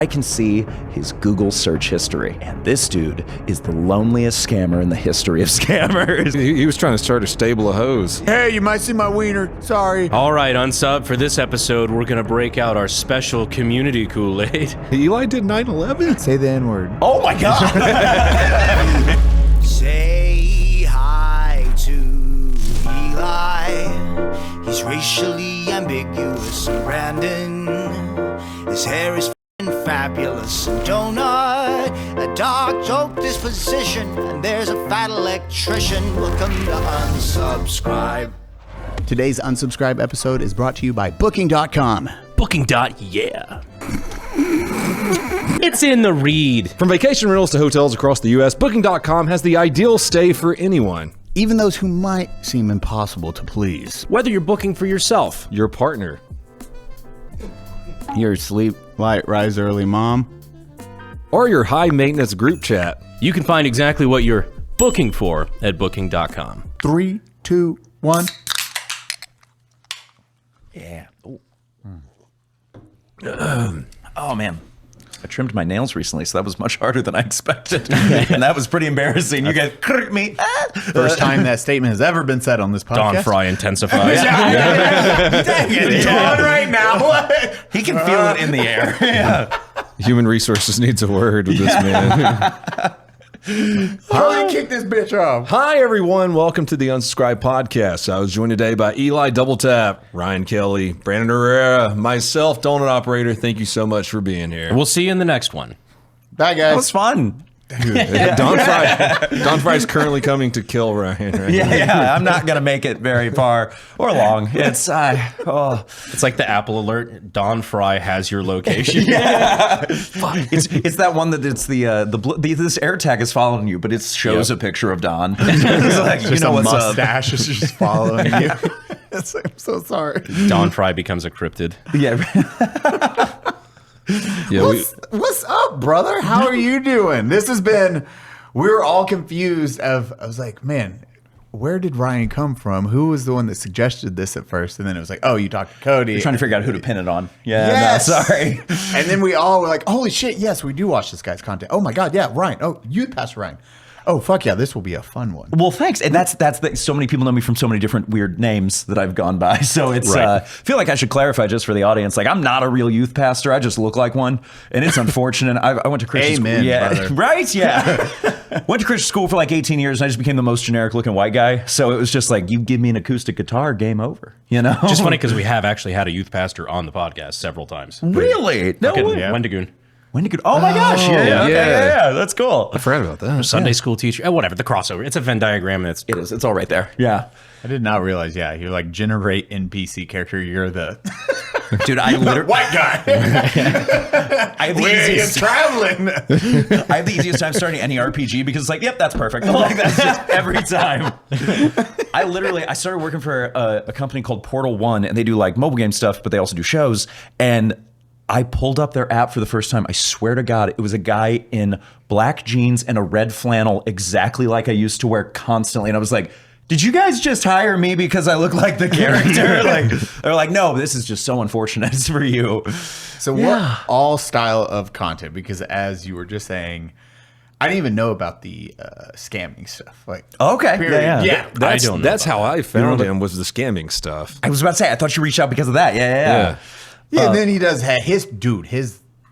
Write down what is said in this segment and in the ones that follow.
I can see his Google search history. And this dude is the loneliest scammer in the history of scammers. He was trying to start a stable of hoes. Hey, you might see my wiener. Sorry. All right, Unsub, for this episode, we're going to break out our special community Kool-Aid. Eli did 9/11? Say the N-word. Oh my God. Say hi to Eli. He's racially ambiguous, and Brandon, his hair is fabulous, and donut, a dark joke disposition, and there's a fat electrician. Welcome to Unsubscribe. Today's Unsubscribe episode is brought to you by Booking.com. Booking.yeah. It's in the read. From vacation rentals to hotels across the U.S., Booking.com has the ideal stay for anyone. Even those who might seem impossible to please. Whether you're booking for yourself, Your partner. Your sleep light, rise early mom. Or your high-maintenance group chat. you can find exactly what you're booking for at Booking.com. 3, 2, 1. Yeah. Oh, man. I trimmed my nails recently, so that was much harder than I expected. And that was pretty embarrassing. You guys hurt me. First time that statement has ever been said on this podcast. Don Fry intensifies. Dang it, Don, right now. He can feel it in the air. Yeah. Human Resources needs a word with this man. How do you kick this bitch off? Hi, everyone. Welcome to the Unsubscribed Podcast. I was joined today by Eli Doubletap, Ryan Kelly, Brandon Herrera, myself, Donut Operator. Thank you so much for being here. We'll see you in the next one. Bye, That guys. was fun. Don Fry is currently coming to kill Ryan. Right? Yeah, I'm not going to make it very far or long. It's It's like the Apple alert. Don Fry has your location. it's that one that it's this AirTag is following you, but it shows a picture of Don. It's like, you know a what's up. mustache is just following you. It's like, I'm so sorry. Don Fry becomes a cryptid. Yeah. Yeah, What's up, brother? How are you doing? This has been, we were all confused I was like, man, where did Ryan come from? Who was the one that suggested this at first? And then it was like, oh, you talked to Cody. You're trying to figure out who to pin it on. Yeah, Yes. no, sorry. And then we all were like, holy shit, yes, we do watch this guy's content. Oh my God, yeah, Ryan. Oh, Youth Pastor Ryan. Oh, fuck yeah, this will be a fun one. Well, thanks. And so many people know me from so many different weird names that I've gone by. So it's, Right. I feel like I should clarify just for the audience. Like, I'm not a real youth pastor. I just look like one. And it's unfortunate. I went to Christian Amen, school. Yeah, brother. right? Yeah. Went to Christian school for like 18 years and I just became the most generic looking white guy. So it was just like, you give me an acoustic guitar, game over. You know? Just funny because we have actually had a youth pastor on the podcast several times. Really? No Okay, way. Wendigoon. When did oh my gosh. Yeah. Okay, yeah. That's cool. I forgot about that. Sunday school teacher. Whatever, the crossover. It's a Venn diagram. And It is. It's all right there. Yeah. I did not realize, yeah, you're like generate NPC character. You're the Dude, I literally. white guy. I have the Where are you easiest. traveling? I have the easiest time starting any RPG because it's like, yep, that's perfect. Like that's just every time. I started working for a company called Portal One, and they do like mobile game stuff, but they also do shows. And I pulled up their app for the first time. I swear to God, it was a guy in black jeans and a red flannel, exactly like I used to wear constantly. And I was like, did you guys just hire me because I look like the character? Like, they're like, no, this is just so unfortunate for you. So what all style of content? Because as you were just saying, I didn't even know about the scamming stuff. Like, Okay. period. Yeah. That's how I found him, was the scamming stuff. I was about to say, I thought you reached out because of that. Yeah. Yeah, and then he does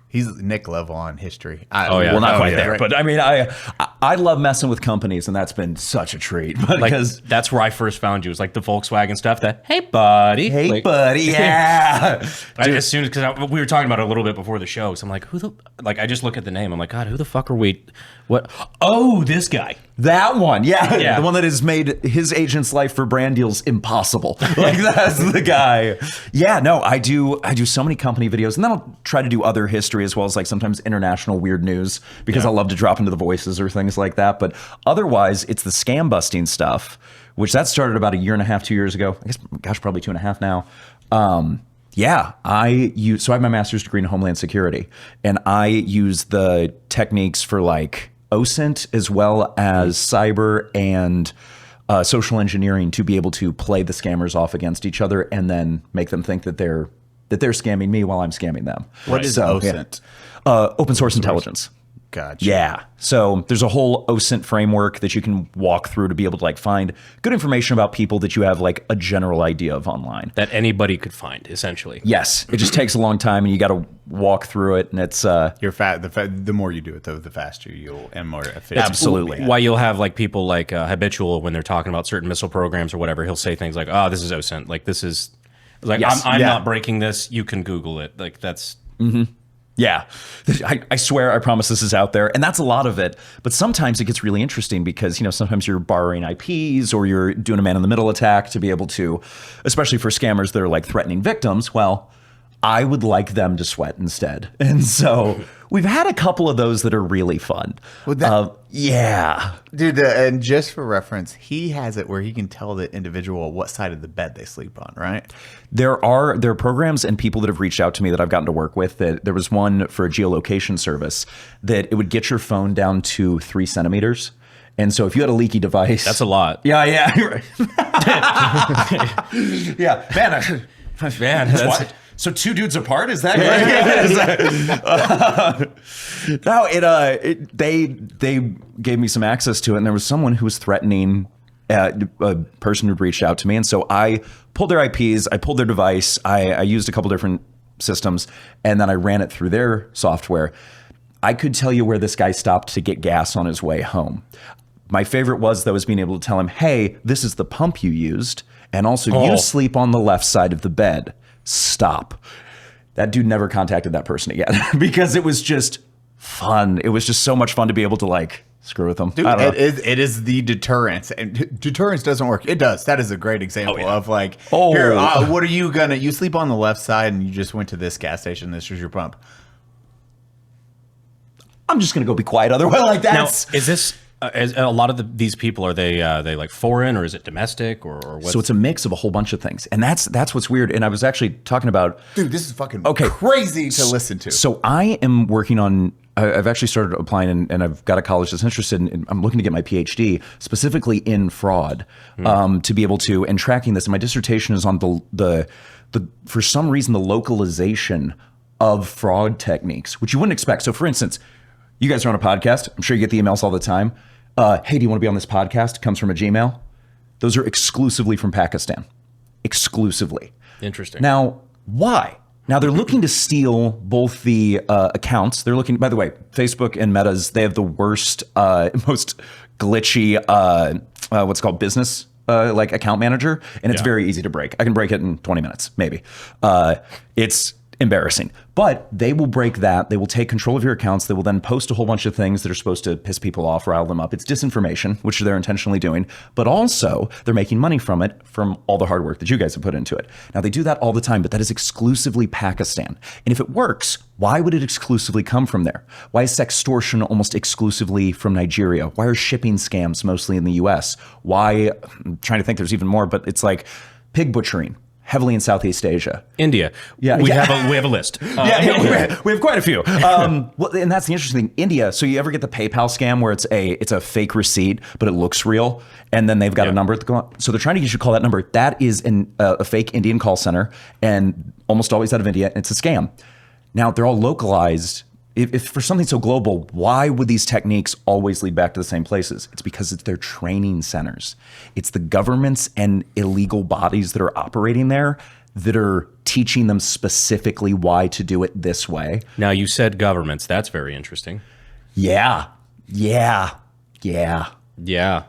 he's Nick level on history. Well, not quite there, right. but I mean, I love messing with companies, and that's been such a treat. But like, because that's where I first found you. It was like the Volkswagen stuff that, hey, buddy. hey, Like, buddy, yeah, As soon as, because we were talking about it a little bit before the show, so I'm like, I just look at the name. I'm like, God, who the fuck are we? What? Oh, this guy. that one, Yeah. the one that has made his agent's life for brand deals impossible. Like that's the guy. Yeah, no, I do so many company videos, and then I'll try to do other history as well as like sometimes international weird news because I love to drop into the voices or things like that. But otherwise, it's the scam busting stuff, which that started about 1.5 years, 2 years ago. I guess, gosh, probably 2.5 now. Yeah, so I have my master's degree in Homeland Security, and I use the techniques for like OSINT as well as cyber and social engineering to be able to play the scammers off against each other and then make them think that they're that they're scamming me while I'm scamming them. What is So, OSINT? Open source intelligence. Gotcha. Yeah. So there's a whole OSINT framework that you can walk through to be able to like find good information about people that you have like a general idea of online. That anybody could find, essentially. Yes. It just takes a long time and you got to walk through it. And it's, The more you do it, though, the faster you'll and more efficient. Absolutely. Why you'll have like people like Habitual when they're talking about certain missile programs or whatever, he'll say things like, "Oh, this is OSINT. Like this is like Yes. I'm Yeah. not breaking this. You can Google it. Like that's." yeah, I swear, I promise this is out there. And that's a lot of it. But sometimes it gets really interesting because, sometimes you're borrowing IPs or you're doing a man-in-the-middle attack to be able to, especially for scammers that are like threatening victims. Well, I would like them to sweat instead. And so we've had a couple of those that are really fun. Yeah. Dude, and just for reference, he has it where he can tell the individual what side of the bed they sleep on, right? There are programs and people that have reached out to me that I've gotten to work with. That there was one for a geolocation service that it would get your phone down to 3 centimeters. And so if you had a leaky device, That's a lot. Yeah, you're right. Yeah, man, that's- so 2 dudes apart? Is that right? No, they gave me some access to it, and there was someone who was threatening a person who'd reached out to me, and so I pulled their IPs, I pulled their device, I used a couple different systems, and then I ran it through their software. I could tell you where this guy stopped to get gas on his way home. My favorite was, though, was being able to tell him, hey, this is the pump you used, and also you sleep on the left side of the bed. Stop. That dude never contacted that person again because it was just fun. It was just so much fun to be able to like screw with them. Dude, I don't know. it is the deterrence. And deterrence doesn't work. It does. That is a great example of like, Oh. here, what are you gonna, you sleep on the left side and you just went to this gas station. This was your pump. I'm just going to go be quiet otherwise. Like Now, that's. is this is a lot of these people, are they like foreign or is it domestic or what? So it's a mix of a whole bunch of things. And that's what's weird. And I was actually talking about. Dude, this is fucking Okay. crazy to listen to. So I am working on. I've actually started applying, and I've got a college that's interested in. I'm looking to get my PhD specifically in fraud, to be able to and tracking this. And my dissertation is on the for some reason the localization of fraud techniques, which you wouldn't expect. So, for instance, you guys are on a podcast. I'm sure you get the emails all the time. Hey, do you want to be on this podcast? Comes from a Gmail. Those are exclusively from Pakistan. Exclusively. Interesting. Now, why? Now, they're looking to steal both the accounts. They're looking, by the way, Facebook and Meta's, they have the worst, most glitchy, what's called business like account manager. And it's very easy to break. I can break it in 20 minutes, maybe. It's embarrassing. But they will break that. They will take control of your accounts. They will then post a whole bunch of things that are supposed to piss people off, rile them up. It's disinformation, which they're intentionally doing. But also, they're making money from it, from all the hard work that you guys have put into it. Now, they do that all the time, but that is exclusively Pakistan. And if it works, why would it exclusively come from there? Why is sextortion almost exclusively from Nigeria? Why are shipping scams mostly in the US? Why, I'm trying to think, there's even more, but it's like pig butchering. Heavily in Southeast Asia. India. Yeah, We yeah. have a list. We have quite a few. Well, and that's the interesting thing. India. So you ever get the PayPal scam where it's a fake receipt, but it looks real, and then they've got a number to go on. So they're trying to get you to call that number. That is a fake Indian call center, and almost always out of India. And it's a scam. Now they're all localized. If for something so global, why would these techniques always lead back to the same places? It's because it's their training centers. It's the governments and illegal bodies that are operating there that are teaching them specifically why to do it this way. Now, you said governments. That's very interesting. Yeah. Yeah.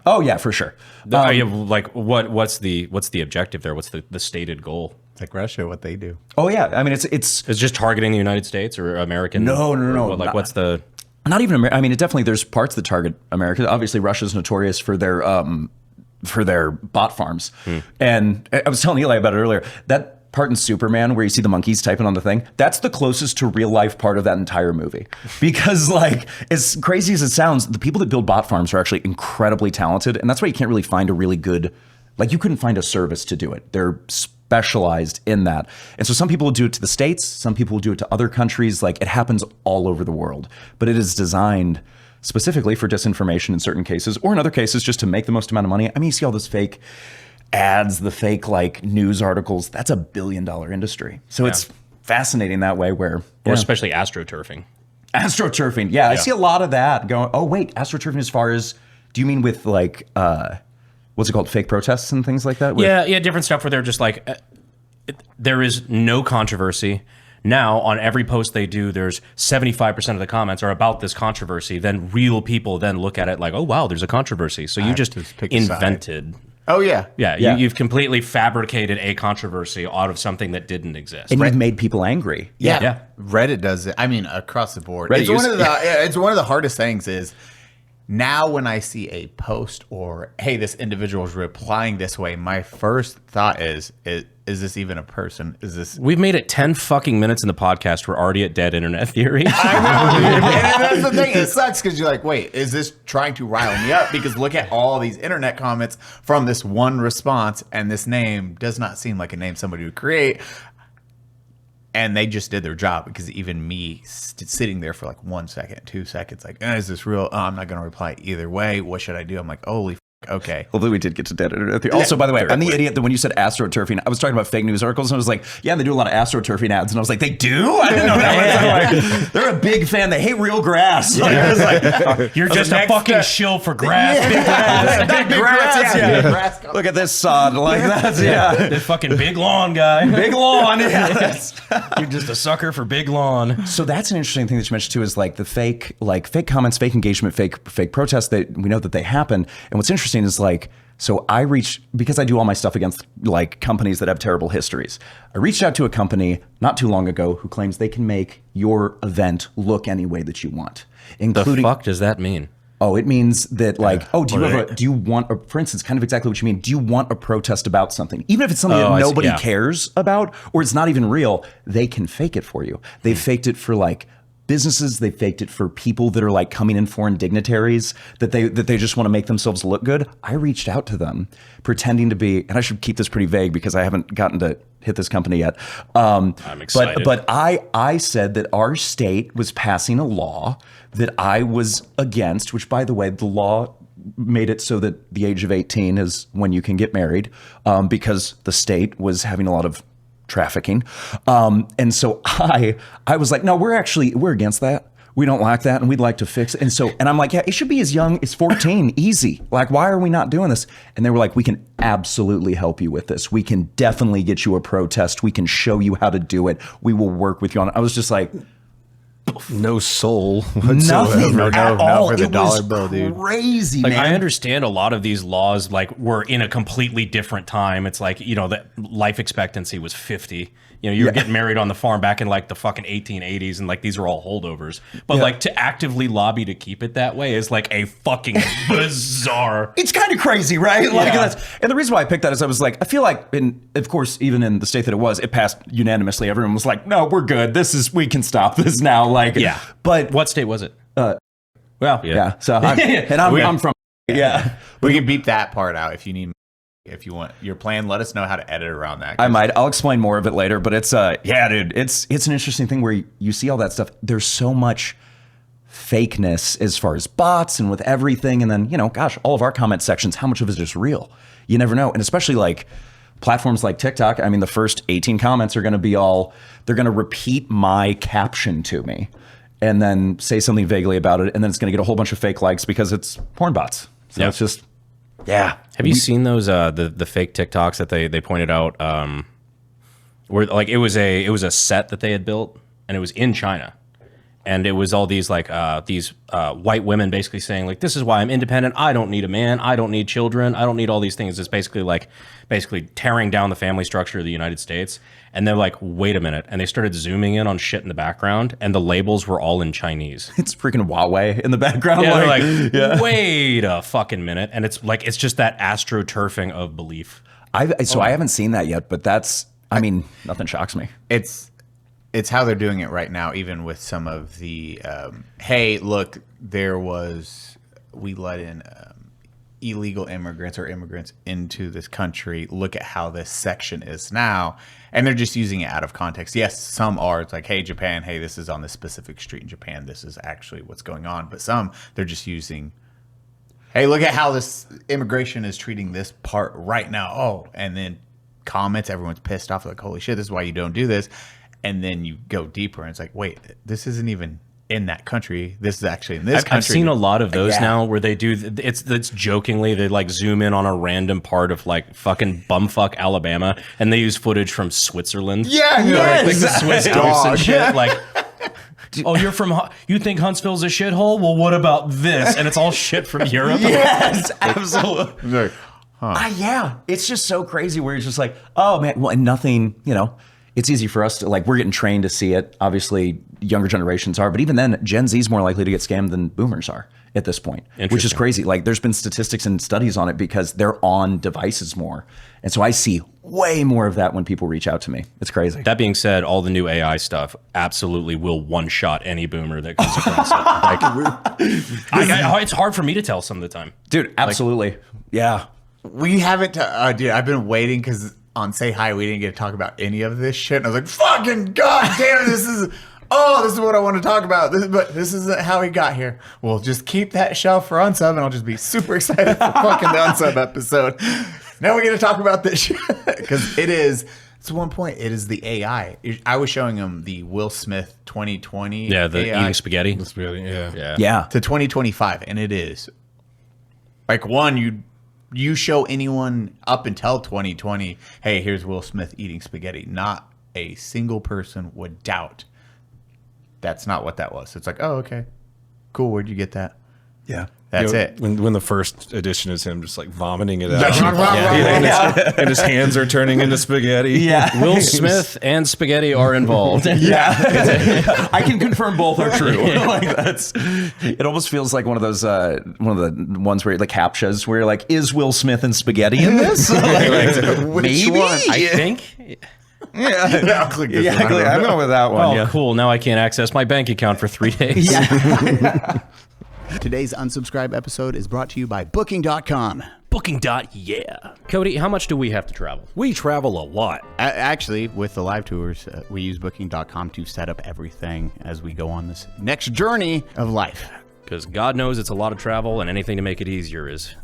Oh yeah, for sure. Are you, like, what's the objective there? What's the stated goal? It's like Russia, what they do. Oh yeah. I mean, it's Is it just targeting the United States or American? No. Or like, what's the? not even. I mean, it definitely there's parts that target America. Obviously, Russia's notorious for their bot farms. And I was telling Eli about it earlier. That part in Superman where you see the monkeys typing on the thing, that's the closest to real life part of that entire movie. Because like, as crazy as it sounds, the people that build bot farms are actually incredibly talented. And that's why you can't really find a really good, like you couldn't find a service to do it. They're specialized in that. And so some people will do it to the States, some people will do it to other countries. Like it happens all over the world, but it is designed specifically for disinformation in certain cases, or in other cases, just to make the most amount of money. I mean, you see all this fake ads, the fake like news articles, that's $1 billion industry. So fascinating that way where Or especially astroturfing. astroturfing. Yeah, I see a lot of that going. Oh wait, astroturfing as far as, do you mean with like what's it called, fake protests and things like that? Yeah, different stuff where they're just like, there is no controversy. Now, on every post they do, there's 75% of the comments are about this controversy. Then real people then look at it like, oh, wow, there's a controversy. So you just pick a side. invented. Oh, yeah. Yeah, you've completely fabricated a controversy out of something that didn't exist. and you've made people angry. Yeah. Reddit does it. I mean, across the board. Reddit It's one of the hardest things is now when I see a post or, hey, this individual is replying this way, my first thought is this even a person? Is this... We've made it 10 fucking minutes in the podcast. We're already at dead internet theory. I know, dude. And that's the thing. It sucks because you're like, wait, is this trying to rile me up? Because look at all these internet comments from this one response, and this name does not seem like a name somebody would create. And they just did their job, because even me sitting there for like 1 second, 2 seconds, like, is this real? Oh, I'm not going to reply either way. What should I do? I'm like, holy okay. Although we did get to dead internet theory. Also, by the way, I'm the idiot that when you said astroturfing, I was talking about fake news articles, and I was like, yeah, they do a lot of astroturfing ads. And I was like, they do? I didn't know that. Like, they're a big fan. They hate real grass. Like, I was like, You're just a fucking shill for grass. big grass. Yeah. Look at this sod. Like, that's, The fucking big lawn guy. big lawn. Yes. You're just a sucker for big lawn. So that's an interesting thing that you mentioned too, is like the fake comments, fake engagement, fake protests that we know that they happen. And what's interesting is like, so I reached, because I do all my stuff against like companies that have terrible histories. I reached out to a company not too long ago who claims they can make your event look any way that you want, including. The fuck does that mean? Oh, it means that like, do you want, for instance, kind of exactly what you mean. Do you want a protest about something? Even if it's something that nobody cares about, or it's not even real, they can fake it for you. They've faked it for like businesses. They faked it for people that are like coming in, foreign dignitaries that they just want to make themselves look good. I reached out to them pretending to be, and I should keep this pretty vague because I haven't gotten to hit this company yet. I'm excited. But I said that our state was passing a law that I was against, which, by the way, the law made it so that the age of 18 is when you can get married, because the state was having a lot of trafficking. And so I was like, no, we're against that. We don't like that, and we'd like to fix it. And I'm like, yeah, it should be as young as 14, easy. Like, why are we not doing this? And they were like, we can absolutely help you with this. We can definitely get you a protest. We can show you how to do it. We will work with you on it. I was just like, no soul nothing whatsoever. at all. for the It dollar was bill, dude. crazy, Like, man. I understand a lot of these laws like were in a completely different time. It's like, you know, that life expectancy was 50. You know, you were getting married on the farm back in like the fucking 1880s, and like these are all holdovers. But like to actively lobby to keep it that way is like a fucking bizarre. It's kind of crazy, right? Like and the reason why I picked that is I was like, I feel like, of course, even in the state that it was, it passed unanimously. Everyone was like, no, we're good. We can stop this now. Like, but What state was it? well, yeah. So I'm from, We can beep that part out if you need. If you want your plan, let us know how to edit around that. I might. I'll explain more of it later. But it's dude, it's an interesting thing where you see all that stuff. There's so much fakeness as far as bots and with everything, and then gosh, all of our comment sections. How much of it is just real? You never know, and especially like platforms like TikTok. I mean, the first 18 comments are going to be they're going to repeat my caption to me, and then say something vaguely about it, and then it's going to get a whole bunch of fake likes because it's porn bots. So it's just. Yeah. Have you seen those the fake TikToks that they pointed out? Where like it was a set that they had built, and it was in China, and it was all these like these white women basically saying like, this is why I'm independent. I don't need a man. I don't need children. I don't need all these things. It's basically tearing down the family structure of the United States. And they're like, wait a minute. And they started zooming in on shit in the background, and the labels were all in Chinese. It's freaking Huawei in the background. Yeah, they're like, wait a fucking minute. And it's like, it's just that astroturfing of belief. I haven't seen that yet, but nothing shocks me. It's how they're doing it right now, even with some of the hey, look, we let in illegal immigrants or immigrants into this country. Look at how this section is now. And they're just using it out of context. Yes, some are. It's like, hey, Japan, hey, this is on this specific street in Japan. This is actually what's going on. But some, they're just using, hey, look at how this immigration is treating this part right now. Oh, and then comments, everyone's pissed off. Like, holy shit, this is why you don't do this. And then you go deeper and it's like, wait, this isn't even in that country. This is actually in this country. I've seen a lot of those now where they do, it's jokingly, they like zoom in on a random part of like fucking bumfuck Alabama and they use footage from Switzerland. Yeah, Like the exactly. Swiss goose and shit. Like, oh, you're from, you think Huntsville's a shithole? Well, what about this? And it's all shit from Europe. Yes, absolutely. Like, Yeah, it's just so crazy where it's just like, oh man, well, and nothing, it's easy for us to, like, we're getting trained to see it. Obviously, younger generations are, but even then, Gen Z is more likely to get scammed than boomers are at this point, which is crazy. Like, there's been statistics and studies on it because they're on devices more. And so I see way more of that when people reach out to me. It's crazy. That being said, all the new AI stuff absolutely will one-shot any boomer that comes across it. Like, it's hard for me to tell some of the time. Dude, absolutely. Yeah. we haven't, dude, I've been waiting because on Say Hi, we didn't get to talk about any of this shit. And I was like, fucking God damn, this is what I want to talk about. But this isn't how we got here. We'll just keep that shelf for Unsub, and I'll just be super excited for fucking the Unsub episode. Now we're going to talk about this shit. Because it is, to one point, it is the AI. I was showing him the Will Smith 2020 Yeah, the AI eating spaghetti. Yeah. to 2025. And it is, like, one, you show anyone up until 2020, hey, here's Will Smith eating spaghetti. Not a single person would doubt that's not what that was. It's like, oh, okay, cool. Where'd you get that? Yeah. That's it. When the first edition is him just like vomiting it out. Yeah. And his hands are turning into spaghetti. Yeah. Will Smith and spaghetti are involved. Yeah. I can confirm both are true. Like it almost feels like one of those one of the ones where like captchas where you're like, is Will Smith and spaghetti in this? Maybe. one? I think. Yeah, I'll click this one. I'm going with that one. Oh, cool. Now I can't access my bank account for 3 days. Today's Unsubscribe episode is brought to you by Booking.com. Booking.yeah. Cody, how much do we have to travel? We travel a lot. Actually, with the live tours, we use Booking.com to set up everything as we go on this next journey of life. Because God knows it's a lot of travel, and anything to make it easier is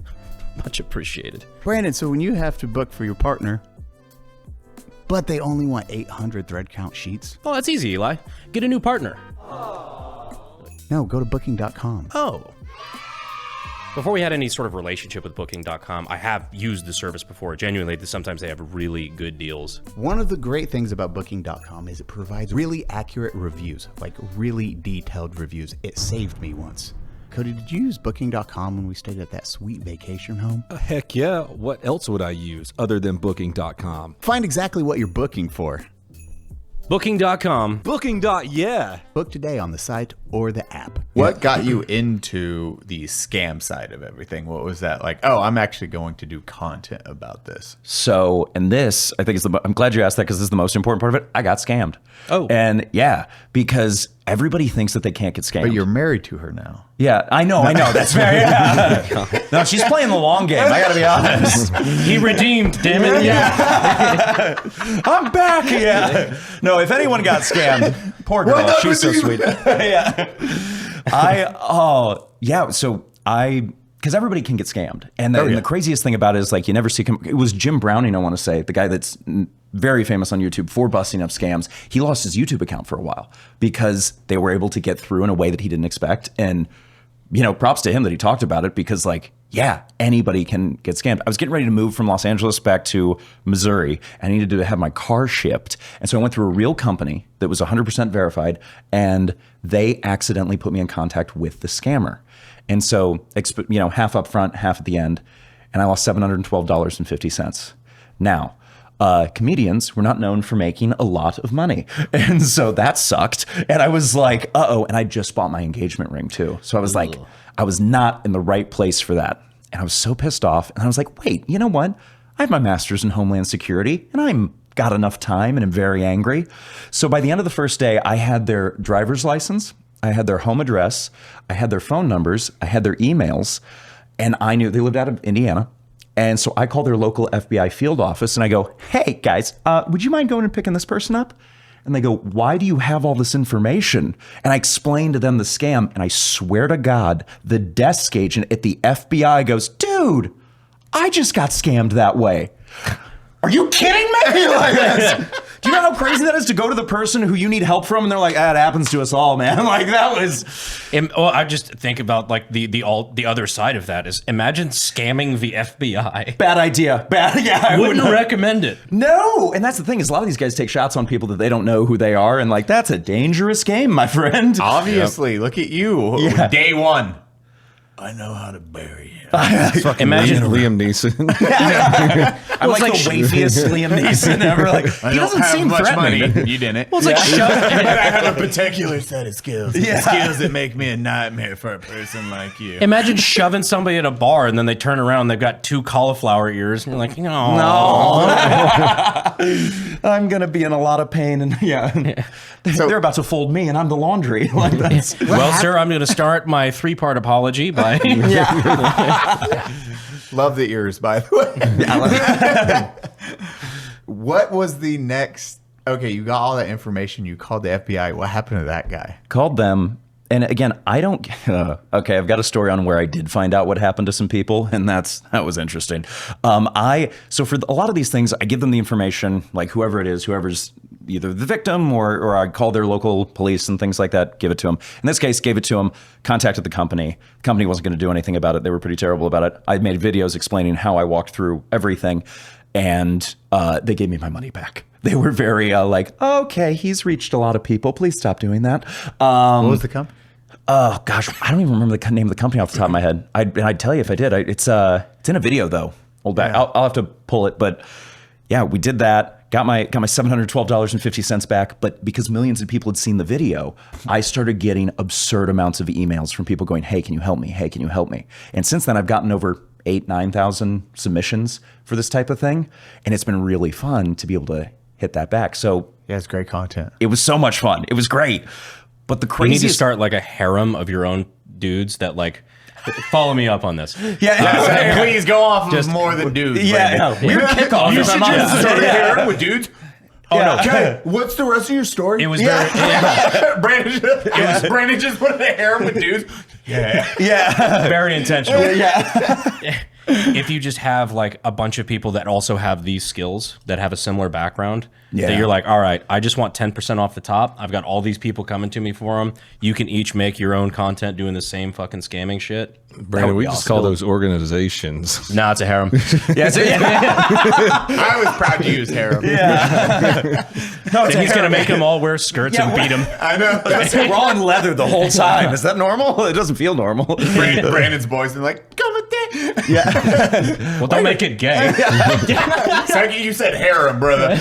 much appreciated. Brandon, so when you have to book for your partner, but they only want 800 thread count sheets, Oh, that's easy, Eli. Get a new partner. no, go to Booking.com. Oh. Before we had any sort of relationship with Booking.com, I have used the service before. Genuinely, sometimes they have really good deals. One of the great things about Booking.com is it provides really accurate reviews, like really detailed reviews. It saved me once. Cody, did you use Booking.com when we stayed at that sweet vacation home? Heck yeah. What else would I use other than Booking.com? Find exactly what you're booking for. Booking.com. Booking.yeah. Book today on the site or the app. What got you into the scam side of everything? What was that like? Oh, I'm actually going to do content about this. So, and this, I think is I'm glad you asked that because this is the most important part of it. I got scammed. Oh. And yeah, because everybody thinks that they can't get scammed. But you're married to her now. Yeah, I know. That's very. No, she's playing the long game. I got to be honest. He redeemed, damn it. Yeah. I'm back. Yeah. No, if anyone got scammed, poor girl. She's so sweet. Yeah. Because everybody can get scammed. And the craziest thing about it is like you never see, it was Jim Browning, I want to say, the guy that's very famous on YouTube for busting up scams. He lost his YouTube account for a while because they were able to get through in a way that he didn't expect. And, props to him that he talked about it because like, yeah, anybody can get scammed. I was getting ready to move from Los Angeles back to Missouri. I needed to have my car shipped. And so I went through a real company that was 100% verified, and they accidentally put me in contact with the scammer. And so, half up front, half at the end, and I lost $712.50. Now, comedians were not known for making a lot of money. And so that sucked. And I was like, and I just bought my engagement ring too. So I was like, I was not in the right place for that. And I was so pissed off. And I was like, wait, you know what? I have my master's in Homeland Security and I'm got enough time and I'm very angry. So by the end of the first day, I had their driver's license, I had their home address, I had their phone numbers, I had their emails, and I knew they lived out of Indiana. And so I called their local FBI field office and I go, hey guys, would you mind going and picking this person up? And they go, why do you have all this information? And I explained to them the scam, and I swear to God, the desk agent at the FBI goes, dude, I just got scammed that way. Are you kidding me? Like this. Do you know how crazy that is to go to the person who you need help from and they're like, it happens to us all, man. Like that was. I just think about like the other side of that is imagine scamming the FBI. Bad idea. Bad. Yeah, I Wouldn't recommend it. No, and that's the thing is a lot of these guys take shots on people that they don't know who they are, and like that's a dangerous game, my friend. Obviously, look at you. Yeah. Day one. I know how to bury you. Imagine Liam Neeson. I'm like the wafiest Liam Neeson ever. Like he doesn't seem threatening. You didn't. Well, it's like But I have a particular set of skills. Yeah. Skills that make me a nightmare for a person like you. imagine shoving somebody at a bar and then they turn around and they've got 2 cauliflower ears and you're like, no. I'm gonna be in a lot of pain, and they're about to fold me, and I'm the laundry. Like that's. Well, sir, I'm going to start my 3-part apology by. Love the ears, by the way. What was the next? Okay, you got all that information. You called the FBI. What happened to that guy? Called them, and again, I don't. Okay, I've got a story on where I did find out what happened to some people, and that was interesting. So for a lot of these things, I give them the information, like whoever's either the victim or I call their local police and things like that, give it to them. In this case, gave it to them, contacted the company. The company wasn't going to do anything about it. They were pretty terrible about it. I made videos explaining how I walked through everything, and they gave me my money back. They were very like, okay, he's reached a lot of people. Please stop doing that. What was the company? Oh gosh, I don't even remember the name of the company off the top of my head. I'd tell you if I did. It's in a video though. Hold back. Yeah. I'll have to pull it. But yeah, we did that. Got my $712.50 back. But because millions of people had seen the video, I started getting absurd amounts of emails from people going, "Hey, can you help me? Hey, can you help me?" And since then, I've gotten over 8,000-9,000 submissions for this type of thing, and it's been really fun to be able to hit that back. So Yeah, it's great content. it was so much fun. It was great. But the You need to craziest start like a harem of your own dudes that like follow me up on this. yeah. Please go off of more than dudes. Yeah, Brandon. weird kickoff. You if should I'm just honest. start a Yeah. harem with dudes. Oh no. Okay, what's the rest of your story? It was very Brandon just put in a harem with dudes. Yeah. very intentional. Yeah. If you just have like a bunch of people that also have these skills that have a similar background, Yeah. that you're like, all right, I just want 10% off the top. I've got all these people coming to me for them. You can each make your own content doing the same fucking scamming shit. Brandon, we just call those organizations. Nah, it's a harem. Yeah. So, I was proud to use harem. No, And he's gonna make them all wear skirts and beat them. I know. We're all in leather the whole time. Is that normal? It doesn't feel normal. Brandon's boys and like, come with that. Yeah. Well, don't make it gay. Second, you said harem, brother.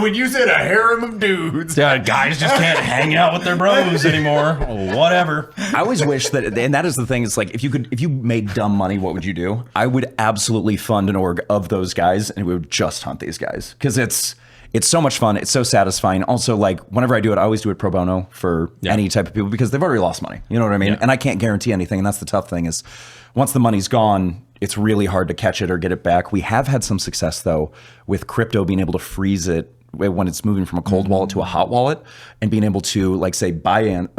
When you said a harem of dudes. Yeah, guys just can't hang out with their bros anymore. Whatever. I always wish that, and that is the thing. It's like if you made dumb money, what would you do? I would absolutely fund an org of those guys, and we would just hunt these guys because it's so much fun. It's so satisfying. Also, like whenever I do it, I always do it pro bono for any type of people because they've already lost money. You know what I mean? Yeah. And I can't guarantee anything. And that's the tough thing is once the money's gone, it's really hard to catch it or get it back. We have had some success though with crypto being able to freeze it when it's moving from a cold wallet to a hot wallet and being able to like say Binance.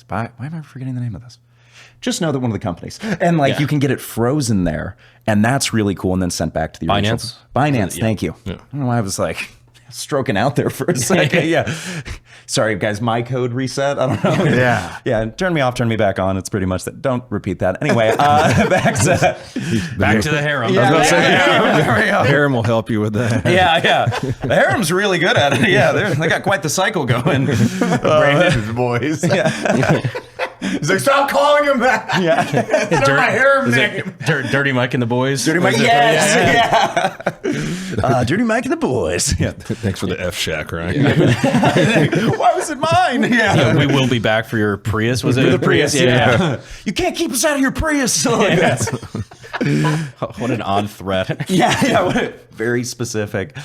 Why am I forgetting the name of this? Just know that one of the companies and like you can get it frozen there and that's really cool and then sent back to the original. Binance. Thank you. I don't know why I was like stroking out there for a second. Yeah. Sorry guys, my code reset. I don't know. Yeah. Turn me off, turn me back on. It's pretty much that. Don't repeat that. Anyway, back to the harem. There we go. Harem will help you with that. Yeah. The harem's really good at it. Yeah, they got quite the cycle going. Brandon's boys. He's like, stop calling him that. Yeah. It's not my harem name. Dirty Mike and the boys. Dirty Mike. Yes. Yeah. Dirty Mike and the boys. Yeah. Thanks for the F Shack, right? Why was it mine? Yeah. We will be back for your Prius. Was it The Prius. Yeah. You can't keep us out of your Prius. Like What an odd threat. Yeah. Very specific.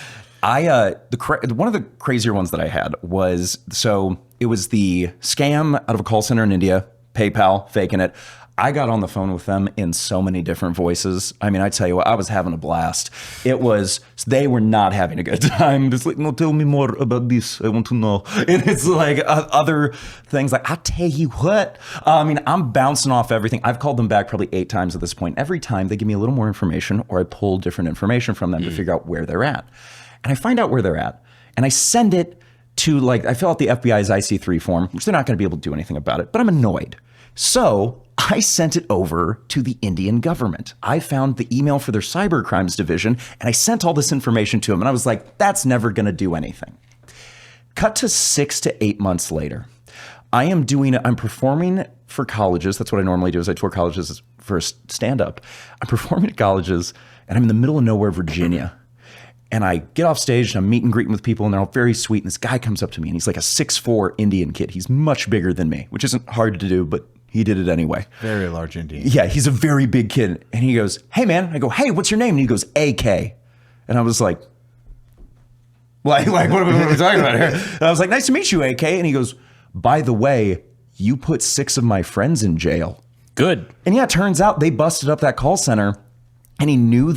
One of the crazier ones that I had was, so it was the scam out of a call center in India, PayPal, faking it. I got on the phone with them in so many different voices. I mean, I tell you what, I was having a blast. They were not having a good time. It's like, no, tell me more about this. I want to know. And it's like other things like, I'll tell you what. I mean, I'm bouncing off everything. I've called them back probably 8 times at this point. Every time they give me a little more information or I pull different information from them to figure out where they're at. And I find out where they're at and I send it to I fill out the FBI's IC3 form, which they're not going to be able to do anything about it, but I'm annoyed. So I sent it over to the Indian government. I found the email for their cyber crimes division and I sent all this information to them. And I was like, that's never going to do anything. Cut to 6 to 8 months later. I'm performing for colleges. That's what I normally do is I tour colleges for a stand-up. I'm performing at colleges and I'm in the middle of nowhere, Virginia. And I get off stage and I'm meet and greeting with people and they're all very sweet. And this guy comes up to me and he's like a 6'4" Indian kid. He's much bigger than me, which isn't hard to do, but he did it anyway. Very large Indian. Yeah, he's a very big kid. And he goes, hey, man. I go, hey, what's your name? And he goes, AK. And I was like, what are we talking about here? And I was like, nice to meet you, AK. And he goes, by the way, you put 6 of my friends in jail. Good. And yeah, it turns out they busted up that call center. And he knew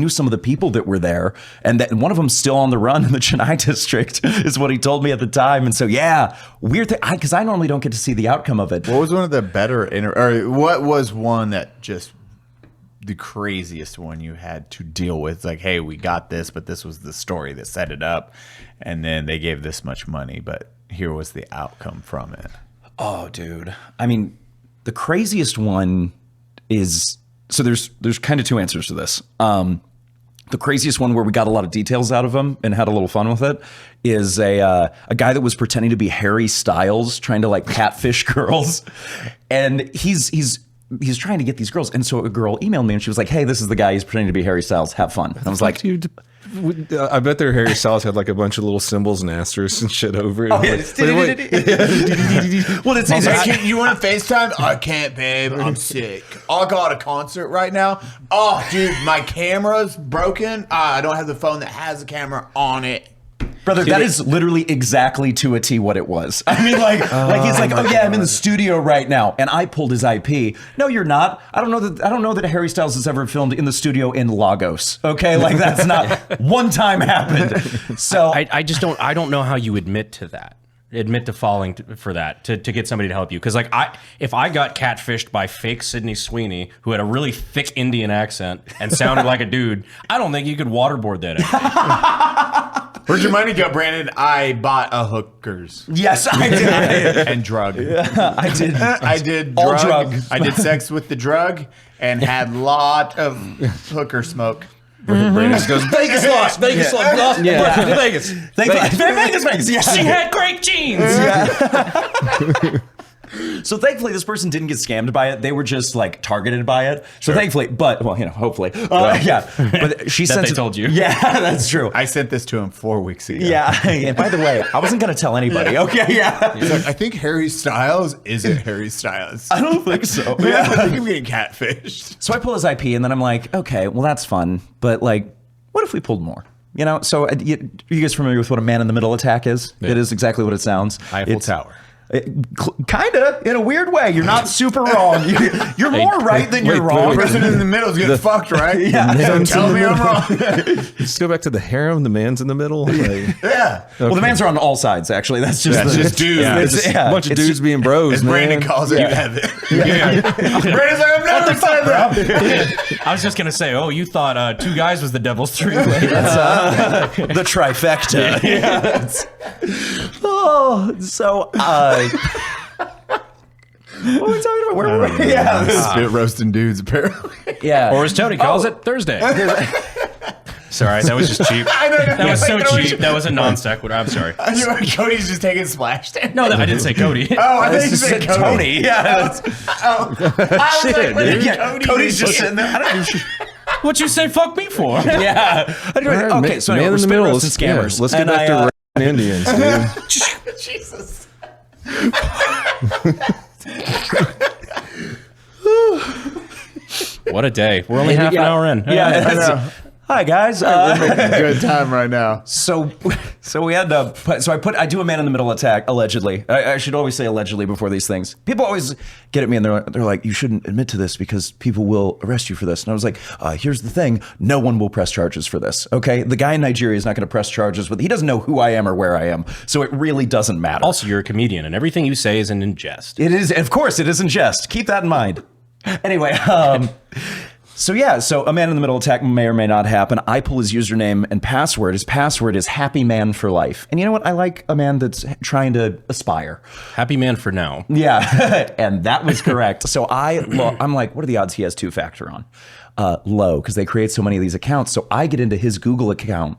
some of the people that were there, and that one of them's still on the run in the Chennai district, is what he told me at the time. And so, yeah, weird thing, because I normally don't get to see the outcome of it. What was one of the better, or what was one that just the craziest one you had to deal with? Like, hey, we got this, but this was the story that set it up, and then they gave this much money, but here was the outcome from it. Oh, dude. I mean, the craziest one is... So there's kind of 2 answers to this. The craziest one where we got a lot of details out of him and had a little fun with it is a guy that was pretending to be Harry Styles, trying to catfish girls, and he's trying to get these girls. And so a girl emailed me and she was like, "Hey, this is the guy. He's pretending to be Harry Styles. Have fun." And I was like, I bet their Harry Styles had a bunch of little symbols and asterisks and shit over it. "Oh yeah." Well, it's Hey, you want to FaceTime? I can't, babe. I'm sick. I got a concert right now. Oh, dude, my camera's broken. I don't have the phone that has a camera on it. Brother, that is literally exactly to a T what it was. I mean, he's like, "Oh yeah, I'm in the studio right now," and I pulled his IP. No, you're not. I don't know that Harry Styles has ever filmed in the studio in Lagos. Okay, that's not one time happened. So I don't know how you admit to that. Admit to falling for that to get somebody to help you, because if I got catfished by fake Sydney Sweeney who had a really thick Indian accent and sounded like a dude, I don't think you could waterboard that. Where'd your money go, Brandon? I bought a hookers. Yes, I did. And drug. I did. I did all drug. drug. I did sex with the drug and had lot of hooker smoke. Brandon just goes, Vegas lost. Vegas lost. Yeah. Vegas. Vegas. Yeah. She had great jeans. Yeah. So thankfully, this person didn't get scammed by it. They were just targeted by it. So thankfully, but hopefully, yeah. But she sent. They told you. Yeah, that's true. I sent this to him 4 weeks ago. Yeah. And by the way, I wasn't gonna tell anybody. Okay. Yeah. He's like, I think Harry Styles isn't Harry Styles. I don't think so. Yeah, I think I'm getting catfished. So I pull his IP, and then I'm like, okay, well that's fun, but what if we pulled more? So are you guys familiar with what a man-in-the-middle attack is? Yeah. It is exactly what it sounds. Eiffel Tower. Kind of, in a weird way. You're not super wrong. You're more right than you're wrong. The person in the middle is getting fucked, right? Yeah. So tell me I'm wrong. Let's go back to the harem. The man's in the middle. Yeah. Well, the mans are on all sides, actually. That's just dudes. Yeah, it's a bunch of dudes being bros, as man. Brandon calls it, you have it. Yeah. Brandon's like, I've never said that. I was just gonna say, you thought 2 guys was the devil's 3 way. The trifecta. Yeah. So what were we talking about? Where were we? Yeah. Spit roasting dudes, apparently. Yeah. Or as Tony calls it, Thursday. Sorry, that was just cheap. That was so cheap. That was a non sequitur. I'm sorry. Cody's just taking splash damage. No, I didn't say Cody. Oh, I think you said Cody. Tony. Yeah. Shit, dude. Yeah. Cody's just sitting there. What'd you say fuck me for? Yeah. Okay, so man in the middle and scammers. Yeah, let's get back to Indians, dude. Jesus. What a day. We're only half an hour in. Yeah. Hi, guys. We're making a good time right now. So So we had I do a man in the middle attack, allegedly. I should always say allegedly before these things. People always get at me and they're like, you shouldn't admit to this because people will arrest you for this. And I was like, here's the thing. No one will press charges for this. Okay. The guy in Nigeria is not going to press charges he doesn't know who I am or where I am. So it really doesn't matter. Also, you're a comedian and everything you say is in jest. It is. Of course it is in jest. Keep that in mind. Anyway, so a man in the middle attack may or may not happen. I pull his username and password. His password is Happy Man for Life. And you know what? I like a man that's trying to aspire. Happy man for now. Yeah, and that was correct. So I'm like, what are the odds he has two-factor on? Low, because they create so many of these accounts. So I get into his Google account,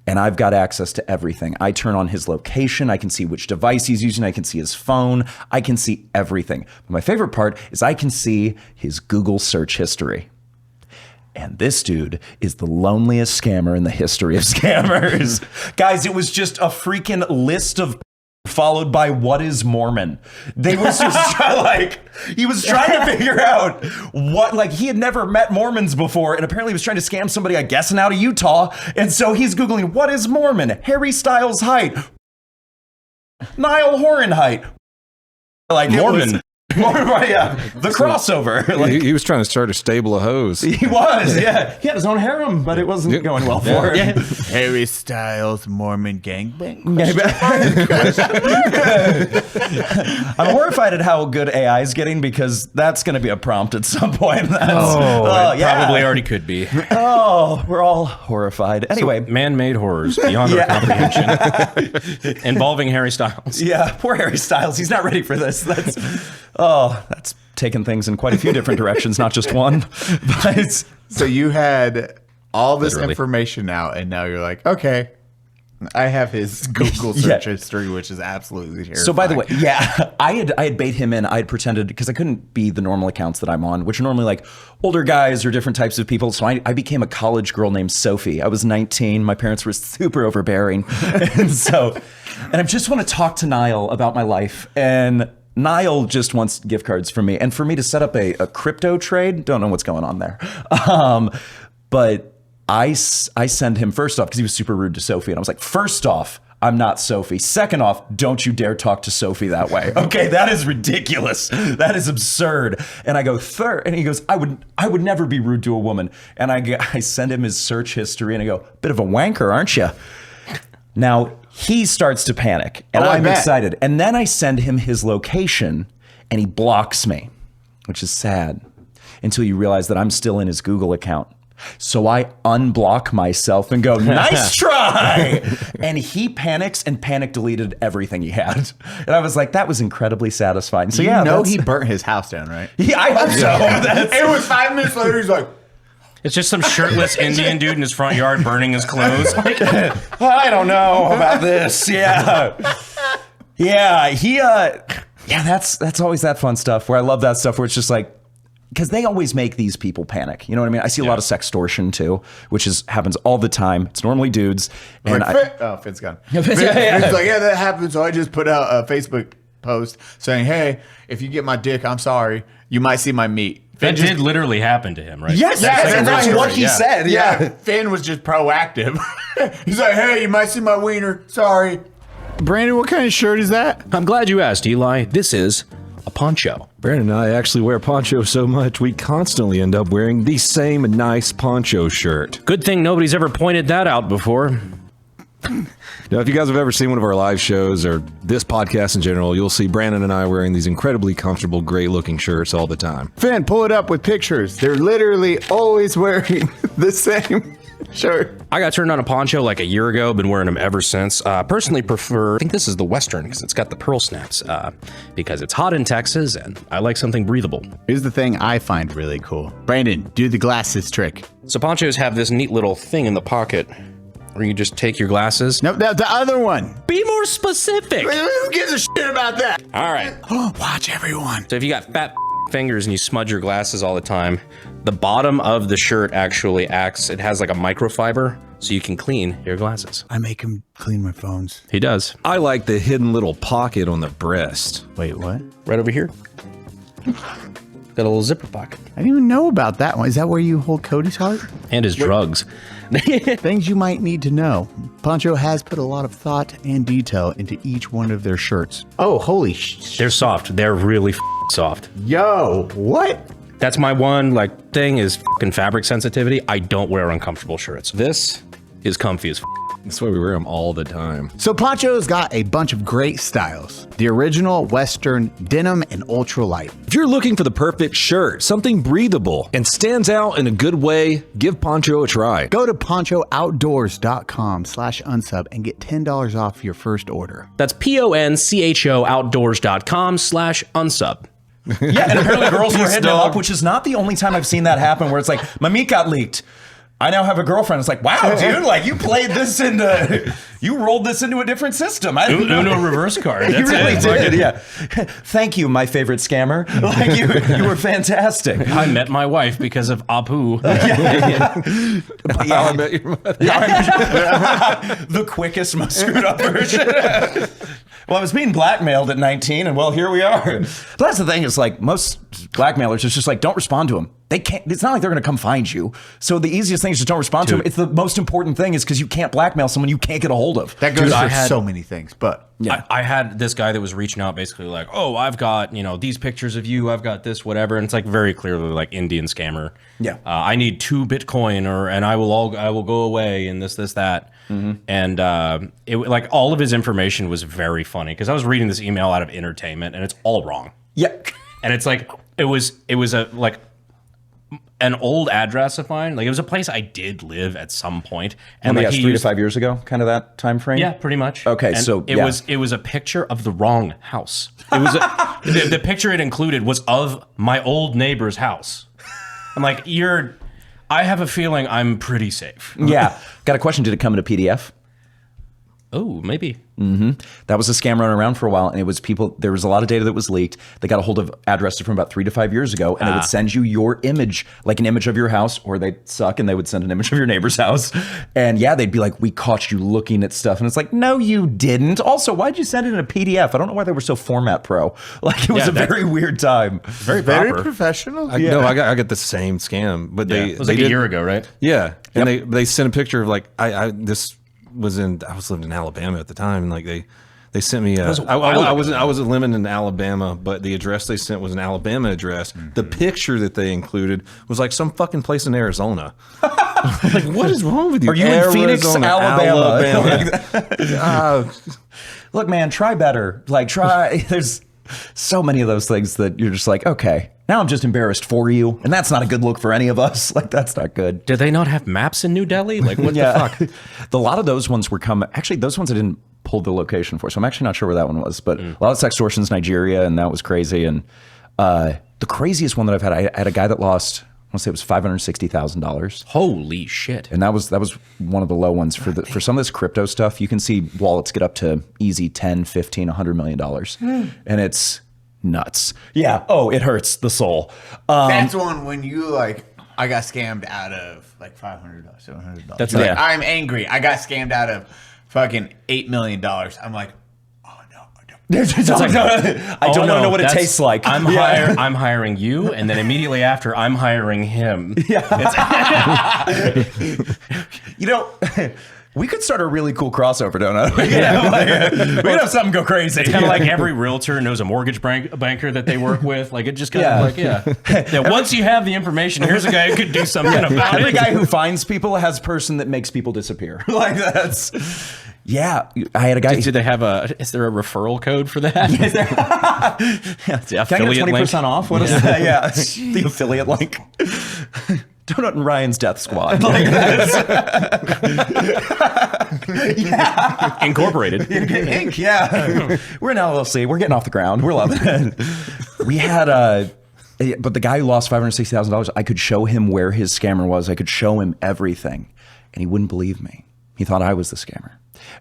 and I've got access to everything. I turn on his location. I can see which device he's using. I can see his phone. I can see everything. But my favorite part is I can see his Google search history. And this dude is the loneliest scammer in the history of scammers. Guys, it was just a freaking list of followed by what is Mormon. They was just he was trying to figure out he had never met Mormons before, and apparently he was trying to scam somebody, I guess, out of Utah. And so he's Googling, what is Mormon? Harry Styles height. Niall Horan height. Mormon. Yeah, the crossover. He was trying to start a stable of hoes. He was, yeah. He had his own harem, but it wasn't going well for him. Harry Styles Mormon gangbang. I'm horrified at how good AI is getting because that's going to be a prompt at some point. Probably already could be. Oh, we're all horrified. Anyway, man-made horrors beyond our comprehension, involving Harry Styles. Yeah, poor Harry Styles. He's not ready for this. That's taken things in quite a few different directions, not just one. But so you had all this information out, and now you're like, okay, I have his Google search history, which is absolutely terrifying. So by the way, I had bait him in. I had pretended because I couldn't be the normal accounts that I'm on, which are normally like older guys or different types of people. So I became a college girl named Sophie. I was 19. My parents were super overbearing, and I just want to talk to Niall about my life. And Niall just wants gift cards from me, and for me to set up a crypto trade. Don't know what's going on there, but I send him first off because he was super rude to Sophie, and I was like, first off, I'm not Sophie. Second off, don't you dare talk to Sophie that way. Okay, that is ridiculous. That is absurd. And I go third, and he goes, I would never be rude to a woman. And I send him his search history, and I go, bit of a wanker, aren't you? Now he starts to panic, and I'm excited. And then I send him his location, and he blocks me, which is sad, until you realize that I'm still in his Google account. So I unblock myself and go, nice try. And he panics and panic deleted everything he had. And I was like, that was incredibly satisfying. So he burnt his house down, right? Yeah, I hope so. It was 5 minutes later. He's like, it's just some shirtless Indian dude in his front yard burning his clothes. I don't know about this. Yeah. That's always that fun stuff where I love that stuff where it's just like, because they always make these people panic. You know what I mean? I see a lot of sextortion too, which happens all the time. It's normally dudes. And Finn's gone. Finn's like, that happened. So I just put out a Facebook post saying, hey, if you get my dick, I'm sorry. You might see my meat. That did literally happen to him, right? Yes, that's what he said. Yeah. Finn was just proactive. He's like, hey, you might see my wiener. Sorry. Brandon, what kind of shirt is that? I'm glad you asked, Eli. This is a poncho. Brandon and I actually wear poncho so much, we constantly end up wearing the same nice poncho shirt. Good thing nobody's ever pointed that out before. Now, if you guys have ever seen one of our live shows or this podcast in general, you'll see Brandon and I wearing these incredibly comfortable, great-looking shirts all the time. Finn, pull it up with pictures. They're literally always wearing the same shirt. I got turned on a poncho like a year ago. Been wearing them ever since. Personally prefer, I think this is the Western because it's got the pearl snaps. Because it's hot in Texas and I like something breathable. Here's the thing I find really cool. Brandon, do the glasses trick. So ponchos have this neat little thing in the pocket where you just take your glasses. No, the other one. Be more specific. Who gives a shit about that? All right. Watch everyone. So if you got fat fingers and you smudge your glasses all the time, the bottom of the shirt actually acts, it has like a microfiber so you can clean your glasses. I make him clean my phones. He does. I like the hidden little pocket on the breast. Wait, what? Right over here. Got a little zipper pocket. I didn't even know about that one. Is that where you hold Cody's heart? And his drugs. Things you might need to know. Poncho has put a lot of thought and detail into each one of their shirts. Oh, holy They're soft. They're really soft. Yo, what? That's my one thing is fucking fabric sensitivity. I don't wear uncomfortable shirts. This is comfy as That's why we wear them all the time. So Poncho's got a bunch of great styles. The original, Western, denim, and ultralight. If you're looking for the perfect shirt, something breathable and stands out in a good way, give Poncho a try. Go to ponchooutdoors.com/unsub and get $10 off your first order. That's PONCHO outdoors.com/unsub. Yeah, and apparently girls were hitting him dog. up, which is not the only time I've seen that happen where it's like, my meat got leaked. I now have a girlfriend. It's like, wow, dude, you played this you rolled this into a different system. I didn't know. Uno reverse card. You That's really it. did, yeah. Thank you, my favorite scammer. You were fantastic. I met my wife because of Apu. How I Met Your Mother. The quickest, most screwed up version. Well, I was being blackmailed at 19, and well, here we are. But that's the thing, is most blackmailers, it's just don't respond to them. They can't, it's not like they're going to come find you. So the easiest thing is just don't respond to them. It's the most important thing is because you can't blackmail someone you can't get a hold of. That goes Dude, for I had- so many things, but Yeah. I had this guy that was reaching out basically oh, I've got, these pictures of you. I've got this, whatever. And it's very clearly Indian scammer. Yeah. I need 2 Bitcoin and I will go away and this, that. Mm-hmm. And it all of his information was very funny because I was reading this email out of entertainment and it's all wrong. Yeah. And it's it was an old address of mine. It was a place I did live at some point. And And like he 3 to used- 5 years ago, kind of that time frame? Yeah, pretty much. Okay, And so, it yeah. was a picture of the wrong house. It was the picture it included was of my old neighbor's house. I'm like, I have a feeling I'm pretty safe. Yeah. Got a question. Did it come in a PDF? Oh, maybe. That was a scam running around for a while, and it was there was a lot of data that was leaked. They got a hold of addresses from about 3 to 5 years ago, and it would send you your image, an image of your house, or they'd suck and they would send an image of your neighbor's house. And yeah, they'd be like, we caught you looking at stuff. And it's like, no, you didn't. Also, why'd you send it in a PDF? I don't know why they were so format pro. It was a very weird time. Very very proper. professional. No, I got the same scam, but It was they a did, year ago, right? Yeah, and they sent a picture of I was living in Alabama at the time, and they sent me I wasn't living in Alabama, but the address they sent was an Alabama address. The picture that they included was some fucking place in Arizona. What is wrong with you? Are you in Phoenix, Alabama? Alabama. Look, man, try better. Try. There's so many of those things that you're just okay, now I'm just embarrassed for you. And that's not a good look for any of us. That's not good. Did they not have maps in New Delhi? What the fuck? A lot of those ones were actually, those ones I didn't pull the location for. So I'm actually not sure where that one was. But a lot of sextortion's Nigeria, and that was crazy. And the craziest one that I've had, I had a guy that lost, I want to say it was $560,000. Holy shit. And that was one of the low ones for some of this crypto stuff. You can see wallets get up to easy 10, 15, $100 million. And it's nuts. Yeah. Oh, it hurts the soul. That's one when you I got scammed out of $500, $700. That's You're yeah. I'm angry. I got scammed out of fucking $8 million. I'm like, oh no, I don't. I don't no, know what it that's- tastes like. I'm hiring you, and then immediately after, I'm hiring him. We could start a really cool crossover, don't we? We could have something go crazy. It's kind of like every realtor knows a mortgage banker that they work with. It just kind of yeah. Once you have the information, here's a guy who could do something about Every it. guy who finds people has a person that makes people disappear. That's. Yeah, I had a guy. Is there a referral code for that? Can I get 20% off? What is that? Yeah, the affiliate link. Donut and Ryan's Death Squad. Incorporated. Inc. Yeah, we're an LLC. We're getting off the ground. We're loving it. We had but the guy who lost $560,000, I could show him where his scammer was. I could show him everything, and he wouldn't believe me. He thought I was the scammer.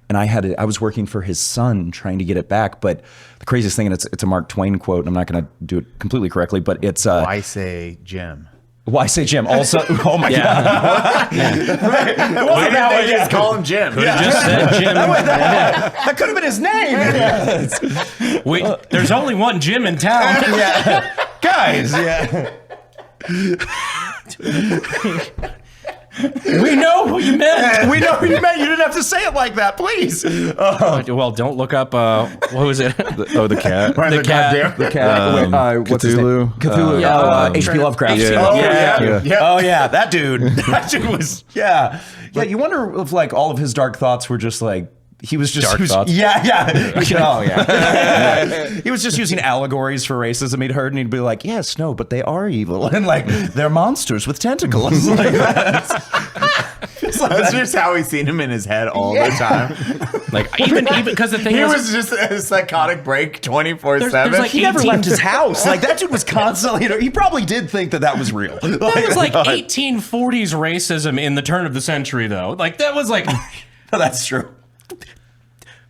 And I was working for his son trying to get it back. But the craziest thing, and it's a Mark Twain quote, and I'm not going to do it completely correctly, but it's Why say Jim? Why say Jim? Also, oh my God. It wasn't that way. Just call him Jim. Just said Jim. That could have been his name. There's only one Jim in town. Guys, We know who you meant. We know who you meant. You didn't have to say it like that, please. Well, don't look up. What was it? The cat. The cat. The cat. What's his name? Cthulhu. Cthulhu. H.P. Lovecraft. Yeah. Oh yeah, that dude. That dude was yeah. You wonder if like all of his dark thoughts were just like he was just Dark thoughts? Yeah. Oh yeah. He was just using allegories for racism he'd heard, and he'd be like, yes, no, but they are evil, and like they're monsters with tentacles. Like That's just how he's seen him in his head all the time. Like even because the thing He is, was just a psychotic break 24/7. there's like he never 18 left his house. Like that dude was constantly. He probably did think that was real. That was like 1840s racism in the turn of the century, though. Like that was like That's true.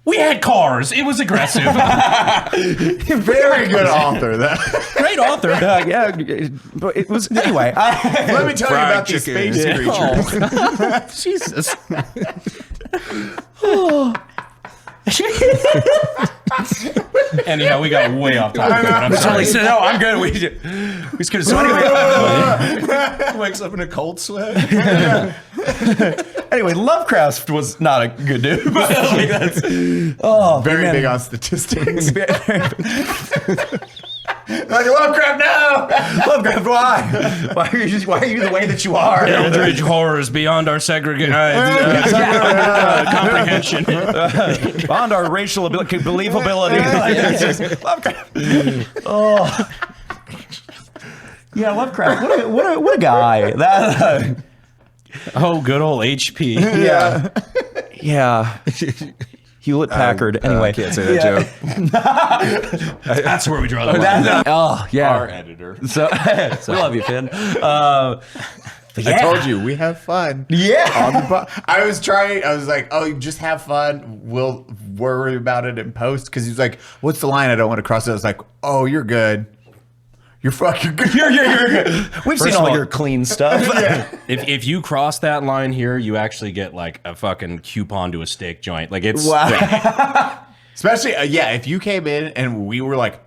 we had cars. It was aggressive. Very good author. Great author. Yeah, but it was anyway. Let me tell you about these space creatures. Oh, Jesus. Anyhow, we got way off topic. I'm sorry. No, I'm good. We just could. So anyway, Wakes up in a cold sweat. anyway, Lovecraft was not a good dude. But like that's Very big on statistics. Like Lovecraft, no! Lovecraft, why? Why are you the way that you are? Eldritch horrors beyond our comprehension. Beyond our racial believability. Lovecraft. Oh. Yeah, Lovecraft. What a guy. That. Oh, good old HP. Yeah. Hewlett Packard. Anyway, I can't say that joke. That's where we draw the line. Oh, yeah. Our editor. So we love you, Finn. I told you, we have fun. Yeah. I was like, oh, just have fun. We'll worry about it in post. Because he was like, what's the line? I don't want to cross it. I was like, oh, you're good. You're fucking good. You're good. We've seen all your clean stuff. If you cross that line here, you actually get like a fucking coupon to a steak joint. Like it's Especially, if you came in and we were like,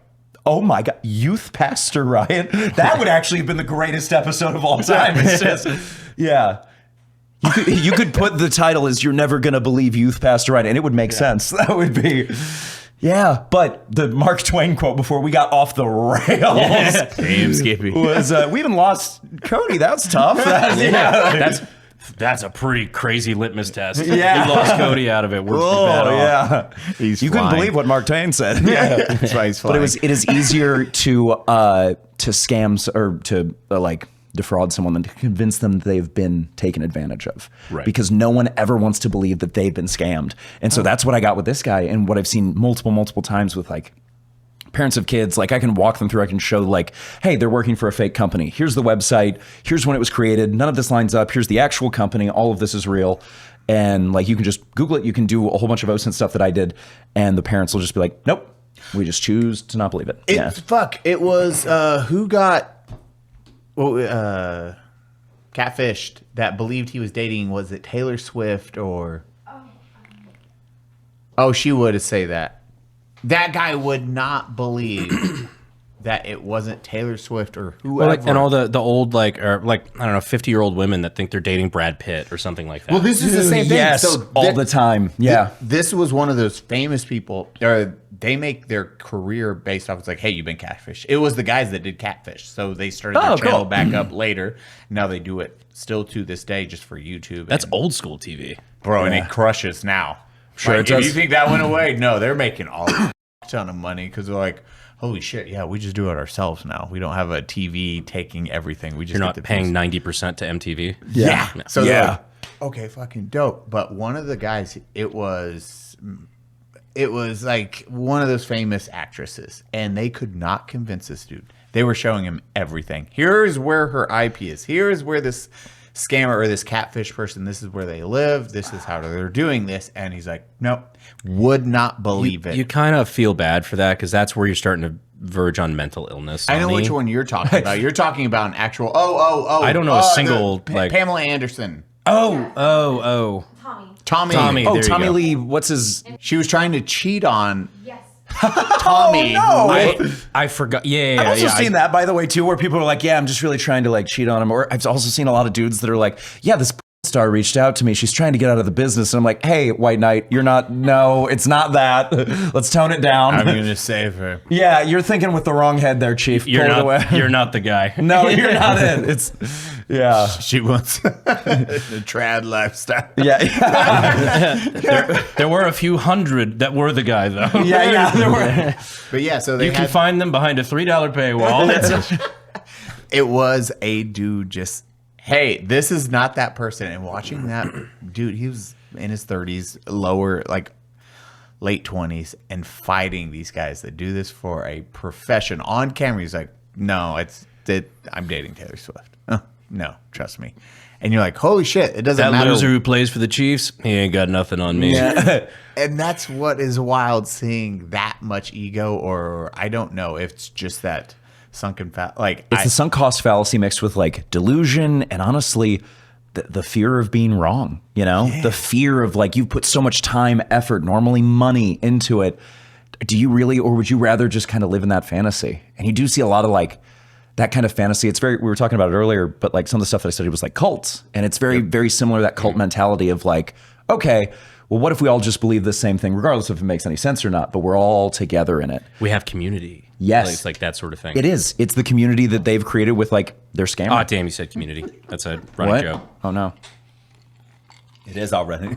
Oh my God, Youth Pastor Ryan. That would actually have been the greatest episode of all time. It's just, yeah. You could put the title as You're Never Gonna Believe Youth Pastor Ryan, and it would make sense. That would be... Yeah, but the Mark Twain quote before we got off the rails damn Skippy. was, we even lost Cody. That was tough. That's a pretty crazy litmus test. Yeah. We lost Cody out of it. We're bad off. Yeah. You couldn't believe what Mark Twain said. Yeah, that's why he's flying. But it is easier to scam or to defraud someone than to convince them that they've been taken advantage of. Right. Because no one ever wants to believe that they've been scammed. And so that's what I got with this guy, and what I've seen multiple times with parents of kids. Like I can walk them through, I can show hey, they're working for a fake company. Here's the website. Here's when it was created. None of this lines up. Here's the actual company. All of this is real. And you can just Google it. You can do a whole bunch of OSINT stuff that I did. And the parents will just be like, nope, we just choose to not believe it. It was who got catfished that believed he was dating, was it Taylor Swift or she would say that guy would not believe that it wasn't Taylor Swift or whoever. And all the old I don't know, 50-year-old women that think they're dating Brad Pitt or something like that. Well, this is the same thing. Yes, all the time. Yeah. This was one of those famous people. They make their career based off. It's like, hey, you've been catfish. It was the guys that did catfish, so they started their channel back up later. Now they do it still to this day just for YouTube. That's old school TV, bro, and it crushes now. Sure, it does. If you think that went away, no, they're making a ton of money because they're like, holy shit, yeah, we just do it ourselves now. We don't have a TV taking everything. We just you're not paying 90% to MTV. Yeah. No. So yeah, like, okay, fucking dope. But one of the guys, it was like one of those famous actresses, and they could not convince this dude. They were showing him everything. Here's where her IP is. Here's where this scammer or this catfish person, this is where they live. This is how they're doing this. And he's like, nope, would not believe it. You kind of feel bad for that because that's where you're starting to verge on mental illness. I know which one you're talking about. You're talking about an actual, I don't know a single, Pamela Anderson. Tommy. Tommy. Oh, Tommy Lee, what's his... She was trying to cheat on... Yes. Tommy. Oh, no. I forgot. Yeah. I've also seen that, by the way, too, where people are like, yeah, I'm just really trying to cheat on him. Or I've also seen a lot of dudes that are like, yeah, this star reached out to me. She's trying to get out of the business. And I'm like, hey, White Knight, no, it's not that. Let's tone it down. I'm going to save her. Yeah, you're thinking with the wrong head there, Chief. You're Pull it not. away. You're not the guy. No, you're not it. It's, yeah. She wants the trad lifestyle. Yeah. There were a few hundred that were the guy, though. Yeah. There were. But yeah, so they You can find them behind a $3 paywall. it was a dude just, hey, this is not that person. And watching that dude, he was in his 30s, lower, like late 20s, and fighting these guys that do this for a profession on camera. He's like, no, I'm dating Taylor Swift. No, trust me. And you're like, holy shit, it doesn't That matter. loser who plays for the Chiefs, he ain't got nothing on me. Yeah. And that's what is wild, seeing that much ego, or I don't know if it's just that sunken like It's the sunk cost fallacy mixed with like delusion and honestly the fear of being wrong, the fear of like you've put so much time, effort, normally money into it. Do you really, or would you rather just kind of live in that fantasy? And you do see a lot of like that kind of fantasy. It's we were talking about it earlier, but like some of the stuff that I studied was like cults. And it's very, very similar to that cult mentality of like, okay, well, what if we all just believe the same thing, regardless if it makes any sense or not, but we're all together in it. We have community. Yes. It's like that sort of thing. It is. It's the community that they've created with like their scammer. Oh, damn, you said community. That's a running What? joke. Oh, no. It is already.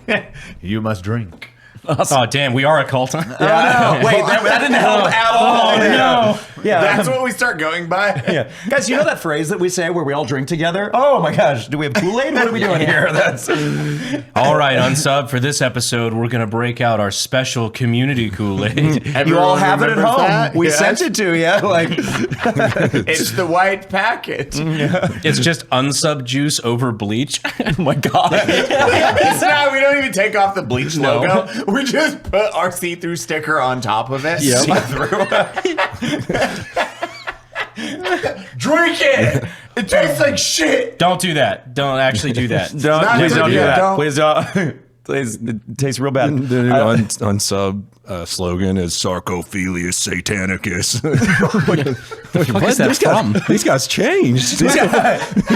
you must drink. Oh, damn, we are a cult, huh? No, wait, that didn't help at all. No. Yeah. That's what we start going by. Yeah. Guys, you know that phrase that we say where we all drink together? Oh my gosh, do we have Kool-Aid? What are we doing here? That's All right, Unsub, for this episode, we're going to break out our special community Kool-Aid. you all have it at home. That? We Yes. sent it to you. Like It's the white packet. It's just Unsub juice over bleach. oh my god. It's not, we don't even take off the bleach logo. We just put our see-through sticker on top of it. Drink it. It tastes like shit. Don't do that. Don't actually do that. Please don't do Yeah, that. don't. Please don't. Please, it tastes real bad. The new Unsub slogan is Sarcophilus Satanicus. What is that from? These guys changed.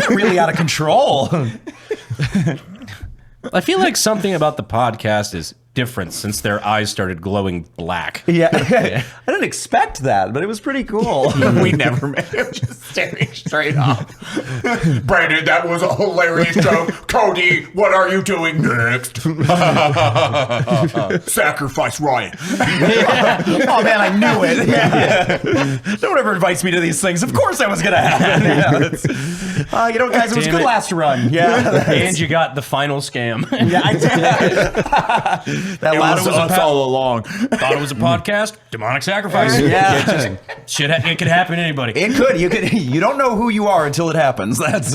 really out of control. I feel like something about the podcast is different since their eyes started glowing black. Yeah. I didn't expect that, but it was pretty cool. We never met him, just staring straight off. Brandon, that was a hilarious joke. Cody, what are you doing next? Sacrifice Ryan. Oh man, I knew it. Yeah. No one ever invites me to these things. Of course I was gonna happen. Yeah, guys, it was Damn good it. last run. Yeah. And you got the final scam. Yeah, I did. That last was us all along. Thought it was a podcast. Demonic sacrifice. Yeah. It could happen to anybody. It could. You don't know who you are until it happens. That's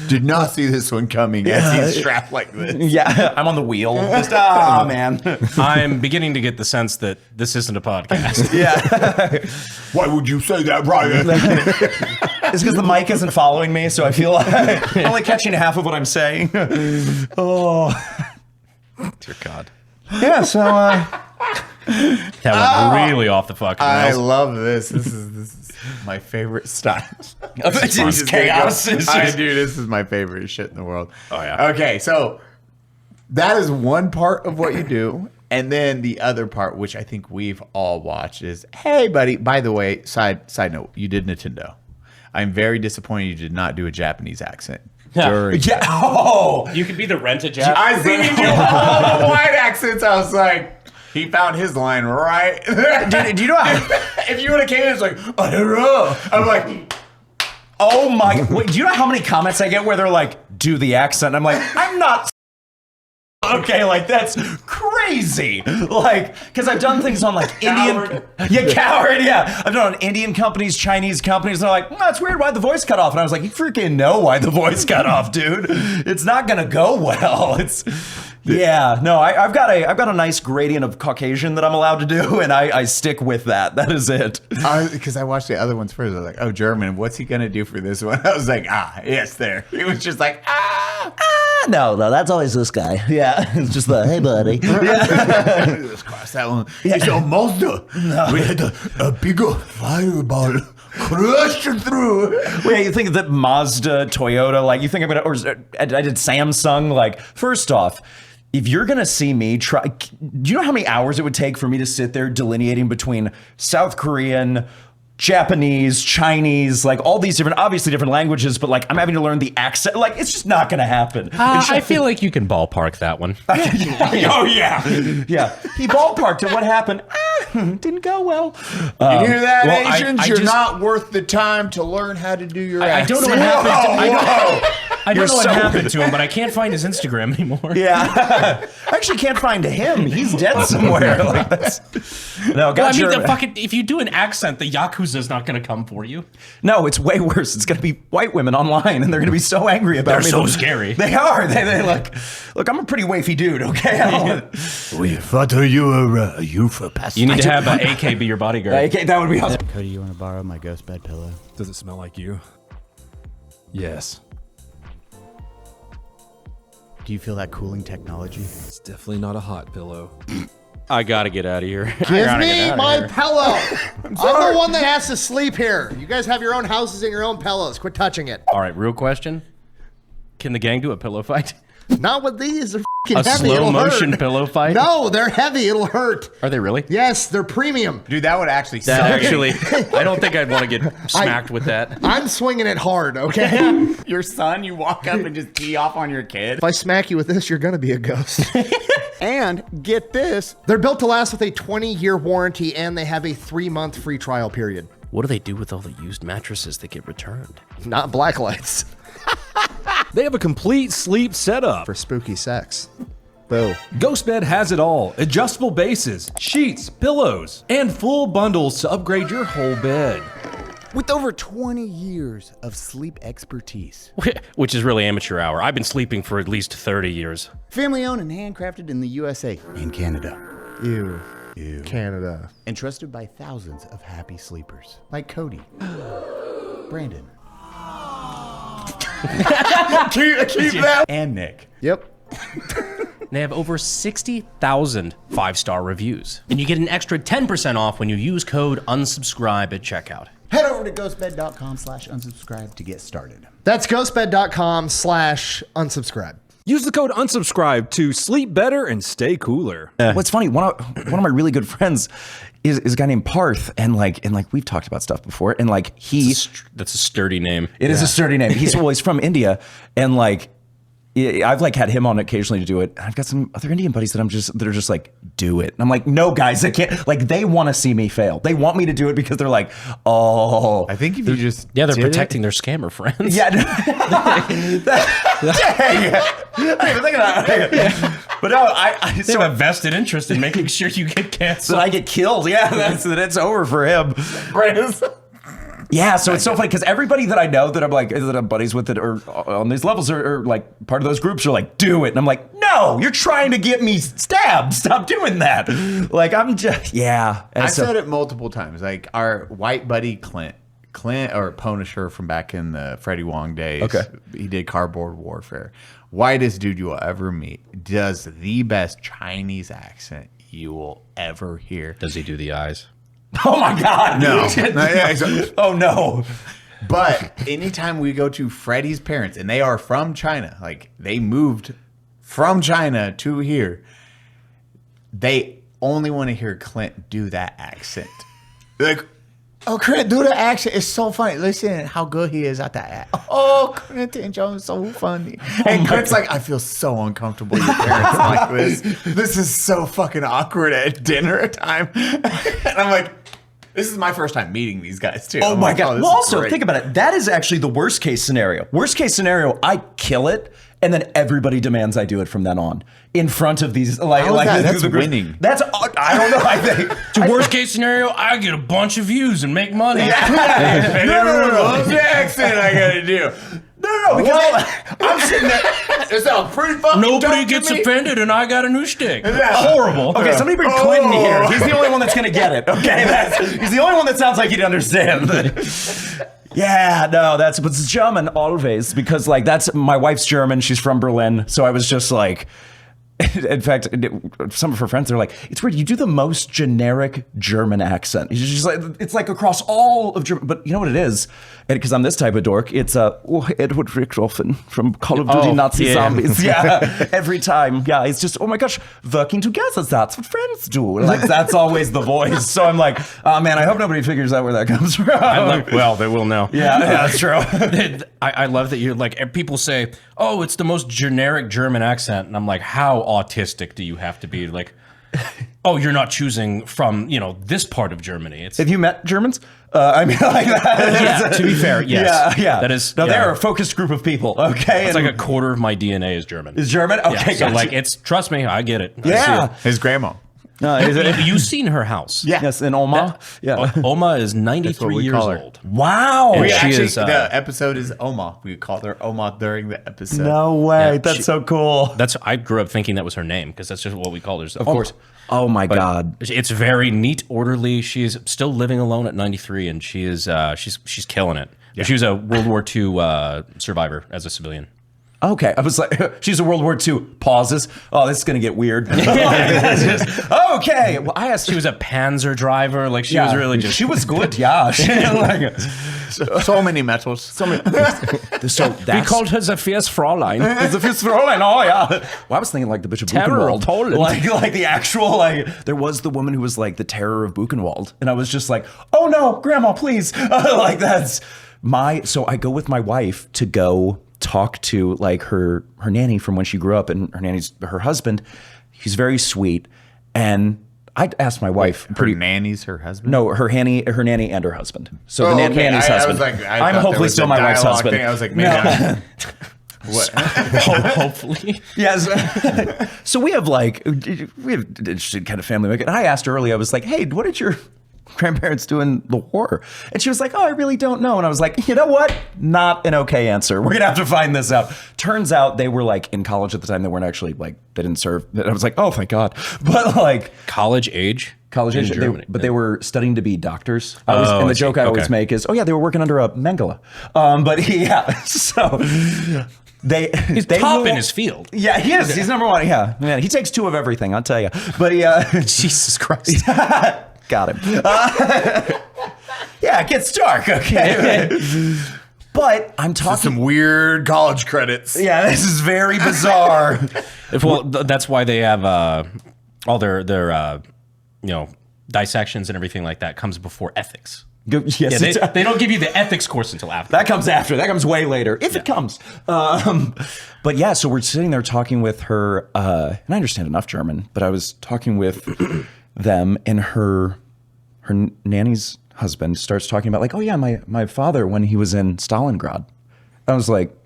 Did not see this one coming as he's strapped like this. yeah. I'm on the wheel. Just man. I'm beginning to get the sense that this isn't a podcast. Yeah. Why would you say that, Ryan? It's because the mic isn't following me, so I feel like I'm only catching half of what I'm saying. Oh. Dear God. Yeah, so That went really off the fucking I rails. love this. This is my favorite style. it's chaos. It's I just- do. This is my favorite shit in the world. Oh, yeah. Okay, so that is one part of what you do. And then the other part, which I think we've all watched, is, hey, buddy, by the way, side note, you did Nintendo. I'm very disappointed you did not do a Japanese accent. During Yeah. Oh. You could be the rent-a-jap. I seen you do all the white accents. I was like, he found his line right. Do you know how? If you would have came in, it's like, I don't know. I'm like, Oh my! Wait, do you know how many comments I get where they're like, "Do the accent"? I'm like, I'm not. Okay, like that's crazy. Like, because I've done things on like Indian. Yeah, coward. Yeah, I've done on Indian companies, Chinese companies. They're like, that's weird. Why'd the voice cut off? And I was like, you freaking know why the voice cut off, dude. It's not gonna go well. It's. Yeah, no, I've got a nice gradient of Caucasian that I'm allowed to do, and I stick with that. That is it. because I watched the other ones first. I was like, oh, German, what's he going to do for this one? I was like, yes, there. He was just like, No, that's always this guy. Yeah, it's just the hey, buddy. Let's cross that one. It's a monster. We had a bigger fireball crushing through. Well, yeah, you think that Mazda, Toyota, like you think I'm gonna, or I did Samsung. Like, first off, if you're gonna see me try, do you know how many hours it would take for me to sit there delineating between South Korean, Japanese, Chinese, like all these different, obviously different languages, but like I'm having to learn the accent. Like it's just not gonna happen. I feel like you can ballpark that one. Oh yeah, yeah. He ballparked it. What happened? Didn't go well. You hear that, well, Asians? I You're just- not worth the time to learn how to do your I accent. don't know what happened. I don't You're know what so- happened to him, but I can't find his Instagram anymore. Yeah, I actually can't find him. He's dead somewhere. Like that's, no, Well, got I mean, your, the fucking, if you do an accent, the Yakuza's not going to come for you. no, it's way worse. It's gonna be white women online, and they're gonna be so angry about me. They're so scary. They are. They look. I'm a pretty wafy dude. Okay. I don't want, We thought you were you for past. You need to have an AK be your bodyguard. okay, that would be awesome. Cody, you want to borrow my ghost bed pillow? Does it smell like you? Yes. Do you feel that cooling technology? It's definitely not a hot pillow. I got to get out of here. Give me my pillow. I'm the one that has to sleep here. You guys have your own houses and your own pillows. Quit touching it. All right, real question. Can the gang do a pillow fight? Not with these. They're A heavy. slow It'll motion hurt. pillow fight? No, they're heavy. It'll hurt. Are they really? Yes, they're premium. Dude, that would actually That suck. actually, I don't think I'd want to get smacked with that. I'm swinging it hard, okay? Your son, you walk up and just tee off on your kid. If I smack you with this, you're going to be a ghost. And get this. They're built to last with a 20-year warranty, and they have a 3-month free trial period. What do they do with all the used mattresses that get returned? Not black lights. They have a complete sleep setup. For spooky sex. Boo. GhostBed has it all. Adjustable bases, sheets, pillows, and full bundles to upgrade your whole bed. With over 20 years of sleep expertise. Which is really amateur hour. I've been sleeping for at least 30 years. Family owned and handcrafted in the USA and Canada. Ew. Ew. Canada. And trusted by thousands of happy sleepers. Like Cody. Brandon. Keep that. And Nick. Yep. They have over 60,000 5-star reviews. And you get an extra 10% off when you use code UNSUBSCRIBE at checkout. Head over to ghostbed.com/unsubscribe to get started. That's ghostbed.com/unsubscribe. Use the code unsubscribe to sleep better and stay cooler. What's funny? One of my really good friends is a guy named Parth, and like we've talked about stuff before, and like That's a sturdy name. it is a sturdy name. He's from India, and like I've like had him on occasionally to do it. I've got some other Indian buddies that are just like, do it. And I'm like, no guys, I can't. Like they want to see me fail. They want me to do it because they're like, oh, I think if you just Yeah, they're did it- protecting their scammer friends. yeah. Dang. I didn't even think of that. But no, They so have a vested interest in making sure you get canceled. that I get killed. Yeah, that's it's over for him. Yeah, so it's so funny because everybody that I know that I'm buddies with it or on these levels are like part of those groups are like, do it. And I'm like, no, you're trying to get me stabbed. Stop doing that. Like I'm just, yeah. And I so- said it multiple times. Like our white buddy Clint or Punisher from back in the Freddie Wong days. Okay. He did cardboard warfare. Whitest dude you will ever meet. Does the best Chinese accent you will ever hear. Does he do the eyes? Oh my God. No. Yeah, exactly. Oh no. But anytime we go to Freddie's parents, and they are from China, like they moved from China to here, they only want to hear Clint do that accent. Like, oh, Clint, do the accent. It's so funny. Listen how good he is at that. Oh, Clinton Jones, so funny. And Clint's like, I feel so uncomfortable. Your parents like this. This is so fucking awkward at dinner time. And I'm like, this is my first time meeting these guys too. Oh I'm my like, God. this Well, is also great. think about it. That is actually the worst case scenario. Worst case scenario, I kill it. And then everybody demands I do it from then on in front of these. Like, How is like that? the- That's the group. winning. That's I don't know. I think The worst case scenario, I get a bunch of views and make money. No. What's the accent I gotta do? no, because I'm sitting there. It sounds pretty fucking Nobody dope to gets me. offended and I got a new shtick. Yeah. Horrible. okay, somebody bring Clinton here. He's the only one that's gonna get it. Okay, he's the only one that sounds like he'd understand. Yeah, no, but it's German always because like that's my wife's German. She's from Berlin, so I was just like, In fact, some of her friends are like, it's weird. You do the most generic German accent. It's like across all of German. But you know what it is? Because I'm this type of dork. It's Edward Richthofen from Call of Duty Nazi Zombies. Yeah, every time. Yeah, it's just, oh my gosh, working together. That's what friends do. Like, that's always the voice. So I'm like, oh man, I hope nobody figures out where that comes from. Well, they will know. Yeah, that's true. I love that you're like, people say, oh, it's the most generic German accent. And I'm like, how autistic do you have to be? Like, oh, you're not choosing from, this part of Germany. It's Have you met Germans? I mean, like that. yeah, to be fair, yes. Yeah. That is. Now, yeah. they're a focused group of people, okay? It's like a quarter of my DNA is German. Is German? Okay, Yeah, so gotcha. like, trust me, I get it. I Yeah. His grandma. Is it? You've seen her house. Yeah. Yes, in Oma. Yeah. Oma is 93 we years call her. old. Wow. And We she actually, is, the episode is Oma. We called her Oma during the episode. No way. Yeah, That's she- so cool. I grew up thinking that was her name because that's just what we called her. Of course. Oh my God. It's very neat, orderly. She's still living alone at 93, and she is she's killing it. Yeah. She was a World War II survivor as a civilian. Okay. I was like, she's a World War II. Pauses. Oh, this is going to get weird. Okay. Well, I asked. She was a Panzer driver. Like she was really just. She was good. Yeah. So many metals. So that's, We called her the fierce Fräulein. It's a fist rolling. Oh yeah. Well, I was thinking like the Bishop Terror of Buchenwald. Poland. Like the actual there was the woman who was like the terror of Buchenwald, and I was just like, oh no, Grandma, please. Like that's so I go with my wife to go talk to like her nanny from when she grew up, and her husband. He's very sweet, and I asked my wife. Her nanny's her husband? No, her nanny and her husband. So the okay. nanny's I husband. was like, I I'm thought there hopefully was still a my wife's dialogue husband. thing. I was like, maybe what? Hopefully. Yes. So we have interesting kind of family. And I asked her earlier, I was like, hey, what did your grandparents do in the war? And she was like, oh, I really don't know. And I was like, you know what? Not an okay answer. We're going to have to find this out. Turns out they were like in college at the time. They weren't actually they didn't serve. I was like, oh, thank God. But like College age. college in age, Germany. They were studying to be doctors. And the joke I always Okay. make is, oh yeah, they were working under a Mengele. But yeah, so He's they top will- in his field. Yeah, he is. He's number one. Yeah, man, he takes two of everything. I'll tell you. But yeah, Jesus Christ. got him. Yeah, it gets dark. Okay, but I'm talking. Some weird college credits. Yeah, this is very bizarre. Well, that's why they have all their dissections and everything like that comes before ethics. Yes, Yeah, they don't give you the ethics course until after. That comes after. That comes way later, if it comes. But yeah, so we're sitting there talking with her, and I understand enough German, but I was talking with them, and her nanny's husband starts talking about like, oh yeah, my father when he was in Stalingrad. I was like,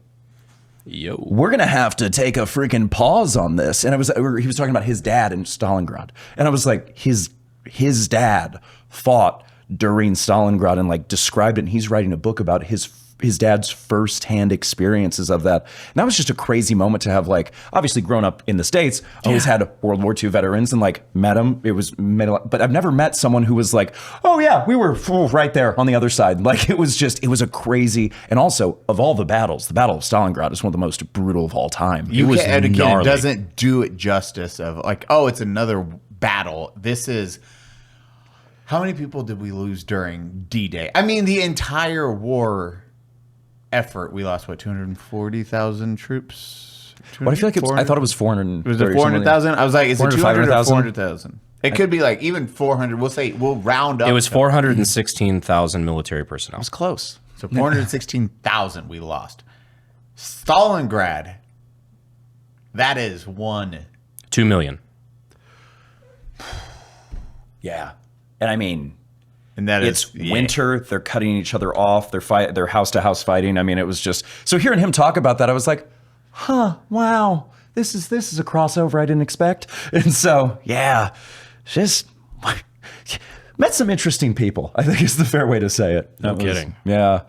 Yo. we're gonna have to take a freaking pause on this. And he was talking about his dad in Stalingrad, and I was like, his dad fought during Stalingrad and like described it. And he's writing a book about his dad's firsthand experiences of that. And that was just a crazy moment to have, like, obviously grown up in the States, always had World War II veterans and like met them. But I've never met someone who was like, oh yeah, we were right there on the other side. Like it was a crazy, and also of all the battles, the Battle of Stalingrad is one of the most brutal of all time. You was can't, again, it gnarly. doesn't do it justice of like, oh, it's another battle. This is, how many people did we lose during D-Day? I mean, the entire war effort, we lost, what, 240,000 troops? But I feel like I thought it was 400. Was it 400,000? I was like, is it 200 or 500,000? 400,000? It could be like even 400. We'll round up. It was 416,000 military personnel. It was close. So 416,000 we lost. Stalingrad, that is 2 million. Yeah. And I mean, and that it's is winter. They're cutting each other off. They're house to house fighting. I mean, it was just, so hearing him talk about that, I was like, huh, wow, this is a crossover I didn't expect. And so, yeah, just met some interesting people, I think is the fair way to say it. No kidding. Yeah.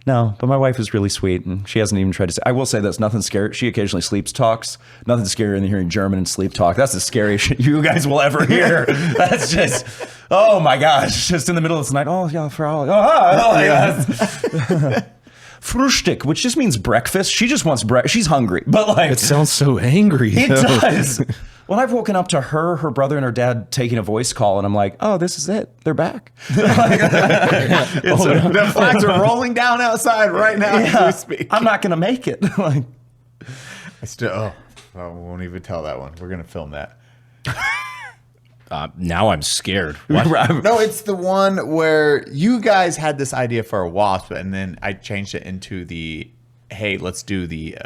No, but my wife is really sweet, and she hasn't even tried to say. I will say this: nothing scary. She occasionally sleeps talks. Nothing scarier than hearing German and sleep talk. That's the scariest shit you guys will ever hear. That's just, oh my gosh! Just in the middle of the night. Oh yeah, for all. Oh, yeah. Frühstück, which just means breakfast. She just wants breakfast. She's hungry, but like It sounds so angry. it though. does. Well, I've woken up to her brother, and her dad taking a voice call, and I'm like, oh, this is it. They're back. The flags are rolling down outside right now as we speak. I'm not gonna make it. Like, I still, I won't even tell that one. We're gonna film that. Now I'm scared. What? No, it's the one where you guys had this idea for a wasp, and then I changed it into the, hey, let's do the,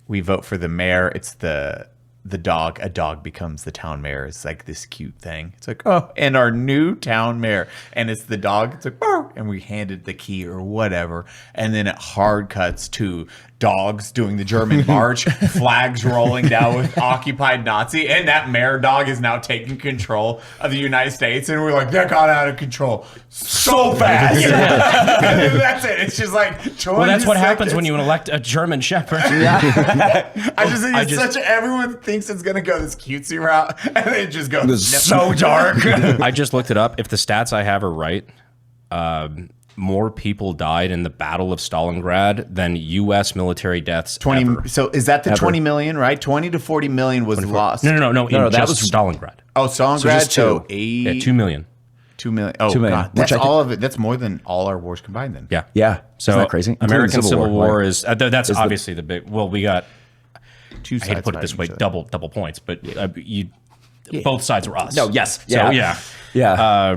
we vote for the mayor. It's the dog. A dog becomes the town mayor. It's like this cute thing. It's like, oh, and our new town mayor, and it's the dog. It's like, oh, and we handed the key or whatever, and then it hard cuts to dogs doing the German march, flags rolling down with occupied Nazi, and that mayor dog is now taking control of the United States, and we're like, that got out of control so fast. And that's it. It's just like, Well, that's what happens when you elect a German Shepherd. I just think it's such. Everyone thinks it's gonna go this cutesy route, and it just goes so dark. I just looked it up. If the stats I have are right, more people died in the Battle of Stalingrad than U.S. military deaths 20. ever. So is that the 20 million? Right, 20 to 40 million was lost. No. that That was- was Stalingrad. Oh, Stalingrad. just So two. Yeah, 2 million. 2 million. Oh, 2 million. God, that's Which I all of it. That's more than all our wars combined. Then. Yeah. yeah. So Isn't that crazy? Including American the Civil War right? is that's obviously the big. Well, we got. Two I sides hate to put it this way, fighting each other. double points, but both sides were us. No, yes. So Yeah. yeah. Yeah.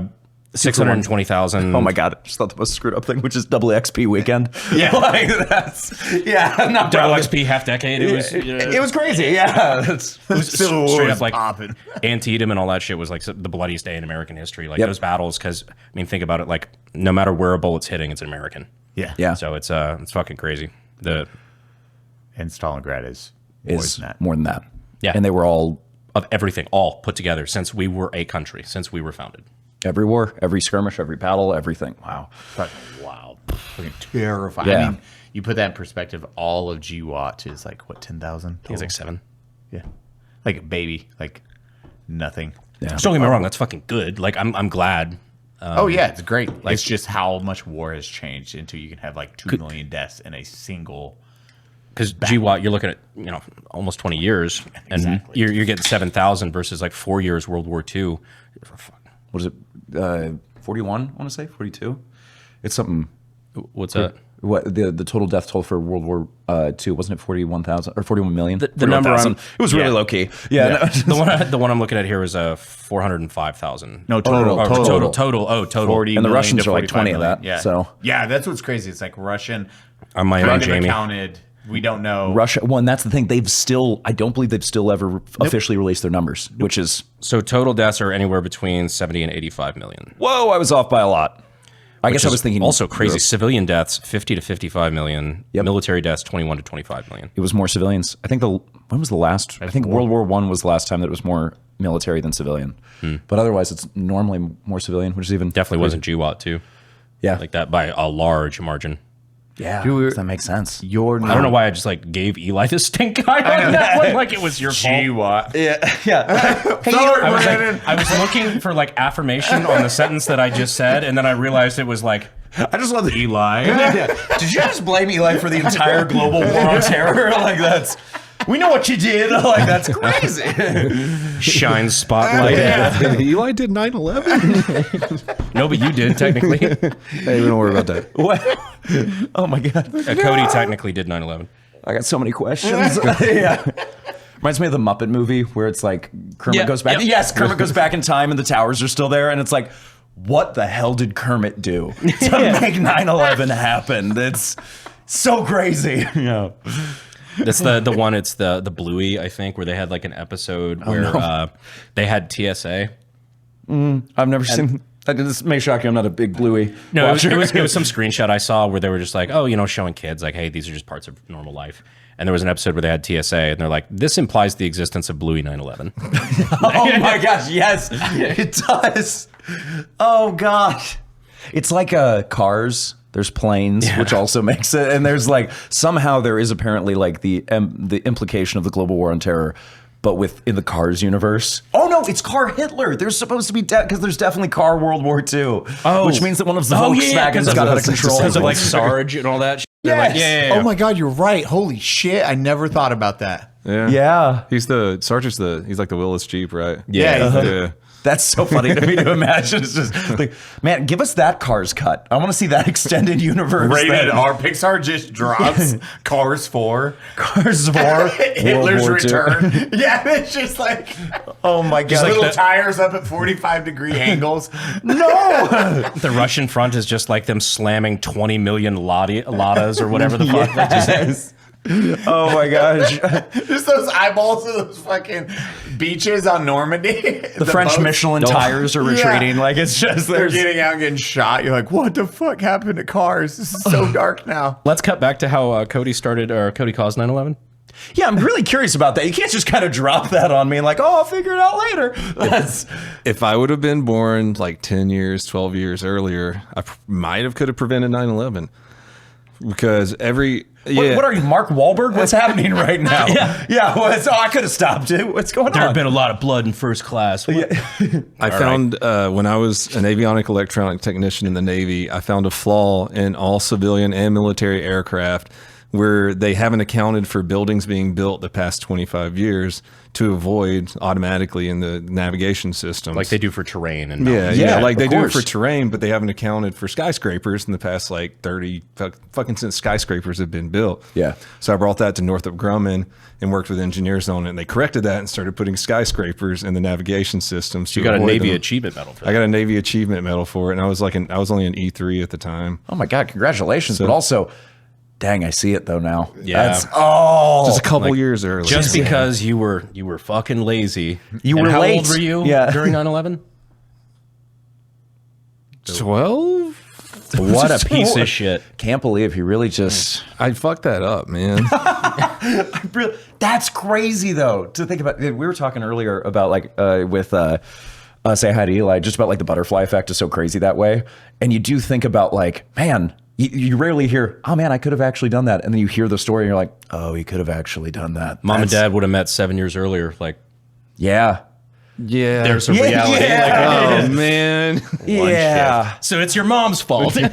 620,000. Oh my God! I just thought the most screwed up thing, which is double XP weekend. Yeah, like that's I'm not Double proud of XP half decade. It was. It was crazy. Yeah, that's, Civil War straight was up like popping. Antietam and all that shit was like the bloodiest day in American history. Like those battles, because I mean, think about it. Like no matter where a bullet's hitting, it's an American. Yeah. So it's fucking crazy. And Stalingrad is more is than that. more than that. Yeah. And they were all of everything, all put together since we were a country, since we were founded. every war, every skirmish, every battle, everything. Wow. Wow. Fucking terrifying. Yeah. I mean, you put that in perspective, all of GWAT is like, what, 10,000? It was like 7. Yeah. Like a baby. Like nothing. Yeah. Don't get me wrong, that's fucking good. Like I'm glad. Oh, yeah. It's great. It's just how much war has changed into you can have like 2 million deaths in a single. Because GWAT, you're looking at almost 20 years, and Exactly. you're getting 7,000 versus like 4 years World War II. What is it? 41? I want to say 42. It's something. What's that? What the total death toll for World War II, wasn't it 41,000 or 41 million? The number 41,000. I'm- It was really yeah. low key. Yeah. no. the one I'm looking at here is 405,000. No, total. Oh, total. Oh, total. 40 And the million Russians to are like 20 of 45 that, million. Yeah. so. Yeah, that's what's crazy. It's like Russian. I'm my own Kind of Jamie. accounted. We don't know. Russia. Well, and that's the thing. I don't believe they've still ever officially released their numbers, which is, So total deaths are anywhere between 70 and 85 million. whoa, I was off by a lot. I guess I Which was is thinking also crazy. Europe. Civilian deaths 50 to 55 million. Yep. Military deaths 21 to 25 million. It was more civilians. I think when was the last? I think World War I was the last time that it was more military than civilian. But otherwise, it's normally more civilian, which is even Definitely wasn't GWAT too. Yeah, Like that by a large margin. yeah. Dude, that makes sense. I don't know why I just like gave Eli the stink eye on that one. Like it was your fault. GWAT. Yeah. Sorry, I was Brandon. I was looking for like affirmation on the sentence that I just said, and then I realized it was like I just love the Eli. Did you just blame Eli for the entire global war on terror? Like that's. We know what you did. Like that's crazy. Shine spotlight. Eli did 9/11. No, but you did technically. Hey, we don't worry about that. What? Oh my God. Cody technically did 9/11. I got so many questions. Yeah. Reminds me of the Muppet movie where it's like Kermit Yeah, goes back. yep. Yes, Kermit goes back in time and the towers are still there. And it's like, what the hell did Kermit do to make 9/11 happen? That's so crazy. Yeah. That's the one. It's the Bluey, I think, where they had like an episode where they had TSA. I've never seen. This may shock you. I'm not a big Bluey. No, watcher. it was some screenshot I saw where they were just like, oh, showing kids like, hey, these are just parts of normal life. And there was an episode where they had TSA, and they're like, this implies the existence of Bluey 9/11. Oh my gosh, yes, it does. Oh gosh. It's like Cars. There's planes, which also makes it, and there's like somehow there is apparently like the implication of the global war on terror, but in the Cars universe. Oh no, it's Car Hitler. There's supposed to be because there's definitely Car World War II, which means that one of the Volkswagens got out of control because of like Sarge and all that. Shit. Yes. Yeah. Oh my God, you're right. Holy shit! I never thought about that. Yeah. He's he's like the Willis Jeep, right? Yeah. Yeah. That's so funny to me to imagine. It's just like, man, give us that Cars cut. I want to see that extended universe. Rated R. Pixar just drops Cars 4. Cars 4. Hitler's Return. Yeah, it's just like, Oh my God. little like tires up at 45-degree angles. No. The Russian front is just like them slamming 20 million ladas or whatever the fuck. Yes. Oh my gosh. Just those eyeballs of those fucking beaches on Normandy. The French boats. Michelin tires are retreating. Yeah. Like it's just They're there's getting out and getting shot. You're like, what the fuck happened to Cars? This is so dark now. Let's cut back to how Cody caused 9/11. Yeah, I'm really curious about that. You can't just kind of drop that on me and like, oh, I'll figure it out later. That's If I would have been born like 10 years, 12 years earlier, I might have could have prevented 9/11 because what are you, Mark Wahlberg? What's happening right now? Yeah. I could have stopped it. What's going There on? had been a lot of blood in first class. I found when I was an avionic electronic technician in the Navy, I found a flaw in all civilian and military aircraft where they haven't accounted for buildings being built the past 25 years to avoid automatically in the navigation systems. Like they do for terrain and Yeah, like they of do it course. for terrain, but they haven't accounted for skyscrapers in the past like 30 fucking since skyscrapers have been built. Yeah. So I brought that to Northrop Grumman and worked with engineers on it, and they corrected that and started putting skyscrapers in the navigation systems. You got a Navy Achievement Medal for that. I got a Navy Achievement Medal for it, and I was only an E3 at the time. Oh my God, congratulations. But also, dang, I see it though now. Yeah. Just a couple years early. Just because you were fucking lazy. You And were how late. old were you Yeah. during 9/11? 12. What a piece of shit. Can't believe he really just. I fucked that up, man. That's crazy though to think about. We were talking earlier about like with Say Hi to Eli, just about like the butterfly effect is so crazy that way. And you do think about like, man, you rarely hear, oh man, I could have actually done that. And then you hear the story and you're like, oh, he could have actually done that. Mom and Dad would have met 7 years earlier. Like, Yeah. Yeah. there's a reality. Yeah. Oh man. Yeah. So it's your mom's fault. Your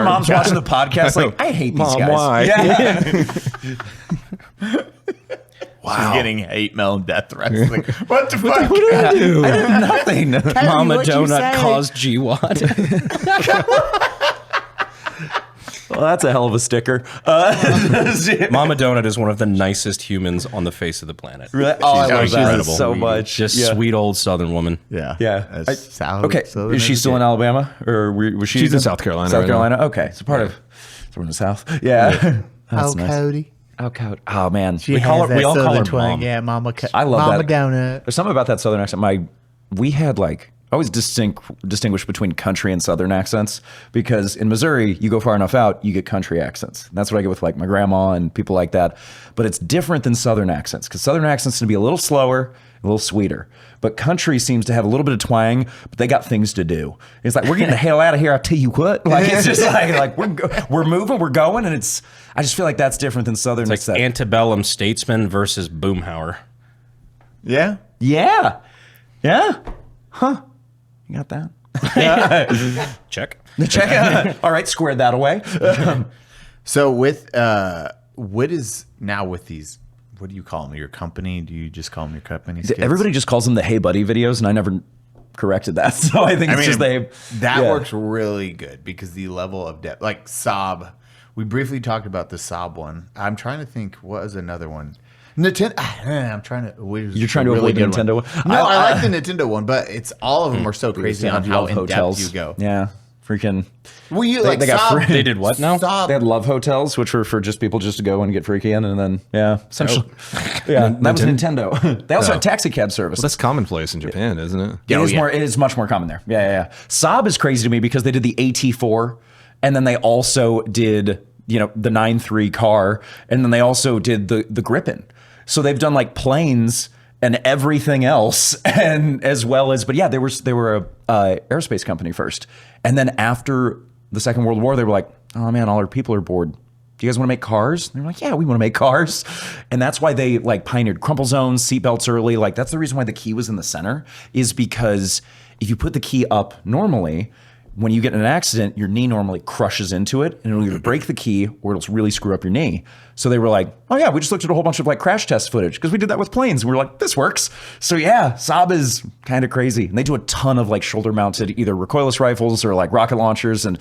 mom's watching the podcast like, I hate these Mom, guys. why? Yeah. Wow. Getting hate mail and death threats. Like, what the fuck? I did nothing. Mama what'd you Donut say? caused GWAT. Well, that's a hell of a sticker. Mama Donut is one of the nicest humans on the face of the planet. Really? Oh, I love She's that incredible. so much. Just Yeah. sweet old Southern woman. Yeah. Yeah. That's South. Okay. Southern Is she still in education. Alabama, or was she? She's in South Carolina South right now. Carolina. Okay, so part of from the South. Yeah. That's Oh, nice. Cody. Oh, Cody. Oh man. She we call her. We all call her mom. Yeah, Mama. I love Mama that. Donut. There's something about that Southern accent. We had like always distinguish between country and Southern accents, because in Missouri you go far enough out, you get country accents. And that's what I get with like my grandma and people like that. But it's different than Southern accents, because Southern accents can be a little slower, a little sweeter. But country seems to have a little bit of twang, but they got things to do. It's like, we're getting the hell out of here, I tell you what. Like it's just like we're moving, we're going, and I just feel like that's different than Southern. It's like antebellum statesman versus boomhauer. Yeah. Yeah. Yeah. Huh. You got that? Check. Check it. All right, squared that away. So with what is now with these? What do you call them? Your company? Do you just call them your company? skits? Everybody just calls them the Hey Buddy videos, and I never corrected that. So I think it's just that yeah. works really good, because the level of depth, like Sob, we briefly talked about the Sob one. I'm trying to think, what was another one? Nintendo. I'm trying to. You're trying to avoid the good Nintendo one. one? No, I like the Nintendo one, but it's all of them are so crazy Yeah, on how love in hotels. depth you go. Yeah, freaking. Well, you They- like they got Sob. free- They did what now? Sob. They had love hotels, which were for just people just to go and get freaky in, and then essentially, yeah, that was Nintendo. They also had taxi cab service. Well, that's commonplace in Japan, isn't it? It is much more common there. Yeah. Saab is crazy to me because they did the AT4, and then they also did the 9.3 car, and then they also did the Gripen. So they've done like planes and everything else, and as well as, but yeah, they were a aerospace company first, and then after the Second World War, they were like, oh man, all our people are bored. do you guys want to make cars? And they're like, yeah, we want to make cars. And that's why they like pioneered crumple zones, seatbelts early. Like that's the reason why the key was in the center, is because if you put the key up normally, when you get in an accident, your knee normally crushes into it and it'll either break the key or it'll really screw up your knee. So they were like, oh yeah, we just looked at a whole bunch of like crash test footage because we did that with planes. And we were like, this works. So yeah, Saab is kind of crazy. And they do a ton of like shoulder mounted either recoilless rifles or like rocket launchers. And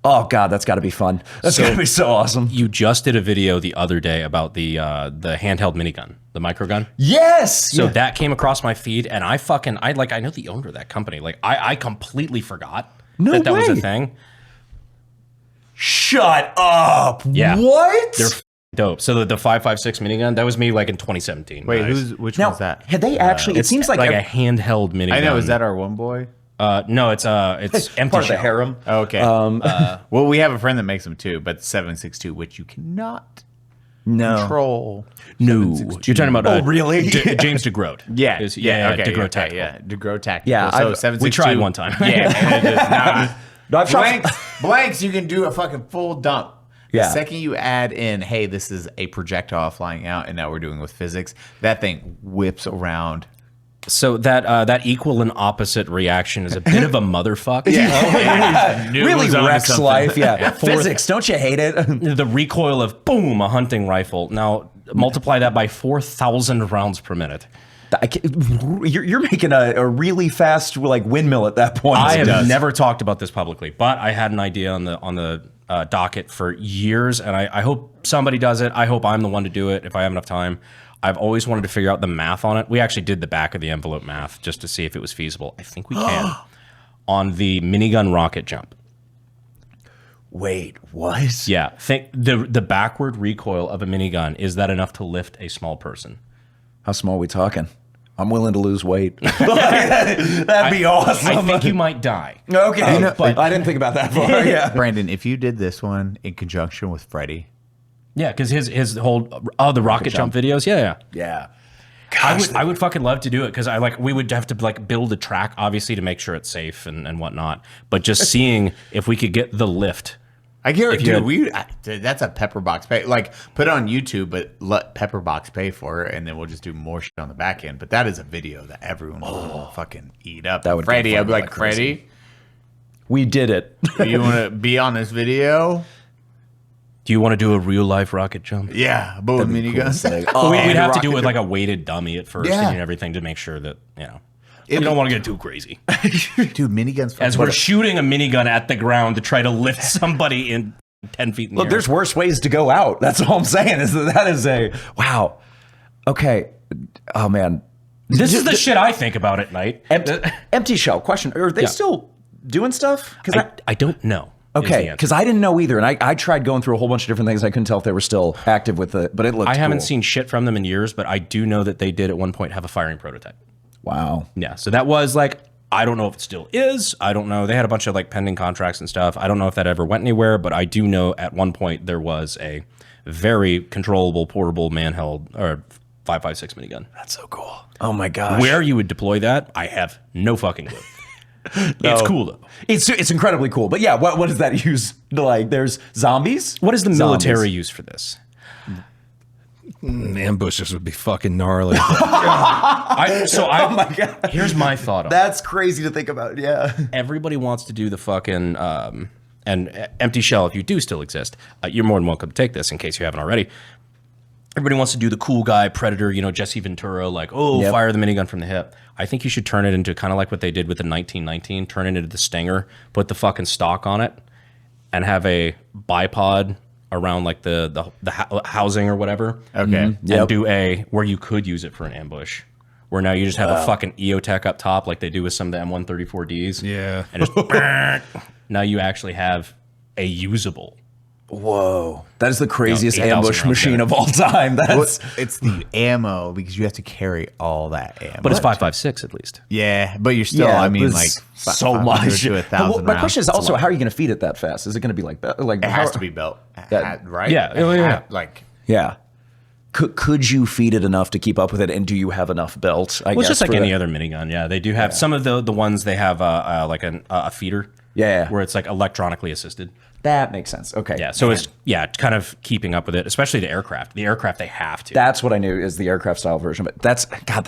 oh God, that's got to be fun. That's got to be so awesome. You just did a video the other day about the handheld minigun, the microgun. Yes. So that came across my feed, and I know the owner of that company. Like I completely forgot that was a thing. Shut up. Yeah. What? They're dope. So the 5.56 minigun, that was me like in 2017. Wait, which now, one's that? had they actually? It seems like a handheld minigun. I know. Is that our one boy? No, it's empty part of the shell. harem. Okay. Well, we have a friend that makes them too, but 7.62, which you cannot control. No, you're talking about really? James DeGroat. Yeah. Okay, DeGroat Tactical. Yeah, DeGroat Tactical. Yeah, so 7.62. We tried one time. Yeah, and it is not. No, I've shot- Blanks, you can do a fucking full dump. The Yeah. second you add in, hey, this is a projectile flying out, and now we're doing with physics, that thing whips around. So that equal and opposite reaction is a bit of a motherfuck. really wrecks life. Yeah. Physics, don't you hate it? The recoil of boom, a hunting rifle. Now multiply that by 4,000 rounds per minute. You're making a really fast like windmill at that point. I have never talked about this publicly, but I had an idea on the docket for years, and I hope somebody does it. I hope I'm the one to do it if I have enough time. I've always wanted to figure out the math on it. We actually did the back of the envelope math just to see if it was feasible. I think we can. On the minigun rocket jump. Wait, what? Yeah, think the backward recoil of a minigun, is that enough to lift a small person? How small are we talking? I'm willing to lose weight. That'd be awesome. I think you might die. Okay, but I didn't think about that far. Yeah. Brandon, if you did this one in conjunction with Freddie. Yeah, because his whole the rocket jump videos. Yeah. Yeah. I would fucking love to do it because we would have to like build a track obviously to make sure it's safe and whatnot. But just seeing if we could get the lift. I guarantee that's a Pepperbox pay. Like put it on YouTube, but let Pepperbox pay for it, and then we'll just do more shit on the back end. But that is a video that everyone will fucking eat up. That would be Freddie, fun I'd be like, crazy. Freddie, We did it. do you want to be on this video? Do you want to do a real life rocket jump? Yeah, but with miniguns. We'd have to do it with like a weighted dummy at first Yeah. and everything to make sure that you don't want to get too crazy. Dude, miniguns. As we're shooting a minigun at the ground to try to lift somebody in 10 feet in the Look, air. there's worse ways to go out. That's all I'm saying. That is a wow. Okay. Oh man. This is the shit I think about at night. Empty shell question. Are they still doing stuff? I don't know. Okay, because I didn't know either, and I tried going through a whole bunch of different things. I couldn't tell if they were still active with it, but it looked. I haven't cool. seen shit from them in years, but I do know that they did at one point have a firing prototype. Wow. Yeah, so that was like, I don't know if it still is. I don't know. They had a bunch of like pending contracts and stuff. I don't know if that ever went anywhere, but I do know at one point there was a very controllable portable manheld or 5.56 minigun. That's so cool. Oh my gosh. Where you would deploy that, I have no fucking clue. It's cool though. It's incredibly cool. But yeah, what does that use? Like, there's zombies. What does the military use for this? Ambushes would be fucking gnarly. Oh my god. Here's my thought on it. That's crazy to think about. Yeah. Everybody wants to do the fucking and empty shell. If you do still exist, you're more than welcome to take this in case you haven't already. Everybody wants to do the cool guy predator, Jesse Ventura, like, fire the minigun from the hip. I think you should turn it into kind of like what they did with the 1919, turn it into the Stinger, put the fucking stock on it, and have a bipod around like the housing or whatever. Okay. And do where you could use it for an ambush. Where now you just have a fucking EOTech up top like they do with some of the M134Ds. Yeah. And just now you actually have a usable. Whoa. That is the craziest 8,000 ambush rounds machine there. of all time. That's It's the ammo because you have to carry all that ammo. But it's 5.56 at least. Yeah, but you're still. Yeah, I mean, but like so 500 much. to 1,000 My question is rounds. also, how are you going to feed it that fast? Is it going to be like It has to be built, right? Yeah. Like Yeah. Could you feed it enough to keep up with it, and do you have enough belt? I Well, it's guess just like for any that? other minigun. Yeah, they do have some of the ones they have like a feeder. Yeah. Where it's like electronically assisted. That makes sense. Okay. Yeah, so it's kind of keeping up with it, especially the aircraft. The aircraft, they have to. That's what I knew is the aircraft style version. But that's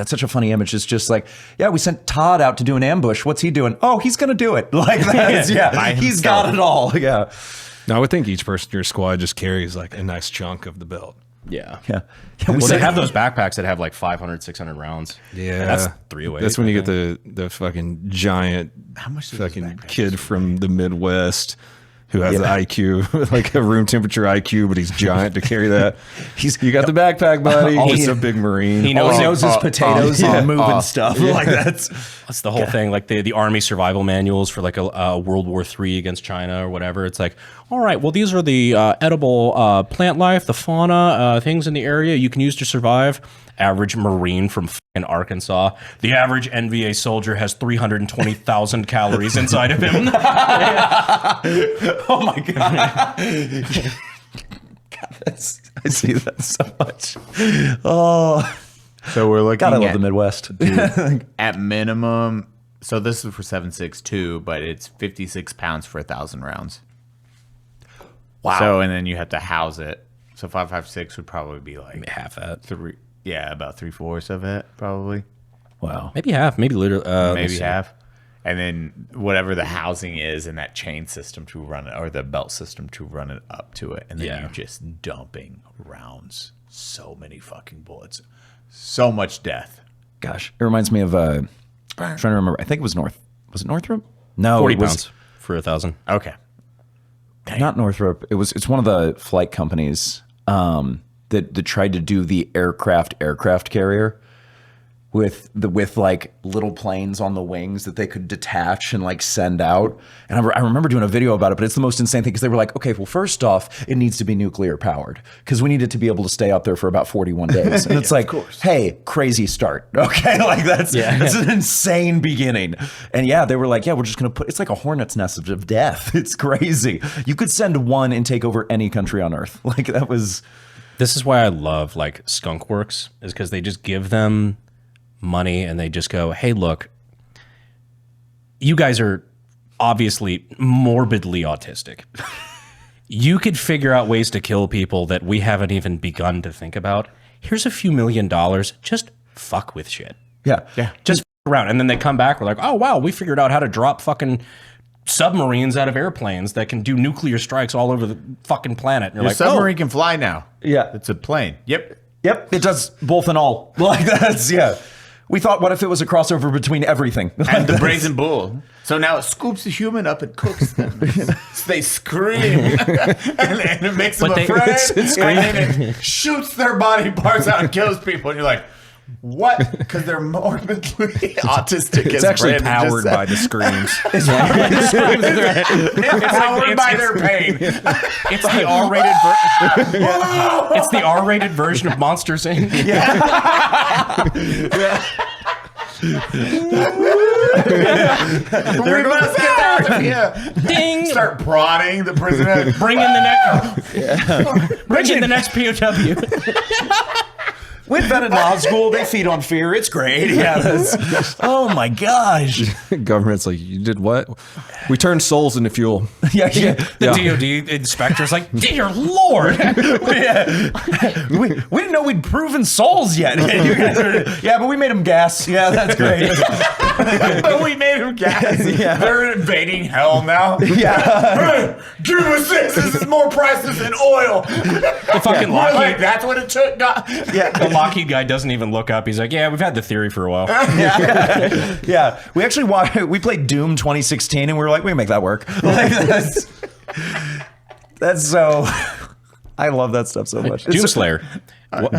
such a funny image. It's just like, yeah, we sent Todd out to do an ambush. What's he doing? Oh, he's gonna do it. Like that. He's got it all. Yeah. No, I would think each person in your squad just carries like a nice chunk of the belt. Yeah. Yeah. Well, they have those backpacks that have like 500, 600 rounds. Yeah, that's 308. That's when you get the fucking giant, fucking kid from the Midwest who has an IQ, like a room temperature IQ, but he's giant to carry that. You got the backpack, buddy. He's a big Marine. He knows his potatoes and moving stuff. Like that's the whole thing. Like the Army survival manuals for like a World War III against China or whatever. It's like, all right, well, these are the edible plant life, the fauna, things in the area you can use to survive. Average Marine from fucking Arkansas. The average NVA soldier has 320,000 calories inside of him. oh my god. God, I see that so much. Oh, So we're looking God, I love at the Midwest. at minimum. So this is for 7.62, but it's 56 pounds for 1,000 rounds. Wow. So and then you have to house it. So 5.56 would probably be like Half that. three. Yeah, about 3/4 of it, probably. Wow. Maybe half. Maybe literally. Maybe half. And then whatever the housing is and that chain system to run it, or the belt system to run it up to it. And then you're just dumping rounds. So many fucking bullets. So much death. Gosh, it reminds me of trying to remember. I think it was Was it Northrop? No, 40 it was pounds for 1,000. Okay. not Northrop. It's one of the flight companies that tried to do the aircraft carrier with like little planes on the wings that they could detach and like send out. And I remember doing a video about it, but it's the most insane thing because they were like, okay, well, first off, it needs to be nuclear powered because we need it to be able to stay up there for about 41 days. And it's like, hey, crazy start. Okay, like it's an insane beginning. And yeah, they were like, yeah, we're just gonna it's like a hornet's nest of death. It's crazy. You could send one and take over any country on Earth. Like that was. This is why I love like Skunk Works, is because they just give them money and they just go, hey, look, you guys are obviously morbidly autistic. You could figure out ways to kill people that we haven't even begun to think about. Here's a few $1 million. Just fuck with shit. Yeah. Just f around. And then they come back. We're like, oh, wow, we figured out how to drop fucking submarines out of airplanes that can do nuclear strikes all over the fucking planet. And you're Your like, submarine can fly now. Yeah. It's a plane. Yep. It does both and all. Like that's, yeah. We thought, what if it was a crossover between everything? And the brazen bull. So now it scoops the human up and cooks them. So they scream. and it makes them afraid. And then it shoots their body parts out and kills people. And you're like, what? Because they're morbidly autistic. It's actually powered by the screams. It's powered by their pain. It's the R-rated It's the R-rated version of Monsters Inc. We must get out of here. Ding! Start prodding the prisoner. Bring in the next POW. We invented law school. They feed on fear. It's great. Yeah. Oh my gosh. Government's like, you did what? We turned souls into fuel. Yeah. The DOD inspector's like, dear Lord. We didn't know we'd proven souls yet. Yeah, but we made them gas. Yeah, that's great. But we made them gas. Yeah. They're invading hell now. Yeah. Hey, give us this. This is more priceless than oil. The fucking We're like, Lockheed, that's what it took. the Lockheed guy doesn't even look up. He's like, yeah, we've had the theory for a while. Yeah. We actually we played Doom 2016 and we were like, we can make that work. Like, that's so. I love that stuff so much. Doomslayer.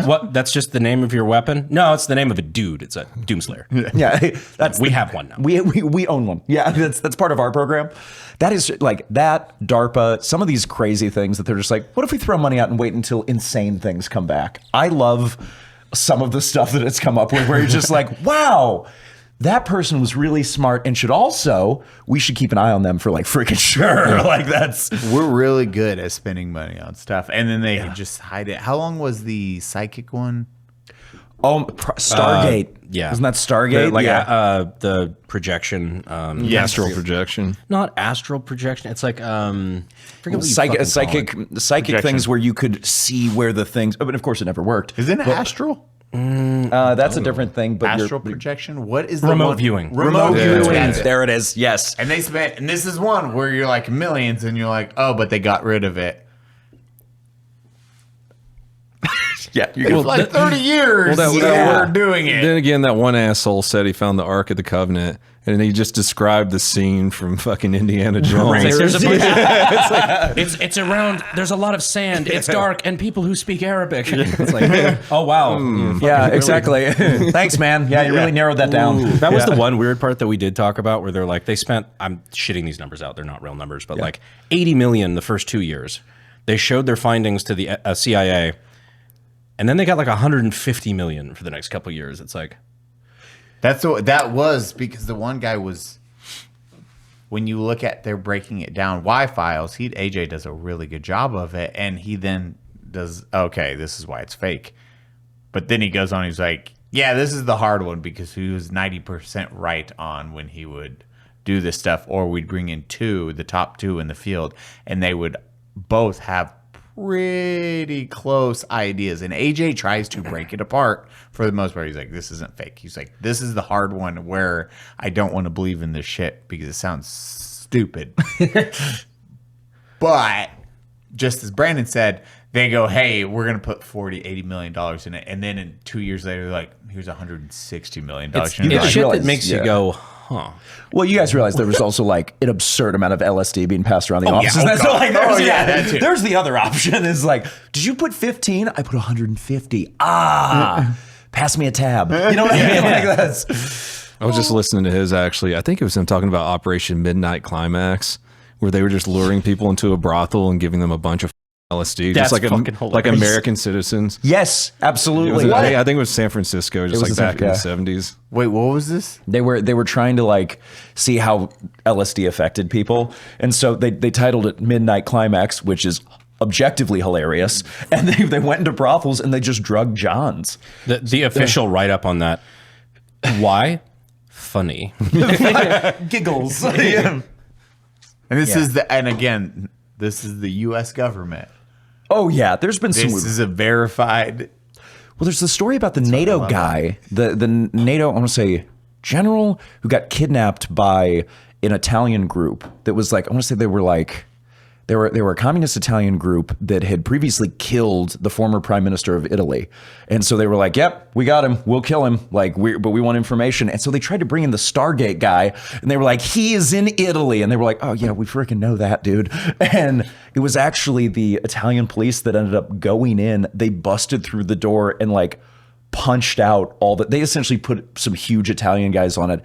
What? That's just the name of your weapon? No, it's the name of a dude. It's a Doomslayer. Yeah, We have one now. We own one. Yeah, that's part of our program. That is like that DARPA. Some of these crazy things that they're just like, what if we throw money out and wait until insane things come back? I love some of the stuff that it's come up with where you're just like, wow. That person was really smart and we should keep an eye on them for like freaking sure. Like We're really good at spending money on stuff. And then they just hide it. How long was the psychic one? Stargate. Yeah. Isn't that Stargate? The projection. Astral projection. Not astral projection. It's like forget what you fucking psychic things where you could see where the things. But of course, it never worked. Isn't it astral? That's a different thing. But Astral projection. What is the remote viewing? Remote viewing. That's it. There it is. Yes. And they spent, and this is one where you're like millions, and you're like, oh, but they got rid of it. Yeah. It's like 30 years. We're doing it. Then again, that one asshole said he found the Ark of the Covenant, and he just described the scene from fucking Indiana Jones. There's a bunch it's around. There's a lot of sand. It's dark, and people who speak Arabic. It's like, oh wow. Yeah, exactly. Thanks, man. Yeah, you really narrowed that down. That was the one weird part that we did talk about, where they're like, they spent. I'm shitting these numbers out. They're not real numbers, but like 80 million the first 2 years. They showed their findings to the CIA. And then they got like 150 million for the next couple of years. It's like that was because the one guy was. When you look at they're breaking it down, Y files. AJ does a really good job of it, and he then does. Okay, this is why it's fake. But then he goes on. He's like, yeah, this is the hard one because he was 90% right on when he would do this stuff, or we'd bring in the top two in the field, and they would both have pretty close ideas, and AJ tries to break it apart for the most part. He's like, this isn't fake. He's like, this is the hard one where I don't want to believe in this shit because it sounds stupid. But just as Brandon said, they go, hey, we're going to put $80 million in it, and then in 2 years later, they're like, here's $160 million. It's shit that makes you go, huh. Well, you guys realize there was also like an absurd amount of LSD being passed around the offices. That too. There's the other option is like, did you put 15? I put 150. Pass me a tab. You know what I mean? Like that's. I was just listening to his actually. I think it was him talking about Operation Midnight Climax, where they were just luring people into a brothel and giving them a bunch of LSD, That's just fucking like American citizens. Yes, absolutely. I think it was San Francisco, just like back in the 70s. Wait, what was this? They were trying to like see how LSD affected people, and so they titled it Midnight Climax, which is objectively hilarious. And they went into brothels and they just drugged Johns. The official write up on that. Why? Funny. Giggles. And this is this is the U.S. government. Oh yeah, there's been some. This is a verified. Well, there's the story about the NATO guy, the NATO, I want to say general, who got kidnapped by an Italian group that was like, I want to say they were a communist Italian group that had previously killed the former prime minister of Italy. And so they were like, yep, we got him. We'll kill him. But we want information. And so they tried to bring in the Stargate guy, and they were like, he is in Italy. And they were like, oh yeah, we freaking know that, dude. And it was actually the Italian police that ended up going in. They busted through the door and like punched out they essentially put some huge Italian guys on it.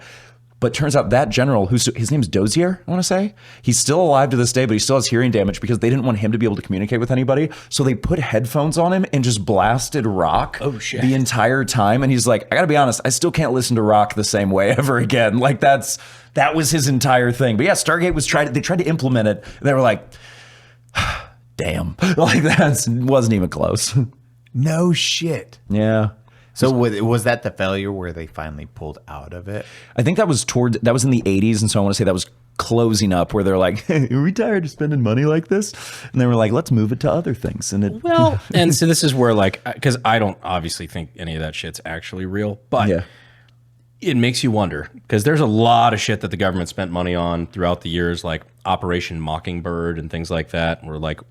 But turns out that general, his name's Dozier, I want to say, he's still alive to this day, but he still has hearing damage because they didn't want him to be able to communicate with anybody. So they put headphones on him and just blasted rock the entire time. And he's like, I got to be honest, I still can't listen to rock the same way ever again. Like that was his entire thing. But yeah, Stargate they tried to implement it. And they were like, damn, like that wasn't even close. No shit. Yeah. So was that the failure where they finally pulled out of it? I think that was in the 80s, and so I want to say that was closing up where they're like, hey, are we tired of spending money like this? And they were like, let's move it to other things. And and so this is where like, because I don't obviously think any of that shit's actually real, but it makes you wonder, because there's a lot of shit that the government spent money on throughout the years, like Operation Mockingbird and things like that, where like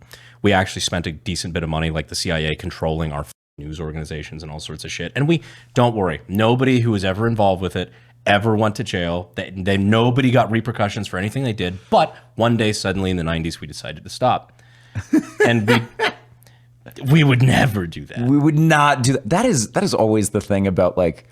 we actually spent a decent bit of money, like the CIA controlling our news organizations and all sorts of shit. And don't worry, nobody who was ever involved with it ever went to jail. Nobody got repercussions for anything they did. But one day, suddenly in the 90s, we decided to stop. And we would never do that. We would not do that. That is always the thing about like,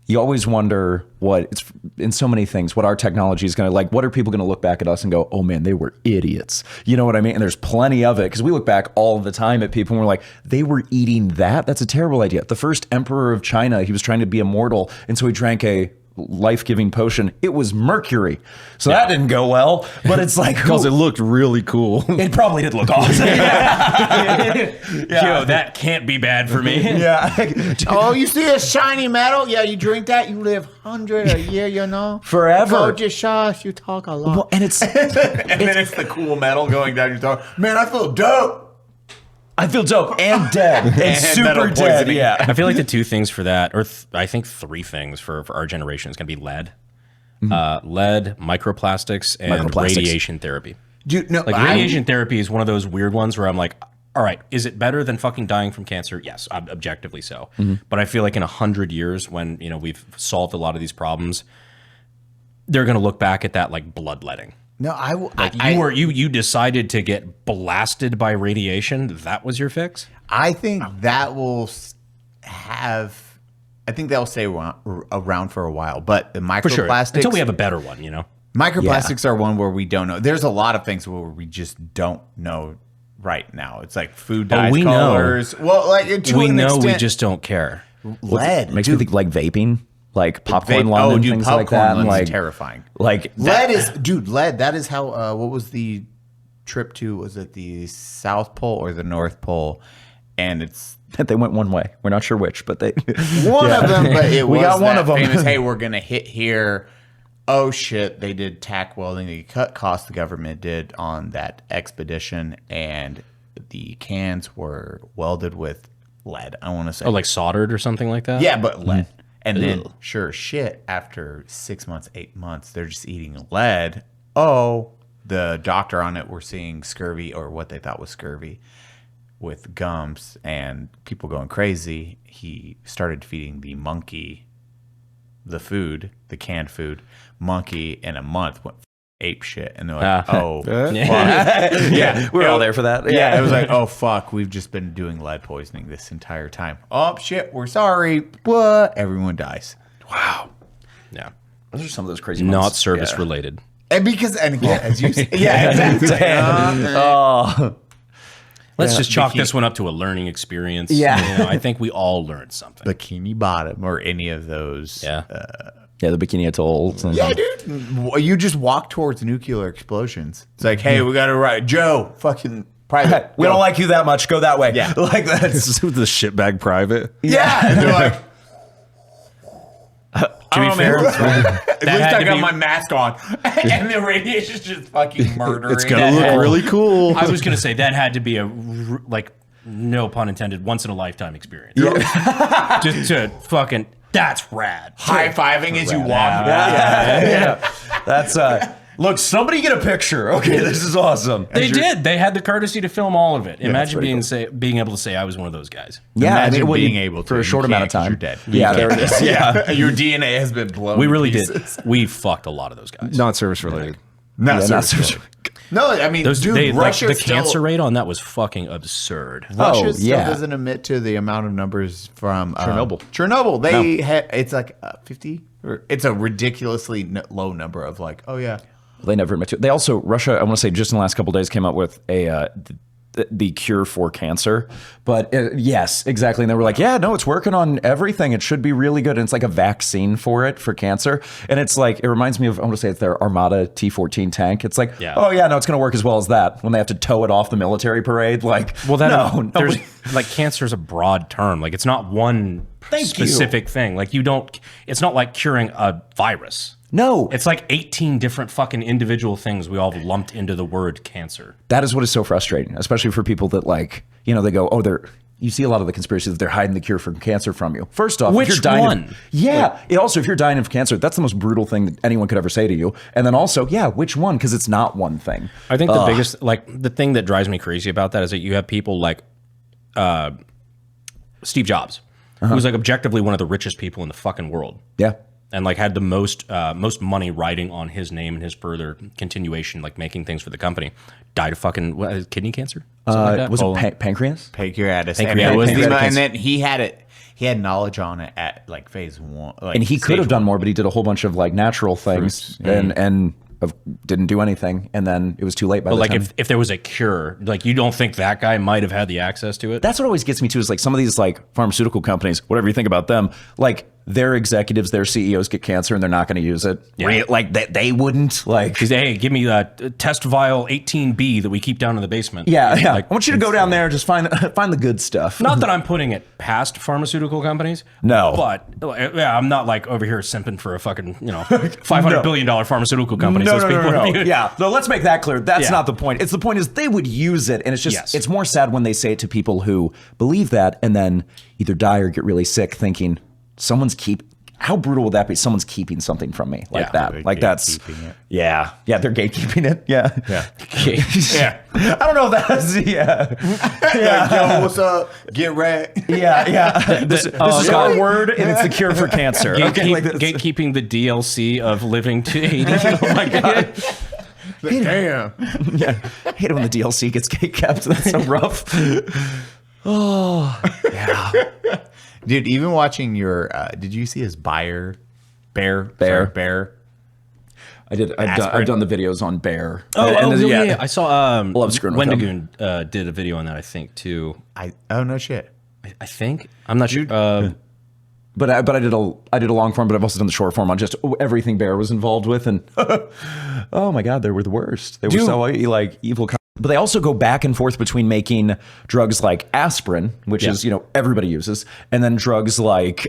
you always wonder it's in so many things, what our technology is going to like, what are people going to look back at us and go, oh man, they were idiots. You know what I mean? And there's plenty of it because we look back all the time at people and we're like, they were eating that? That's a terrible idea. The first emperor of China, he was trying to be immortal. And so he drank a life-giving potion. It was mercury. So that didn't go well. But it's like, Because it looked really cool. it probably did look awesome. Yo, that can't be bad for me. Yeah. Oh, you see a shiny metal? Yeah, you drink that, you live 100 a year, you know? Forever. Gorgeous shots, you talk a lot. Well, and it's and then it's the cool metal going down your throat. Man, I feel dope. I feel dope and dead and super metal dead. poisoning. Yeah. I feel like the two things for that, or I think three things for our generation is going to be lead. Lead, microplastics, and Microplastics. radiation therapy. Dude, no, Like radiation therapy is one of those weird ones where I'm like, all right, is it better than fucking dying from cancer? Yes, objectively so. But I feel like in 100 years, when we've solved a lot of these problems, they're going to look back at that like bloodletting. No, You decided to get blasted by radiation. That was your fix. I think that will have. I think they'll stay around for a while, but the For sure. microplastics Until we have a better one, Microplastics are one where we don't know. There's a lot of things where we just don't know right now. It's like food dyes, we know. colors. Well, like to We an know we extent, just don't care. lead Makes me think like vaping, like popcorn lung and things like popcorn that. lung Like is terrifying. Like Lead is, dude. Lead. That is how. What was the trip to? Was it the South Pole or the North Pole? And it's they went one way. We're not sure which, but they one of them. But it We was got one that of 'em. famous. Hey, we're gonna hit here. Oh shit! They did tack welding. They cut costs. The government did on that expedition, and the cans were welded with lead. I want to say. Oh, like soldered or something like that? Yeah, but lead. And then, Ew. sure shit, after 6 months, 8 months, they're just eating lead. Oh, the doctor on it were seeing scurvy or what they thought was scurvy with gums and people going crazy. He started feeding the monkey the food, the canned food. Monkey in a month went ape shit. And they're like, oh, fuck. yeah, we're all there for that. Yeah, it was like, oh fuck, we've just been doing lead poisoning this entire time. Oh shit, we're sorry. What? Everyone dies. Wow. Yeah. Those are some of those crazy Not ones. service Yeah. related. And again, as you say, yeah, exactly. Oh. Let's just chalk this one up to a learning experience. Yeah. I think we all learned something. Bikini Bottom or any of those. Yeah. Yeah, the Bikini Atolls. And Yeah, dude. You just walk towards nuclear explosions. It's like, hey, we got to write Joe, fucking private. we don't like you that much. Go that way. Yeah. Like that's This is the shitbag private. Yeah, and they're like, To be fair, at least had I to got be- my mask on, and the radiation's just fucking murdering. It's gonna look really cool. I was gonna say that had to be a no pun intended, once in a lifetime experience. Just to fucking that's rad. high fiving as you walk. yeah. That's look, somebody get a picture. Okay, this is awesome. They did. They had the courtesy to film all of it. Imagine pretty being able to say I was one of those guys. Yeah, Imagine well, being you- able to for a You short amount of can't 'cause time. You're dead. Yeah, there it is. Yeah. Your DNA has been blown. We to really pieces. did. We fucked a lot of those guys. Not service related. Not Yeah, not seriously. No, I mean, Those dude, they, like, Russia the still, cancer rate on that was fucking absurd. Russia Oh, still yeah. doesn't admit to the amount of numbers from Chernobyl. Chernobyl. They had it's like 50. Or it's a ridiculously low number of like, oh yeah. They never admit to it. They also, Russia, I want to say just in the last couple of days, came up with the cure for cancer. But yes, exactly. And they were like, yeah, no, it's working on everything. It should be really good. And it's like a vaccine for it, for cancer. And it's like, it reminds me of, I want to say it's their Armada T-14 tank. It's like, oh yeah, no, it's going to work as well as that. When they have to tow it off the military parade. Like, Well, that no. there's like cancer is a broad term. Like it's not one specific thing. Like it's not like curing a virus. No. It's like 18 different fucking individual things we all lumped into the word cancer. That is what is so frustrating, especially for people that like, you know, they go, oh, you see a lot of the conspiracies that they're hiding the cure for cancer from you. First off, Which if you're dying one? Also, if you're dying of cancer, that's the most brutal thing that anyone could ever say to you. And then also, which one? Because it's not one thing. I think the biggest, like the thing that drives me crazy about that is that you have people like Steve Jobs, who's like objectively one of the richest people in the fucking world. Yeah. And like had the most money riding on his name and his further continuation, like making things for the company. Died of fucking kidney cancer. Something like that. Was it pancreas? Pancreatus. Pancreatic. And then he had it. He had knowledge on it at like phase 1. Like And he could have done more, but he did a whole bunch of like natural things and didn't do anything. And then it was too late by But the like time. if there was a cure, like you don't think that guy might have had the access to it? That's what always gets me too, is like some of these like pharmaceutical companies, whatever you think about them, like their executives, their CEOs get cancer and they're not going to use it. Yeah. Like they wouldn't like. Hey, give me that test vial 18B that we keep down in the basement. Yeah. Like, I want you to go down there and just find the good stuff. not that I'm putting it past pharmaceutical companies. No. But yeah, I'm not like over here simping for a fucking, $500 billion pharmaceutical company. No. Yeah. No, let's make that clear. That's Yeah. not the point. The point is they would use it. And it's just, Yes. it's more sad when they say it to people who believe that and then either die or get really sick thinking how brutal would that be? Someone's keeping something from me like Yeah. that. Like that's, gatekeeping it. yeah. Yeah. They're gatekeeping it. Yeah. Yeah. I don't know if that's, Yo, what's up? Get wrecked. Yeah. This is our word and it's the cure for cancer. Okay, like this. Gatekeeping the DLC of living to 80. Oh my God. Damn. Yeah. I hate it when the DLC gets kept. That's so rough. Oh, yeah. Dude, even watching your, did you see his Bear? I did. I've done the videos on Bear. Yeah. I saw Love screwing with them. Wendigoon did a video on that, I think, too. Oh, no shit. I think. I'm not sure. But I did a long form, but I've also done the short form on just everything Bear was involved with, and oh my God, they were the worst. They were so like evil. But they also go back and forth between making drugs like aspirin, which is everybody uses, and then drugs like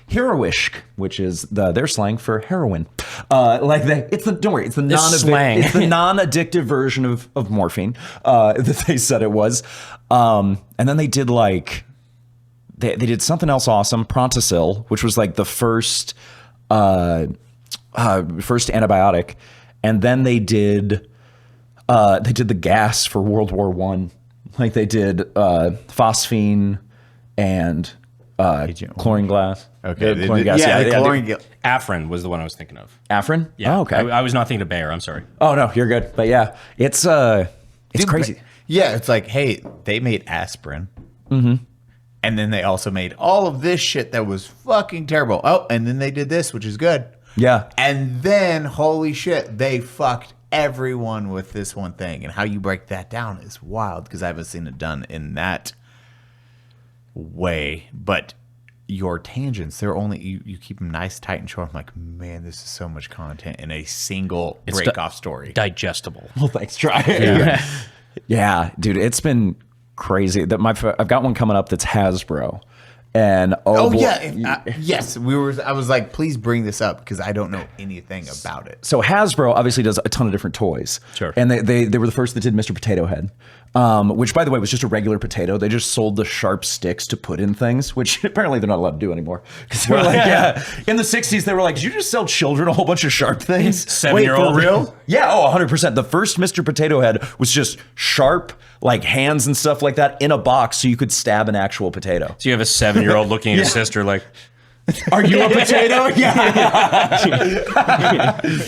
heroish, which is their slang for heroin. Don't worry, it's the slang. It's the non-addictive version of morphine that they said it was, and then they did like. They did something else awesome, Prontosil, which was like the first antibiotic, and then they did the gas for World War I. Like they did phosphine and chlorine gas. Okay, chlorine gas. chlorine. Afrin was the one I was thinking of. Afrin. Yeah. Oh, okay. I was not thinking of Bayer. I'm sorry. Oh no, you're good. But yeah, it's crazy. Yeah, it's like, hey, they made aspirin. Mm-hmm. And then they also made all of this shit that was fucking terrible. Oh, and then they did this, which is good. Yeah. And then, holy shit, they fucked everyone with this one thing. And how you break that down is wild because I haven't seen it done in that way. But your tangents, they're only, you keep them nice, tight, and short. I'm like, man, this is so much content in a single break-off story. Digestible. Well, thanks. Try. Yeah, dude, it's been crazy. I've got one coming up that's Hasbro, and yes, I was like, please bring this up because I don't know anything about it. So Hasbro obviously does a ton of different toys. Sure. And they were the first that did Mr. Potato Head, which by the way was just a regular potato. They just sold the sharp sticks to put in things, which apparently they're not allowed to do anymore. Because they were like, in the 60s they were like, did you just sell children a whole bunch of sharp things? 7-year-old. For real? Yeah, 100%. The first Mr. Potato Head was just sharp, like hands and stuff like that in a box so you could stab an actual potato. So you have a 7-year-old looking at his sister like, are you a potato? Yeah.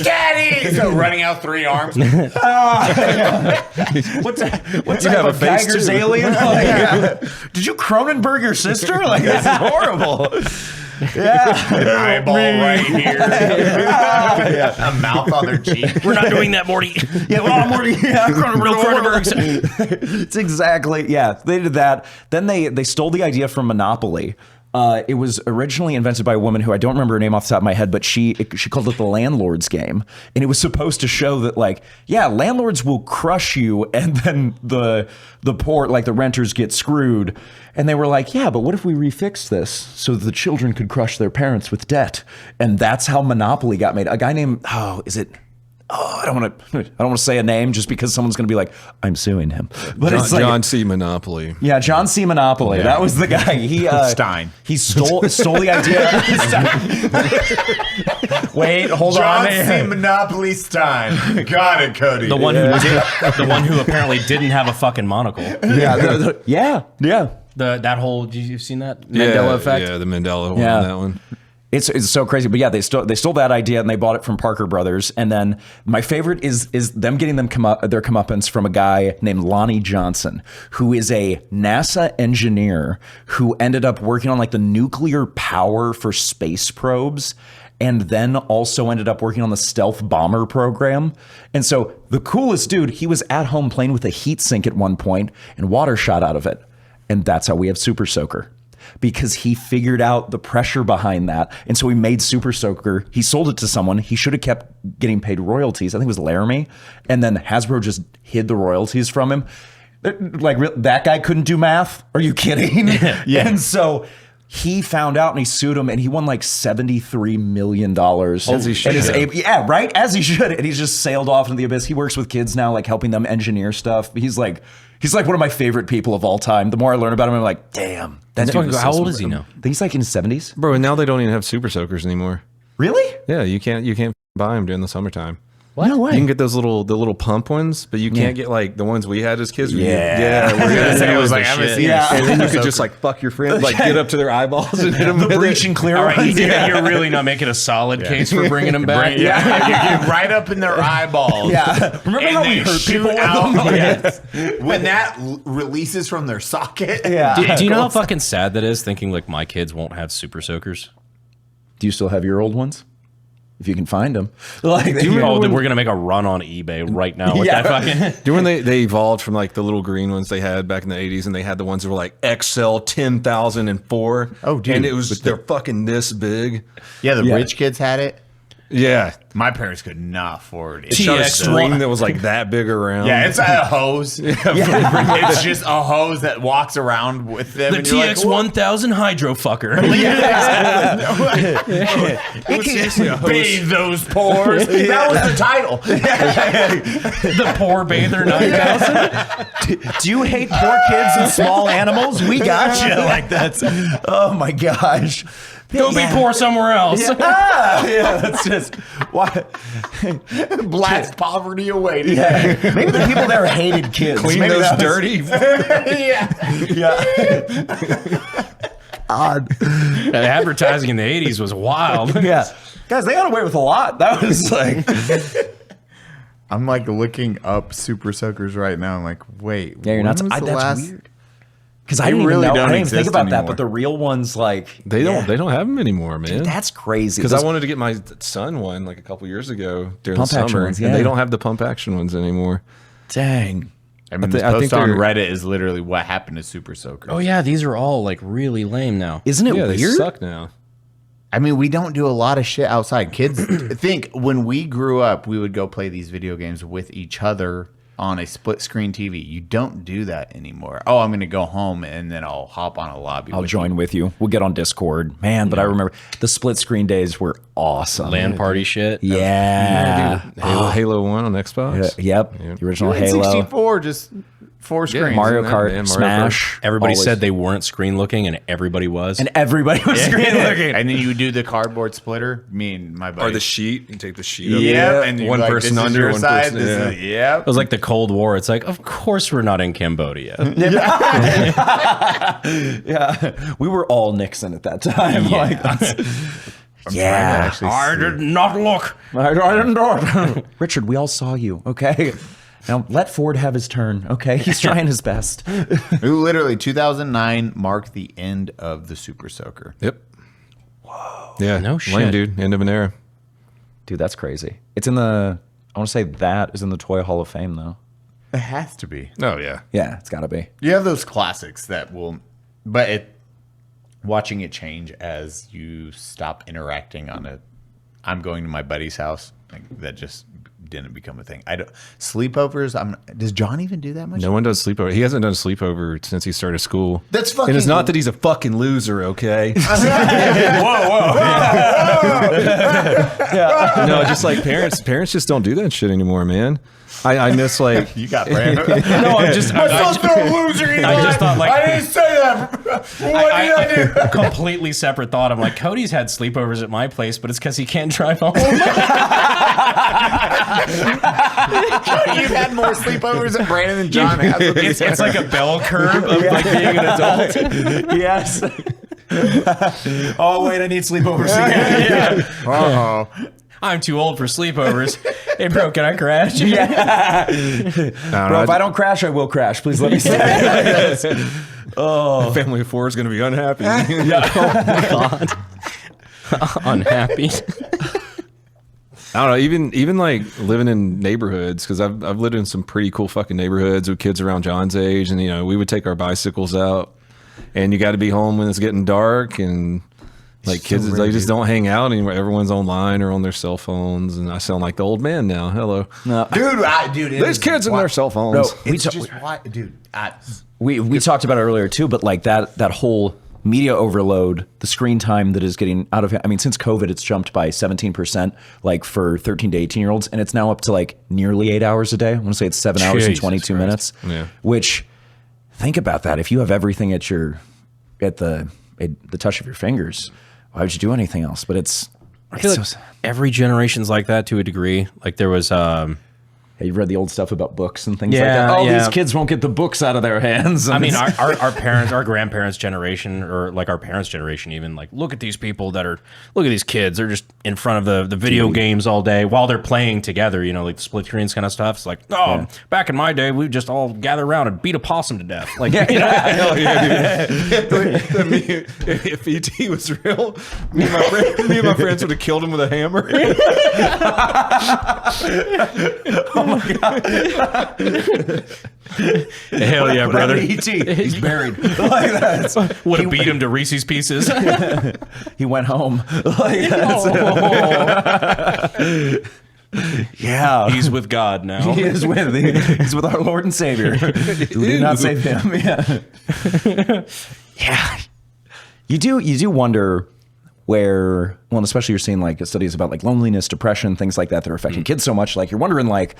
Daddy! So running out 3 arms. What type of Geiger's alien? Did you Cronenberg your sister? Like, this is horrible. Yeah. Eyeball right here. A mouth on their cheek. we're not doing that, Morty. Yeah, well, Morty. Yeah, Cronenberg's. It's exactly, yeah. They did that. Then they stole the idea from Monopoly. It was originally invented by a woman who I don't remember her name off the top of my head, but she called it the landlord's game. And it was supposed to show that, like, yeah, landlords will crush you and then the poor, like the renters, get screwed. And they were like, yeah, but what if we refixed this so that the children could crush their parents with debt? And that's how Monopoly got made. A guy named, I don't want to say a name just because someone's going to be like, I'm suing him. But it's like, John C. Monopoly. Yeah, John C. Monopoly. Yeah. That was the guy. He Stein. He stole the idea. Wait, hold on. John C. Monopoly Stein. Got it, Cody. The one who apparently didn't have a fucking monocle. Yeah. That whole, you've seen that Mandela effect? Yeah, the Mandela one. Yeah. That one. It's so crazy, but yeah, they stole that idea and they bought it from Parker Brothers. And then my favorite is them getting their comeuppance from a guy named Lonnie Johnson, who is a NASA engineer who ended up working on like the nuclear power for space probes, and then also ended up working on the stealth bomber program. And so the coolest dude, he was at home playing with a heat sink at one point, and water shot out of it, and that's how we have Super Soaker. because he figured out the pressure behind that. And so he made Super Soaker. He sold it to someone. He should have kept getting paid royalties. I think it was Laramie. And then Hasbro just hid the royalties from him. Like, that guy couldn't do math? Are you kidding? Yeah. And so he found out and he sued him and he won like $73 million. As he should. Yeah, right? As he should. And he's just sailed off into the abyss. He works with kids now, like helping them engineer stuff. He's like one of my favorite people of all time. The more I learn about him, I'm like, damn. How old is he now? I think he's like in his 70s. Bro, and now they don't even have Super Soakers anymore. Really? Yeah, you can't buy them during the summertime. What? No way. You can get the little pump ones, but you can't get like the ones we had as kids. It was like, I haven't seen it. And then you could just like fuck your friend, like get up to their eyeballs and hit them The with breach it. and clear All right, ones. you're really not making a solid case for bringing him back. You get right up in their eyeballs. Yeah. Remember how we hurt people with them? When that releases from their socket. Yeah. Do you know how fucking sad that is? Thinking like my kids won't have Super Soakers. Do you still have your old ones? If you can find them. Like, Then we're gonna make a run on eBay right now with that fucking. Do you know when they evolved from like the little green ones they had back in the 80s, and they had the ones that were like XL 10,004? Oh, dude. And it was they're fucking this big. Yeah, the rich kids had it. Yeah. My parents could not afford it. It shot a string that was like that big around. Yeah, it's a hose. It's just a hose that walks around with them. The and you're like, TX 1000 Hydro Fucker. it can bathe those pores. That was the title. The Poor Bather 9000. do you hate poor kids and small animals? We got you. Like, that's, oh my gosh. Go be poor somewhere else. That's just why. Blast poverty away. Yeah, maybe the people there hated kids. Clean Maybe those that was- dirty. Odd. The advertising in the 80s was wild. Yeah, guys, they got away with a lot. That was like, I'm like looking up Super Soakers right now. I'm like, wait. yeah, you're when not. was the That's last- weird. Because I didn't really even know. don't I didn't even think exist about that. anymore. But the real ones, like, They don't have them anymore, man. That's crazy. Because Those- I wanted to get my son one like a couple years ago during Pump the action summer, ones, and yeah. they don't have the pump action ones anymore. Dang. I mean, I this think post on they're- Reddit is literally what happened to Super Soakers. Oh yeah, these are all like really lame now. Isn't it Yeah, they weird? suck now. I mean, we don't do a lot of shit outside. Kids think when we grew up, we would go play these video games with each other on a split screen TV. You don't do that anymore. Oh, I'm going to go home and then I'll hop on a lobby. I'll join with you. We'll get on Discord, man. But I remember the split screen days were awesome. LAN party shit. Yeah. Halo 1 on Xbox. Yep. The original you. Halo. 64, just four screens. Mario Isn't that, Kart, man? Mario Smash. Everybody always. said they weren't screen looking, and everybody was. And everybody was screen looking. And then you would do the cardboard splitter. Me and my buddy. Or the sheet. You take the sheet. yeah, up. and you're one like, person this is under, your one side. person. This Yeah. is, yeah. It was like the Cold War. It's like, of course we're not in Cambodia. Yeah. We were all Nixon at that time. Yeah. Like, yeah. I did not look. I didn't do it. Richard, we all saw you, okay? Now let Ford have his turn, okay? He's trying his best. Literally, 2009 marked the end of the Super Soaker. Yep. Whoa. Yeah. No Lame, shit. dude. End of an era. Dude, that's crazy. It's in the, I want to say that is in the Toy Hall of Fame, though. It has to be. Oh, yeah. Yeah, it's got to be. You have those classics that will, but watching it change as you stop interacting on it. I'm going to my buddy's house. Like, that just didn't become a thing. I don't sleepovers. Does John even do that much? No one does sleepover. He hasn't done a sleepover since he started school. That's fucking. And it's not that he's a fucking loser, okay? No, just like parents just don't do that shit anymore, man. I miss like You got Brandon. No, I'm just. I not a loser. I just thought like I didn't say that. What did I do? completely separate thought. I'm like, Cody's had sleepovers at my place, but it's because he can't drive home. You've had more sleepovers than Brandon and John have. It's like a bell curve of like being an adult. Yes. Oh, wait, I need sleepovers again. Uh-oh. I'm too old for sleepovers. Hey, bro, can I crash? Bro, if I don't crash, I will crash. Please let me stay. family of four is going to be unhappy. God. Unhappy. I don't know. Even like living in neighborhoods, because I've lived in some pretty cool fucking neighborhoods with kids around John's age, and we would take our bicycles out and you got to be home when it's getting dark, and like kids, they just don't hang out anymore. Everyone's online or on their cell phones, and I sound like the old man now. Hello, dude. there's kids on their cell phones. We talked about it earlier too, but like that whole media overload, the screen time that is getting out of hand. I mean, since COVID, it's jumped by 17%, like for 13 to 18 year olds, and it's now up to like nearly 8 hours a day. I want to say it's 7 hours and 22 minutes. Yeah. Which, think about that. If you have everything at the touch of your fingers, why would you do anything else? But I feel like every generation's like that to a degree. Like there was you read the old stuff about books and things like that. Oh, these kids won't get the books out of their hands. I mean, our parents, our grandparents' generation, or like our parents' generation even, like, look at these people look at these kids. They're just in front of the video games all day while they're playing together, you know, like the split screens kind of stuff. It's like, back in my day, we'd just all gather around and beat a possum to death. Like, Hell yeah, dude. If E.T. was real, me and my friends would have killed him with a hammer. Oh my God. Hell yeah, brother. E.T. He's buried. Like that. Would have beat him to Reese's Pieces. He went home. Like yeah. He's with God now. He's with our Lord and Savior. Who did not save him. Yeah. Yeah. You do wonder where, well, and especially you're seeing like studies about like loneliness, depression, things like that are affecting kids so much. Like you're wondering like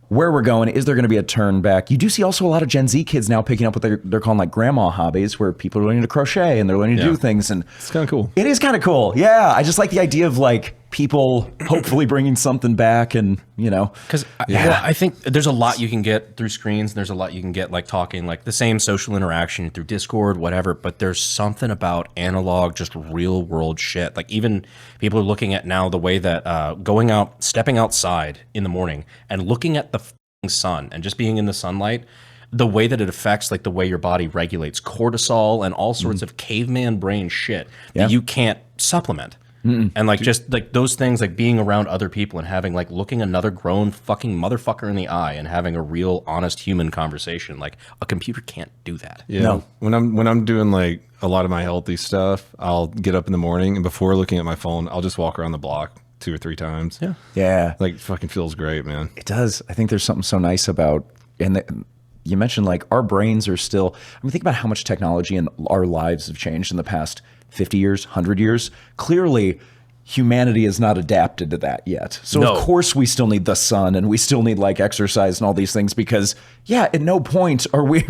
where we're going. Is there going to be a turn back? You do see also a lot of Gen Z kids now picking up what they're calling like grandma hobbies, where people are learning to crochet and they're learning to do things. And it's kind of cool. It is kind of cool. Yeah. I just like the idea of like people hopefully bringing something back, and you know, because I think there's a lot you can get through screens, and there's a lot you can get like talking, like the same social interaction through Discord, whatever, but there's something about analog, just real world shit. Like even people are looking at now the way that going out, stepping outside in the morning and looking at the sun and just being in the sunlight, the way that it affects like the way your body regulates cortisol and all sorts of caveman brain shit that you can't supplement. And like just like those things, like being around other people and having like looking another grown fucking motherfucker in the eye and having a real honest human conversation, like a computer can't do that. Yeah. No. When I'm doing like a lot of my healthy stuff, I'll get up in the morning and before looking at my phone, I'll just walk around the block 2 or 3 times. Yeah. Like fucking feels great, man. It does. I think there's something so nice about, and you mentioned like our brains are still, I mean, think about how much technology and our lives have changed in the past 50 years, 100 years. Clearly, humanity is not adapted to that yet. So of course we still need the sun, and we still need like exercise and all these things, because at no point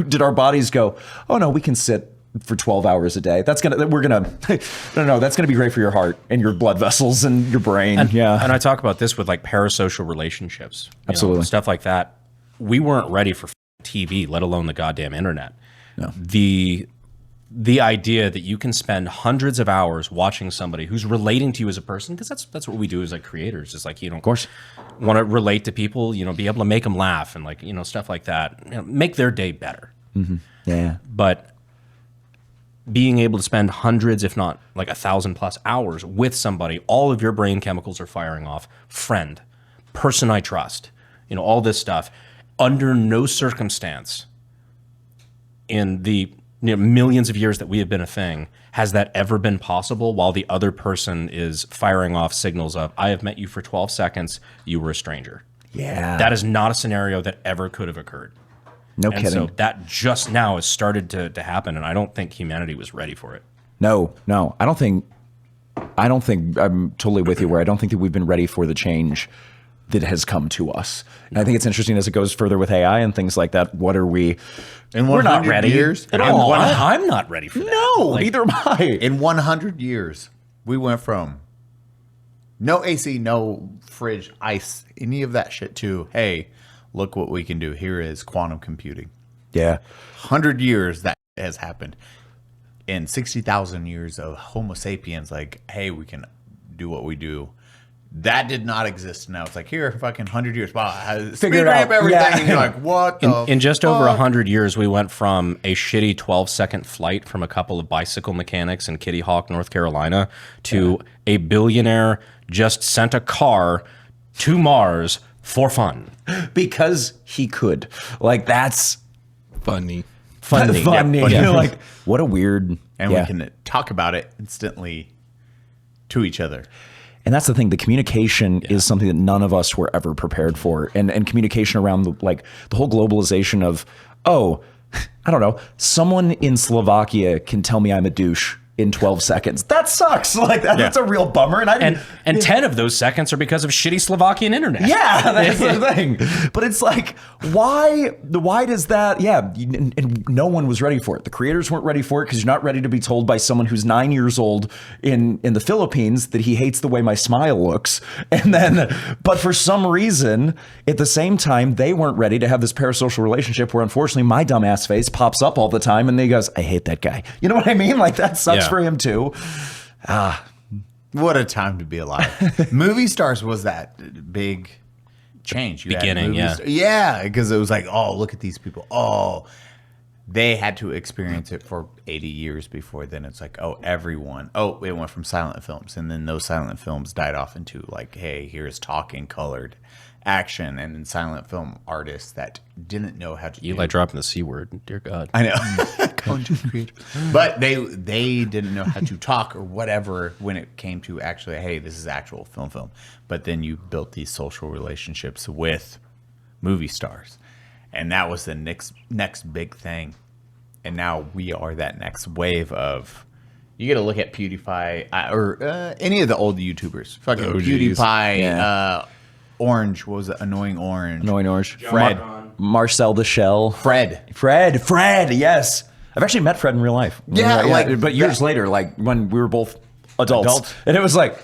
did our bodies go, oh no, we can sit for 12 hours a day. That's gonna be great for your heart and your blood vessels and your brain. And I talk about this with like parasocial relationships, absolutely, stuff like that. We weren't ready for TV, let alone the goddamn internet. No. The idea that you can spend hundreds of hours watching somebody who's relating to you as a person, because that's what we do as like creators, is like, you know, of course, want to relate to people, you know, be able to make them laugh and like, you know, stuff like that, you know, make their day better. Yeah. But being able to spend hundreds, if not like 1,000+ hours with somebody, all of your brain chemicals are firing off. Friend, person I trust, you know, all this stuff. Under no circumstance in the millions of years that we have been a thing has that ever been possible while the other person is firing off signals of, I have met you for 12 seconds, you were a stranger. Yeah. That is not a scenario that ever could have occurred. No kidding. So that just now has started to happen, and I don't think humanity was ready for it. No. I don't think I'm totally with you, where I don't think that we've been ready for the change that has come to us. And I think it's interesting as it goes further with AI and things like that. What are we? In we're not 100 ready. years? I'm not ready for that. No, neither am I. In 100 years, we went from no AC, no fridge, ice, any of that shit to, hey, look what we can do. Here is quantum computing. Yeah. 100 years that has happened. In 60,000 years of Homo sapiens, like, hey, we can do what we do. That did not exist. Now it's like, here, fucking 100 years. Wow, figure it out. Everything. Yeah. And you're like, what the In just over 100 years, we went from a shitty 12-second flight from a couple of bicycle mechanics in Kitty Hawk, North Carolina, to a billionaire just sent a car to Mars for fun. Because he could. Like, that's Funny. Funding. Funding. Yeah. You're like, what a weird. And we can talk about it instantly to each other. And that's the thing. The communication is something that none of us were ever prepared for. And communication around the whole globalization of, oh, I don't know, someone in Slovakia can tell me I'm a douche in 12 seconds. That sucks. Like that's a real bummer. And 10 of those seconds are because of shitty Slovakian internet. Yeah, that's the thing. But it's like, why does that? Yeah, and no one was ready for it. The creators weren't ready for it because you're not ready to be told by someone who's 9 years old in the Philippines that he hates the way my smile looks. And then, but for some reason, at the same time, they weren't ready to have this parasocial relationship where unfortunately my dumbass face pops up all the time and they goes, I hate that guy. You know what I mean? Like that sucks for him too. What a time to be alive. Movie stars was that big change. You had Beginning, movie yeah. Yeah, because it was like, oh, look at these people. Oh, they had to experience it for 80 years before then. It's like, oh, everyone. Oh, it went from silent films. And then those silent films died off into like, hey, here's talking colored action. And then silent film artists that didn't know how to Eli dropping the C word. Dear God. I know. Content creator. But they didn't know how to talk or whatever when it came to actually, hey, this is actual film. But then you built these social relationships with movie stars. And that was the next big thing. And now we are that next wave of, you got to look at PewDiePie or any of the old YouTubers. Fucking PewDiePie, Orange, what was it? Annoying Orange. Fred. Marcel the Shell. Fred, yes. I've actually met Fred in real life. Yeah, but years later, like when we were both adults. And it was like,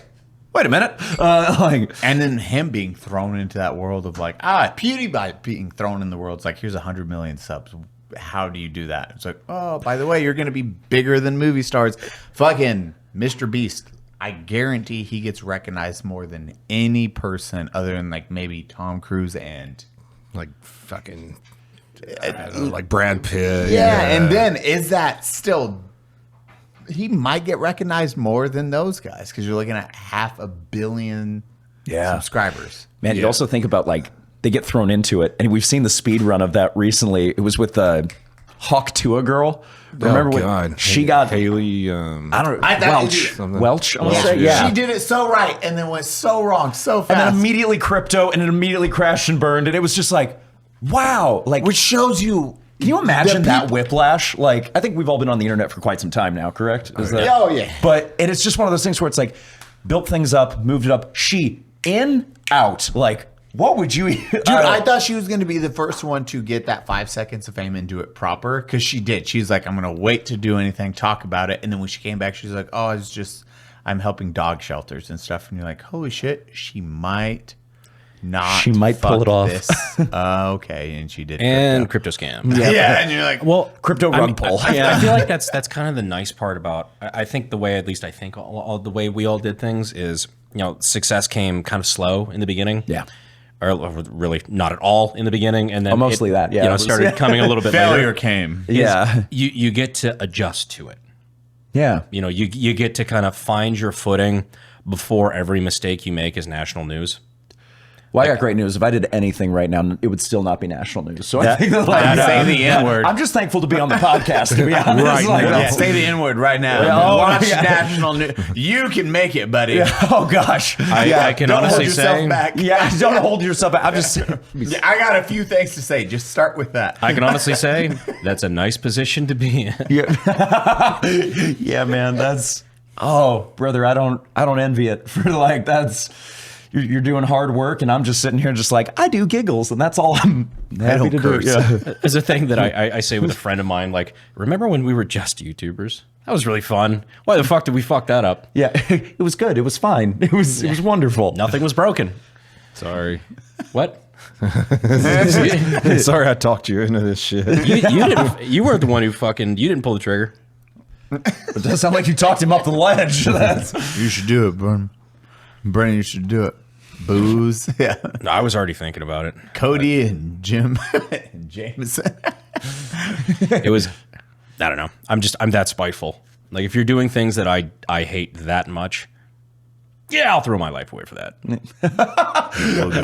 wait a minute. and then him being thrown into that world of like, PewDiePie being thrown in the world. It's like, here's 100 million subs. How do you do that? It's like, oh, by the way, you're going to be bigger than movie stars. Fucking Mr. Beast. I guarantee he gets recognized more than any person other than like maybe Tom Cruise and like fucking, I don't know, like Brad Pitt. Yeah, and then is that still? He might get recognized more than those guys because you're looking at 500 million subscribers. Man, you also think about like they get thrown into it, and we've seen the speed run of that recently. It was with the Hawk Tuah girl. Remember when she got Haley? I don't know. Welch. I want to say, She did it so right, and then went so wrong, so fast, and then immediately crypto, and it immediately crashed and burned, and it was just like, wow, like which shows you. Can you imagine that whiplash? Like, I think we've all been on the internet for quite some time now, correct? Yeah. But and it's just one of those things where it's like, built things up, moved it up. She in, out. Like, what would you? Dude, I thought she was going to be the first one to get that 5 seconds of fame and do it proper because she did. She's like, I'm going to wait to do anything, talk about it, and then when she came back, she's like, oh, I'm helping dog shelters and stuff, and you're like, holy shit, she might. She might pull it off. Okay, and she did. And crypto scam. Yeah, and you're like, well, crypto rug pull. I feel like that's kind of the nice part about. I think the way, at least I think all the way we all did things is, success came kind of slow in the beginning. Yeah. Or really not at all in the beginning, and then mostly that. Yeah, it started coming a little bit failure later. Came. Yeah, you get to adjust to it. Yeah, you get to kind of find your footing before every mistake you make is national news. Well, I got great news. If I did anything right now, it would still not be national news. So I think say the N-word. I'm just thankful to be on the podcast, to be honest. Right. Say the N-word right now. Watch national news. You can make it, buddy. Yeah. Oh, gosh. I can honestly say. Yeah, don't hold yourself back. I'm just. I got a few things to say. Just start with that. I can honestly say that's a nice position to be in. Yeah, man. That's. Oh, brother, I don't envy it. For like, that's. You're doing hard work, and I'm just sitting here just like, I do giggles, and that's all I'm happy to do. Yeah. There's a thing that I say with a friend of mine, like, remember when we were just YouTubers? That was really fun. Why the fuck did we fuck that up? Yeah, it was good. It was fine. It was wonderful. Nothing was broken. Sorry. What? Sorry I talked you into this shit. You weren't the one who you didn't pull the trigger. It does sound like you talked him up the ledge. You should do it, Brennan. Brennan, you should do it. Booze. Yeah. No, I was already thinking about it. Cody and Jim and Jameson. It was, I don't know. I'm that spiteful. Like, if you're doing things that I hate that much, yeah, I'll throw my life away for that.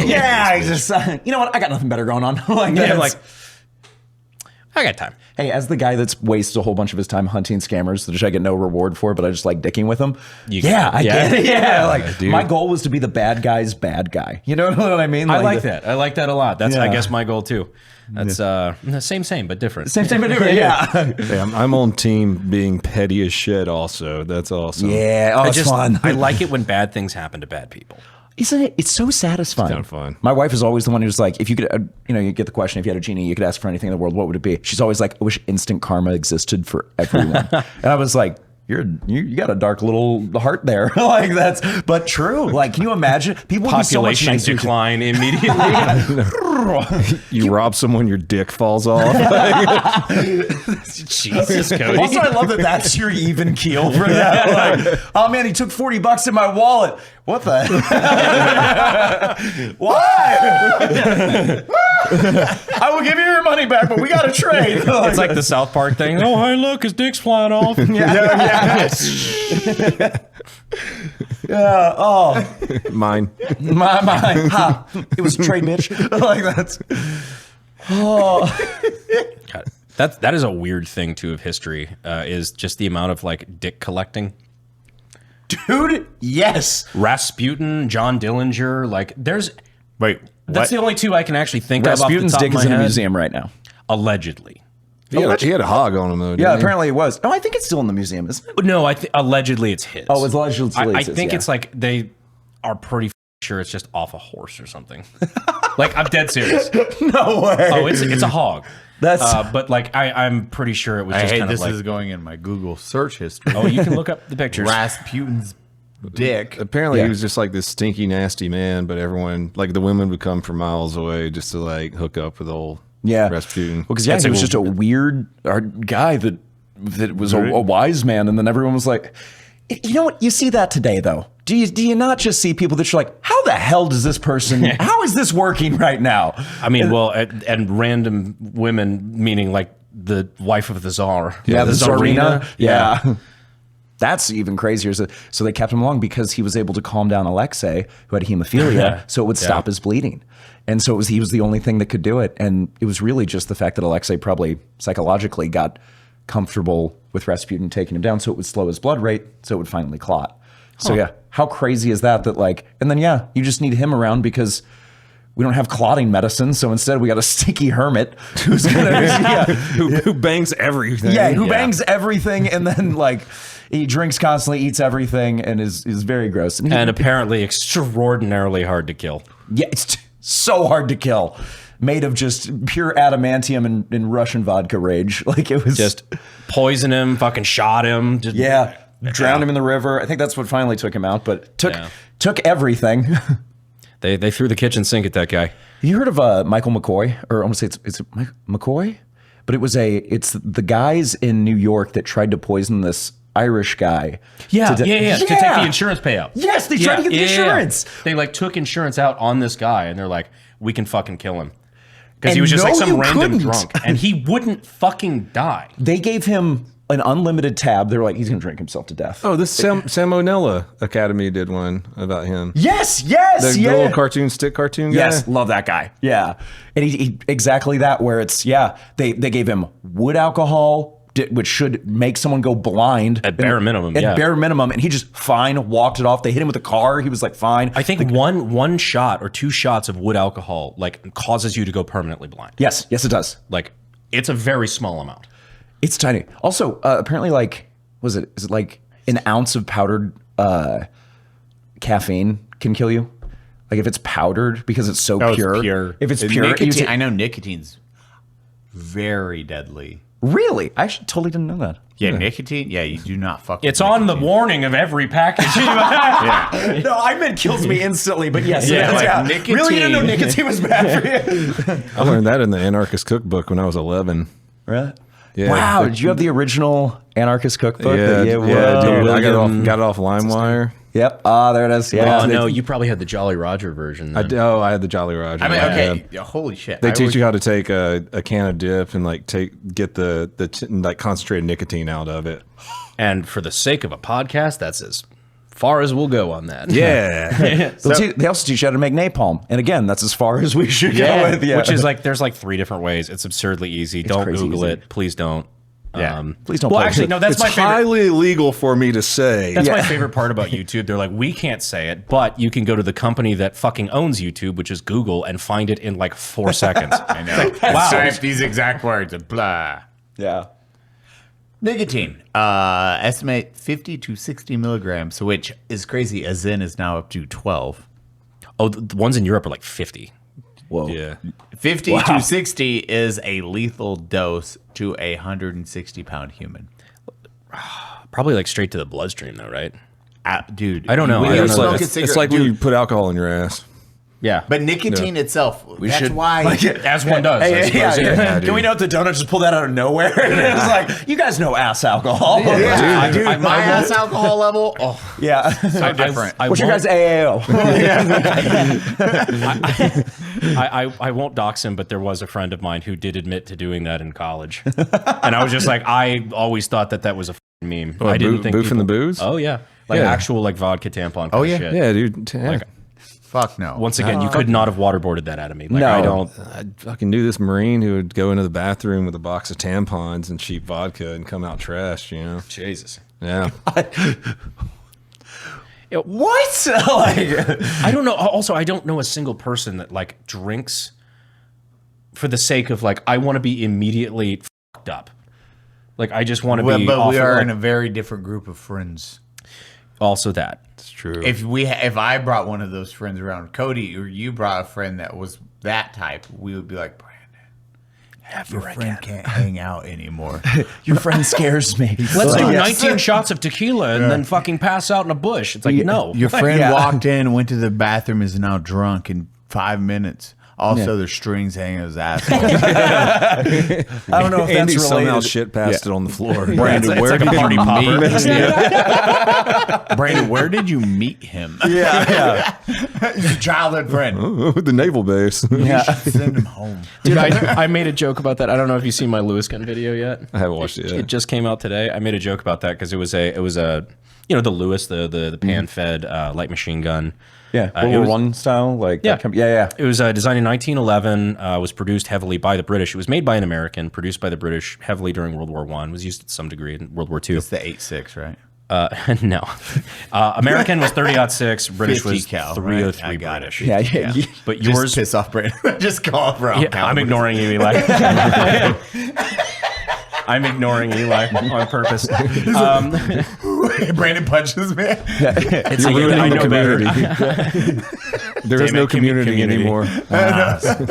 Yeah, I just, you know what? I got nothing better going on. I'm like, I got time. Hey, as the guy that's wasted a whole bunch of his time hunting scammers, which I get no reward for, but I just like dicking with them. I get it. Yeah, like my goal was to be the bad guy's bad guy. You know what I mean? I like that. I like that a lot. That's I guess my goal too. That's same but different. Same but different. Yeah. Hey, I'm on team being petty as shit. Also, that's awesome. Yeah. Oh, it's fun. I like it when bad things happen to bad people. Isn't it? It's so satisfying. It's kind of fun. My wife is always the one who's like, if you could, you get the question, if you had a genie, you could ask for anything in the world, what would it be? She's always like, I wish instant karma existed for everyone. And I was like, you got a dark little heart there. Like but true. Like, can you imagine? People would be so much Population nicer. decline immediately. You rob someone, your dick falls off. Jesus, Cody. Also, I love that that's your even keel for that. Like, oh man, he took $40 in my wallet. What the? Why? I will give you your money back, but we got to trade. It's like the South Park thing. Oh, hey, look, his dick's flying off. Yeah. Oh, Mine. my. Ha. It was a trade, bitch. Like that's. Oh. God, that is a weird thing too of history. Is just the amount of like dick collecting. Dude, yes. Rasputin, John Dillinger, like there's. Wait, That's the only two I can actually think Rasputin's of off the top dick of is my in a head. museum right now. Allegedly. He had a hog on him though. Yeah, didn't he? apparently it was. Oh, I think it's still in the museum, isn't it? No, allegedly it's his. Oh, it's allegedly I his, think yeah. it's like they are pretty sure it's just off a horse or something. Like I'm dead serious. No way. Oh, it's a hog. That's but like I'm pretty sure it was just Hey, kind this of like. is going in my Google search history. Oh, you can look up the pictures. Rasputin's dick. Apparently he was just like this stinky, nasty man, but everyone, like the women would come from miles away just to like hook up with old Rasputin. Well, because he was just a weird guy that was a wise man, and then everyone was like, you know what? You see that today, though. Do you not just see people that you're like, how the hell does this person? How is this working right now? I mean, well, and random women, meaning like the wife of the czar. Yeah, the Tsarina. Yeah. That's even crazier. So they kept him along because he was able to calm down Alexei, who had hemophilia, so it would stop his bleeding. And so he was the only thing that could do it. And it was really just the fact that Alexei probably psychologically got comfortable with Rasputin taking him down, so it would slow his blood rate, so it would finally clot. So yeah, how crazy is that? That like, and then you just need him around because we don't have clotting medicine, so instead we got a sticky hermit who's gonna who bangs everything. Yeah, who bangs everything, and then like he drinks constantly, eats everything, and is very gross. And apparently extraordinarily hard to kill. Yeah, it's so hard to kill. Made of just pure adamantium and Russian vodka rage. Like it was Just poison him, fucking shot him. Just, drowned him in the river. I think that's what finally took him out, but took everything. They threw the kitchen sink at that guy. Have you heard of Michael McCoy? Or I want to say it's McCoy? But it's the guys in New York that tried to poison this Irish guy. To take the insurance payout. Yes, they tried to get the insurance. They like took insurance out on this guy, and they're like, we can fucking kill him. Because And he was just like no, some you random couldn't. drunk. And he wouldn't fucking die. They gave him an unlimited tab. They were like, he's going to drink himself to death. Oh, this Salmonella Academy did one about him. Yes, The little cartoon guy. Yes, love that guy. Yeah. And he exactly that, where it's, they gave him wood alcohol, which should make someone go blind. At bare minimum, At bare minimum. And he just walked it off. They hit him with a car. He was like, fine. I think one shot or two shots of wood alcohol like causes you to go permanently blind. Yes, it does. Like, it's a very small amount. It's tiny. Also, apparently, like, is it like an ounce of powdered caffeine can kill you? Like if it's powdered because it's so pure. It's pure. If it's pure, nicotine, I know nicotine's very deadly. Really? I actually totally didn't know that. Yeah, nicotine. Yeah, you do not fuck. It's with on the nicotine. warning of every package. No, I meant kills me instantly, but yes. Yeah, yes, like nicotine. Really, you didn't know nicotine was bad for you? I learned that in the Anarchist Cookbook when I was 11. Really? Yeah. Wow, did you have the original Anarchist Cookbook? Yeah, whoa. dude. I got it off LimeWire. Yep. Ah, there it is. Yeah. Oh, no, you probably had the Jolly Roger version. Then. I had the Jolly Roger. I mean, Yeah. okay. Yeah, holy shit. They teach you how to take a can of dip and like get the concentrated nicotine out of it. And for the sake of a podcast, that's as far as we'll go on that. Yeah. They also teach you how to make napalm. And again, that's as far as we should go with. Yeah. Which is like, there's like 3 different ways. It's absurdly easy. Don't crazy Google easy. it. Please don't. Yeah. Please don't. Well, play actually, it. no, that's It's my favorite. highly illegal for me to say. That's my favorite part about YouTube. They're like, we can't say it, but you can go to the company that fucking owns YouTube, which is Google, and find it in like 4 seconds. I know. Wow. Type these exact words. Blah. Yeah. Nicotine. Estimate 50 to 60 milligrams, which is crazy. A Zen is now up to 12. Oh, the ones in Europe are like 50. Whoa. Yeah. 50 to 60 is a lethal dose to a 160-pound human. Probably like straight to the bloodstream, though, right? Dude, I don't know. when I you don't know. smoke a It's cigarette- like when dude, you put alcohol in your ass. Yeah. But nicotine itself, that's should- why. As one does. I Hey, suppose, yeah. dude. Can we note the donut just pulled that out of nowhere? It's like, you guys know ass alcohol. Yeah, dude, I- my I ass alcohol level. Oh, Yeah. so different. What's your guys' AAO? I won't dox him, but there was a friend of mine who did admit to doing that in college. And I was just like, I always thought that was a f***ing meme. I didn't think boofing the booze? Oh, yeah. Like Yeah. actual like vodka tampon kind Oh, of yeah? shit. Yeah, dude. Yeah. Fuck no. Once again, you could not have waterboarded that out of me. Like, No. I don't. I fucking knew this Marine who would go into the bathroom with a box of tampons and cheap vodka and come out trashed, you know? Jesus. Yeah. What? Like, I don't know. Also, I don't know a single person that like drinks for the sake of like, I want to be immediately fucked up. Like, I just want to be. But we awful, are like- in a very different group of friends. also that. It's true. If I brought one of those friends around, Cody, or you brought a friend that was that type, we would be like, Brandon, your friend can't hang out anymore. your friend scares me. Let's do Yes. 19 shots of tequila and then fucking pass out in a bush. It's like, no. Your friend Yeah. walked in, went to the bathroom, is now drunk in 5 minutes. Also, there's strings hanging out his asshole. I don't know if Andy that's somehow related. shit passed it on the floor. Brandon, It's where like a did party you popper. meet him? Brandon, where did you meet him? Yeah, He's a childhood friend. With the naval base. yeah. Send him home. Dude, I made a joke about that. I don't know if you've seen my Lewis gun video yet. I haven't watched it yet. It just came out today. I made a joke about that because it was a you know, the Lewis, the pan fed light machine gun. Yeah, it World was- War I style, like Yeah. yeah. It was designed in 1911. Was produced heavily by the British. It was made by an American, produced by the British heavily during World War I. Was used to some degree in World War II. It's the 8.6, right? No, American was 30-06. British 50 was cal, 303 right? I got British. it. Yeah. But Yours yours, piss off Brandon. Just call it for yeah, I'm ignoring you, Eli. I'm ignoring Eli on purpose. Brandon punches me. It's You're like, ruining I the know better. community. There is Damn it, no community, community. anymore.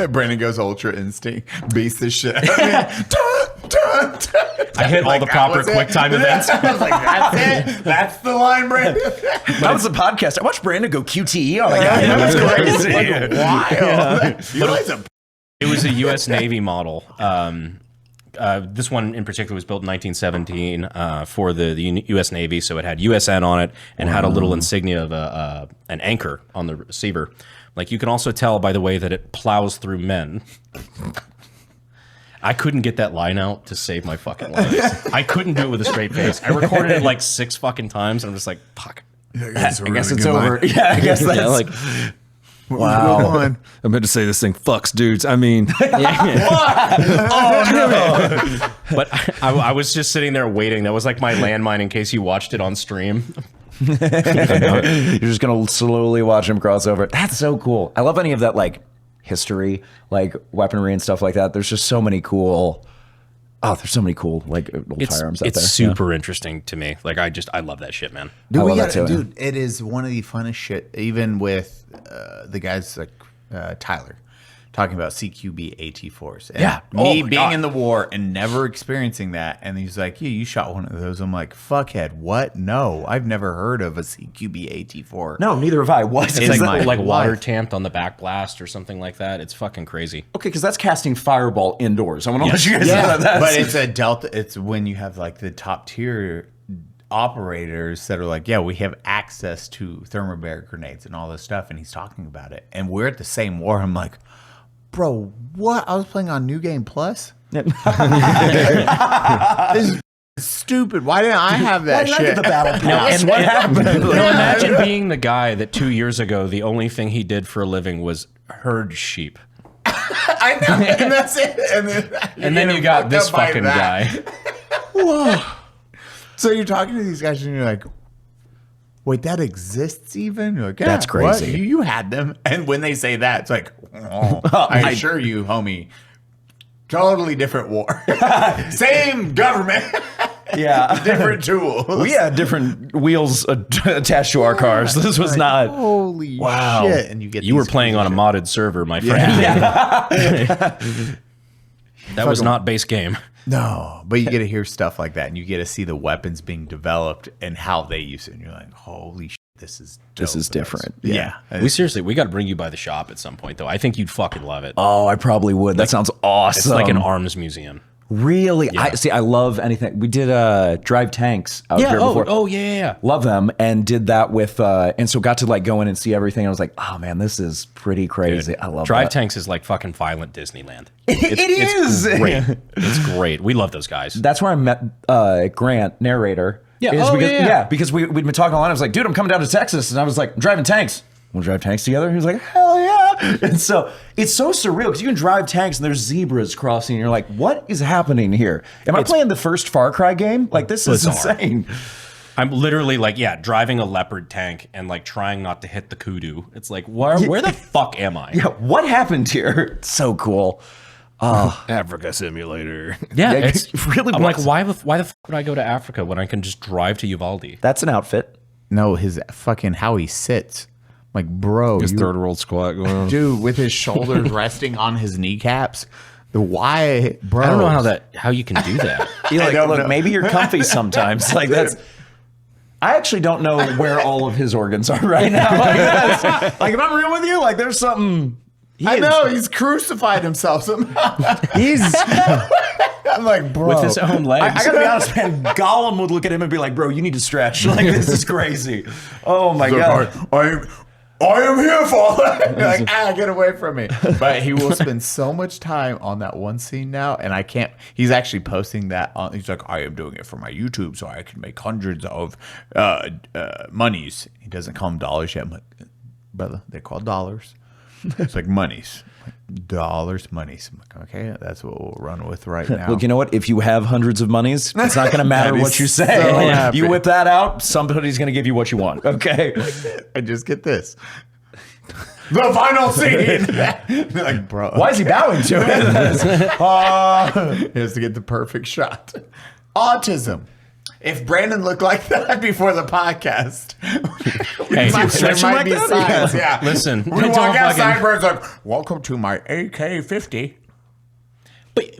Brandon goes ultra instinct, beats the shit. Dun, dun, dun. I hit all the that proper was it. quick time events. I was like, that's it. That's the line, Brandon. That was the podcast. I watched Brandon go QTE on a guy. Yeah, That was it's crazy. like wild. You guys are It was a U.S. Navy model. This one in particular was built in 1917 for the U.S. Navy, so it had USN on it and had a little insignia of an anchor on the receiver. Like, you can also tell by the way that it plows through men. I couldn't get that line out to save my fucking life. I couldn't do it with a straight face. I recorded it like 6 fucking times, and I'm just like, fuck. I guess it's over. Yeah, I guess that's like, wow. I meant to say this thing fucks dudes. I mean, but I was just sitting there waiting. That was like my landmine in case you watched it on stream. You're just gonna slowly watch him cross over. That's so cool. I love any of that like history, like weaponry and stuff like that. There's just so many cool. Oh, there's so many cool like old firearms out It's there. super interesting to me. Like, I love that shit, man. Dude, I we love that got, too. dude, it is one of the funnest shit, even with the guys like Tyler talking about CQB AT4s. And Yeah. me Oh my being God. in the war and never experiencing that. And he's like, yeah, you shot one of those. I'm like, fuckhead, what? No, I've never heard of a CQB AT4. No, neither have I. What It's is like, that? my water life. tamped on the back blast or something like that. It's fucking crazy. Okay, because that's casting fireball indoors. I want to let you guys know Yeah, that. but it's a delta. It's when you have like the top tier operators that are like, yeah, we have access to thermobaric grenades and all this stuff, and he's talking about it, and we're at the same war. I'm like, bro, what? I was playing on New Game Plus. This is Stupid. Why didn't I have that Why did I shit? get the battle pass? What happened? Imagine being the guy that 2 years ago, the only thing he did for a living was herd sheep. I know, and that's it. And then you got this fucking guy. Whoa. So you're talking to these guys and you're like, wait, that exists even? You're like, yeah, That's crazy. what? You had them. And when they say that, it's like, oh, I assure you, homie, totally different war. Same government. Yeah. Different tool. We had different wheels attached to our cars. This was not. Holy Wow. shit. And You were playing on a modded server, my friend. That was not base game. No, but you get to hear stuff like that, and you get to see the weapons being developed and how they use it. And you're like, holy shit, this is different. Yeah. We got to bring you by the shop at some point, though. I think you'd fucking love it. Oh, I probably would. That sounds awesome. It's like an arms museum. Really? I love anything. We did Drive Tanks out here before. Oh, yeah. Love them, and did that with and so got to like go in and see everything. I was like, oh man, this is pretty crazy. Dude, I love Drive that. Tanks is like fucking violent Disneyland. It is. It's great. It's great. We love those guys. That's where I met Grant, narrator. Yeah. Is Oh, because, yeah. because we'd been talking online. I was like, dude, I'm coming down to Texas, and I was like, I'm driving tanks. We'll drive tanks together. He was like, hell yeah. And so it's so surreal because you can drive tanks and there's zebras crossing and you're like, what is happening here? Am I playing the first Far Cry game? Like, this is insane. I'm literally like, driving a leopard tank and like trying not to hit the kudu. It's like, where the fuck am I? Yeah, what happened here? It's so cool. Africa Simulator. Yeah, Yeah, it's it really I'm like, was. why the fuck would I go to Africa when I can just drive to Uvalde? That's an outfit. No, his fucking how he sits. Like, bro, His third world squat going on. dude, with his shoulders resting on his kneecaps. The why, bro? I don't know how you can do that. You're like, don't look, know. maybe you're comfy sometimes. Like that's. I actually don't know where all of his organs are right now. Like if I'm real with you, like there's something. I know he's crucified himself somehow. I'm like, bro, With his own legs. I gotta be honest, man. Gollum would look at him and be like, "Bro, you need to stretch. Like this is crazy." Oh my god. I am here, Father. You're like, get away from me. But he will spend so much time on that one scene now, and I can't. He's actually posting that on. He's like, I am doing it for my YouTube, so I can make hundreds of monies. He doesn't call them dollars yet. I'm like, brother, they're called dollars. It's like monies. Dollars, monies. I'm like, okay, that's what we'll run with right now. Look, you know what? If you have hundreds of monies, it's not going to matter I'd be what you say. so happy. You whip that out, somebody's going to give you what you want. Okay. I just get this. The final scene. Like, bro. Why is he bowing to it? He has to get the perfect shot. Autism. If Brandon looked like that before the podcast, Hey, there might like be that? signs. Yeah. Listen, We don't walk outside, fucking- Brandon's like, welcome to my AK-50.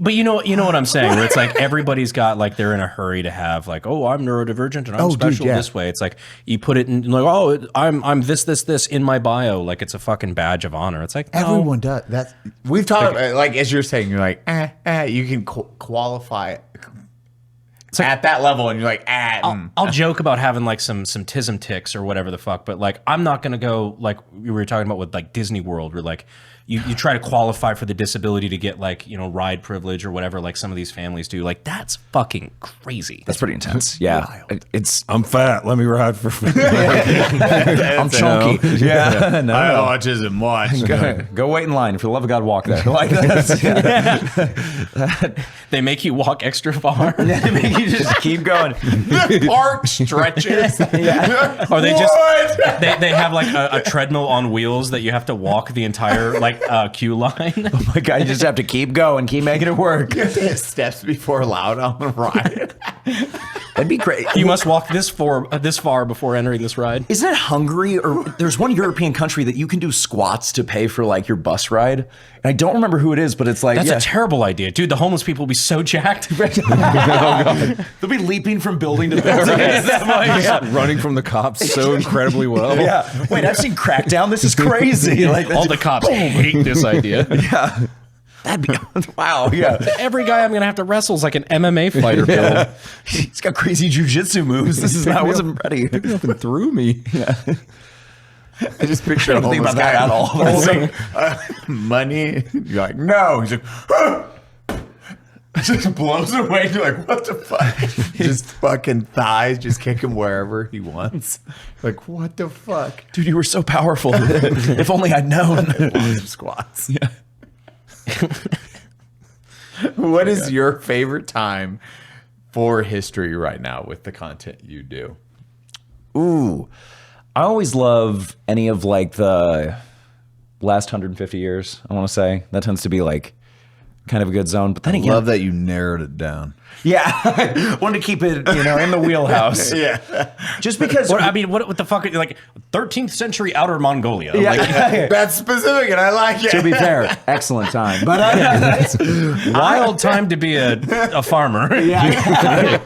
But you know what I'm saying? Where it's like everybody's got like they're in a hurry to have like, oh, I'm neurodivergent and I'm special this way. It's like you put it in like, oh, I'm this in my bio, like it's a fucking badge of honor. It's like no. Everyone does. That's we've talked like as you're saying, you're like, you can qualify at that level, and you're like, I'll joke about having like some tism tics or whatever the fuck, but like I'm not gonna go like we were talking about with like Disney World, where like you try to qualify for the disability to get like ride privilege or whatever, like some of these families do. Like that's fucking crazy. That's pretty intense. Yeah. It's I'm fat. Let me ride for free. I'm chunky. Yeah. No. I have autism. Watch. Go wait in line. For the love of God, walk there. Like that's, They make you walk extra far. you just keep going. The park stretches. Or they just they have like a treadmill on wheels that you have to walk the entire like queue line. Oh my God, you just have to keep going, keep making it work. You have to hit steps before loud on the ride. That'd be great. You must walk this far before entering this ride. Isn't it Hungary or there's one European country that you can do squats to pay for like your bus ride? And I don't remember who it is, but it's like That's a terrible idea, dude. The homeless people will be so jacked. They'll be leaping from building to building. Running from the cops so incredibly well. Yeah. Wait, I've seen Crackdown. This is crazy. Like All the cops hate this idea. Yeah. That'd be wow. Yeah. Every guy I'm gonna have to wrestle is like an MMA fighter. Bill. He's got crazy jujitsu moves. This is not. I wasn't ready. Nothing threw me. I just picture a I don't think homeless about that guy at all. holding money. You're like, no. He's like, Just blows away. You're like, what the fuck? Just fucking thighs, just kick him wherever he wants. Like, what the fuck? Dude, you were so powerful. If only I'd known. Squats. Yeah. What is your favorite time for history right now with the content you do? Ooh, I always love any of like the last 150 years. I want to say that tends to be like kind of a good zone. But then again, Love that you narrowed it down. yeah, wanted to keep it in the wheelhouse. Yeah. Just because. What the fuck? Like 13th century Outer Mongolia. Yeah. Like, That's specific and I like it. To be fair, excellent time. But wild time to be a farmer. yeah,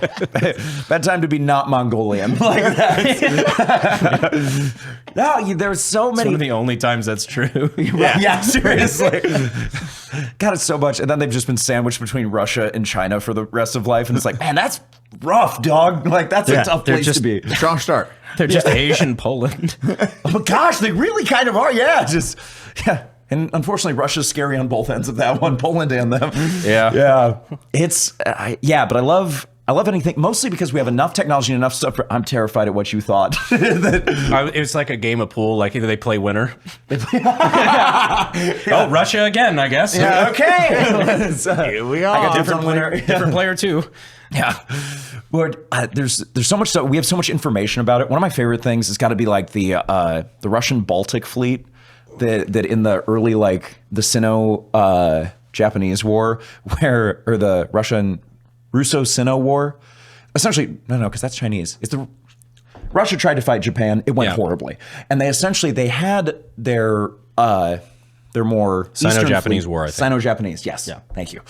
bad time to be not Mongolian like that. No, there's so It's many. one of the only times that's true. Yeah, seriously. God, it's so much. And then they've just been sandwiched between Russia and China for the rest of life. And it's like, man, that's rough, dog. Like, that's a tough place to be. Strong start. They're just Asian Poland. Oh, gosh, they really kind of are. Yeah, yeah. And unfortunately, Russia's scary on both ends of that one, Poland and them. Yeah. Yeah. It's, but I love anything, mostly because we have enough technology and enough stuff. I'm terrified at what you thought. It's like a game of pool. Like either they play winner. Oh, Russia again, I guess. Yeah, okay. Here we I got are. Different player too. Yeah. But there's so much stuff. We have so much information about it. One of my favorite things has got to be like the Russian Baltic fleet that in the early, like the Sino Japanese War, or the Russo-Sino War. Essentially, no, because that's Chinese. It's Russia tried to fight Japan. It went horribly. And they had their more Sino-Japanese War, I think. Sino-Japanese, yes. Yeah. Thank you.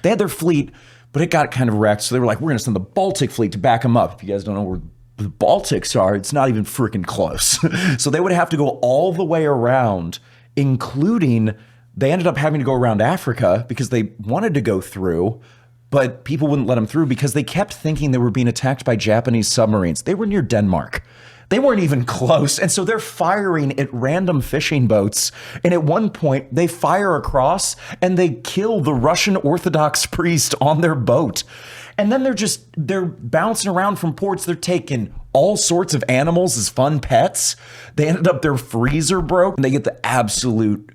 They had their fleet, but it got kind of wrecked. So they were like, we're going to send the Baltic fleet to back them up. If you guys don't know where the Baltics are, it's not even freaking close. So they would have to go all the way around, including they ended up having to go around Africa because they wanted to go through, but people wouldn't let them through because they kept thinking they were being attacked by Japanese submarines. They were near Denmark. They weren't even close. And so they're firing at random fishing boats. And at one point, they fire across and they kill the Russian Orthodox priest on their boat. And then they're bouncing around from ports. They're taking all sorts of animals as fun pets. They ended up, their freezer broke, and they get the absolute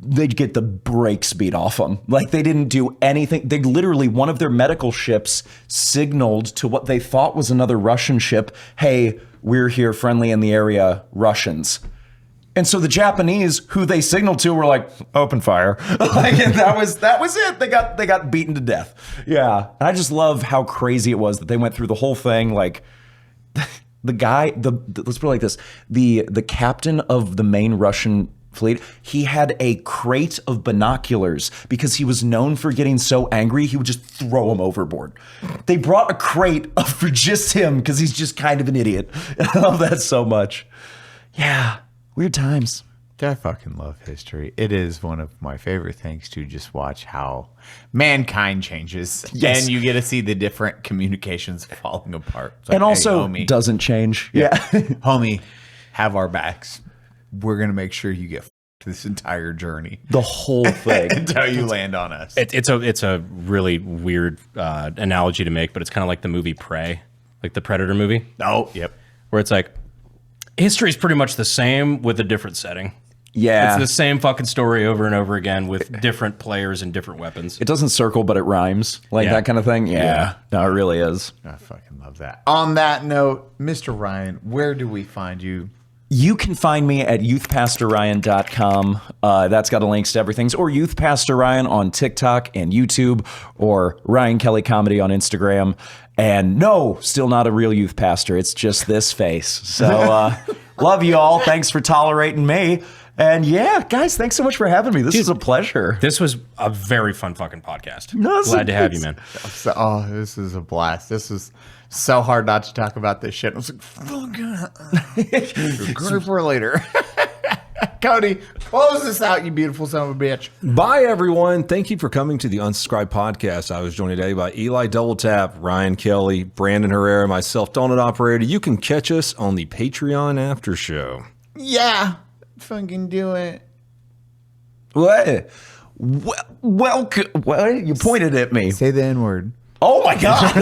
they get the brakes beat off them. Like, they didn't do anything. They literally, one of their medical ships signaled to what they thought was another Russian ship, hey, we're here, friendly in the area, Russians. And so the Japanese, who they signaled to, were like, open fire. Like, and that was it. They got beaten to death. Yeah. And I just love how crazy it was that they went through the whole thing. Like, the guy, let's put it like this, the captain of the main Russian fleet, he had a crate of binoculars because he was known for getting so angry he would just throw them overboard. They brought a crate for just him because he's just kind of an idiot. I love that so much. Yeah, weird times. I fucking love history. It is one of my favorite things to just watch how mankind changes. Yes. And you get to see the different communications falling apart. It's like, And also hey, homie, doesn't change. Yeah. homie, have our backs. We're going to make sure you get this entire journey The whole thing. until you land on us. It's a really weird analogy to make, but it's kind of like the movie Prey, like the Predator movie. Oh, yep. Where it's like history is pretty much the same with a different setting. Yeah. It's the same fucking story over and over again with different players and different weapons. It doesn't circle, but it rhymes. Like Yeah. that kind of thing. Yeah. No, it really is. I fucking love that. On that note, Mr. Ryan, where do we find you? You can find me at youthpastorryan.com. That's got a links to everything. Or Youth Pastor Ryan on TikTok and YouTube, or Ryan Kelly Comedy on Instagram. And no, still not a real youth pastor. It's just this face. So love you all. Thanks for tolerating me. And yeah, guys, thanks so much for having me. This is a pleasure. This was a very fun fucking podcast. No, Glad to have you, man. So, oh, this is a blast. This is so hard not to talk about this shit. I was like, fuck, great for later. Cody, close this out, you beautiful son of a bitch. Bye, everyone. Thank you for coming to the Unsubscribed podcast. I was joined today by Eli Doubletap, Ryan Kelly, Brandon Herrera, myself, Donut Operator. You can catch us on the Patreon after show. Yeah, fucking do it. What? Welcome. What? You pointed at me. Say the N word. Oh my God.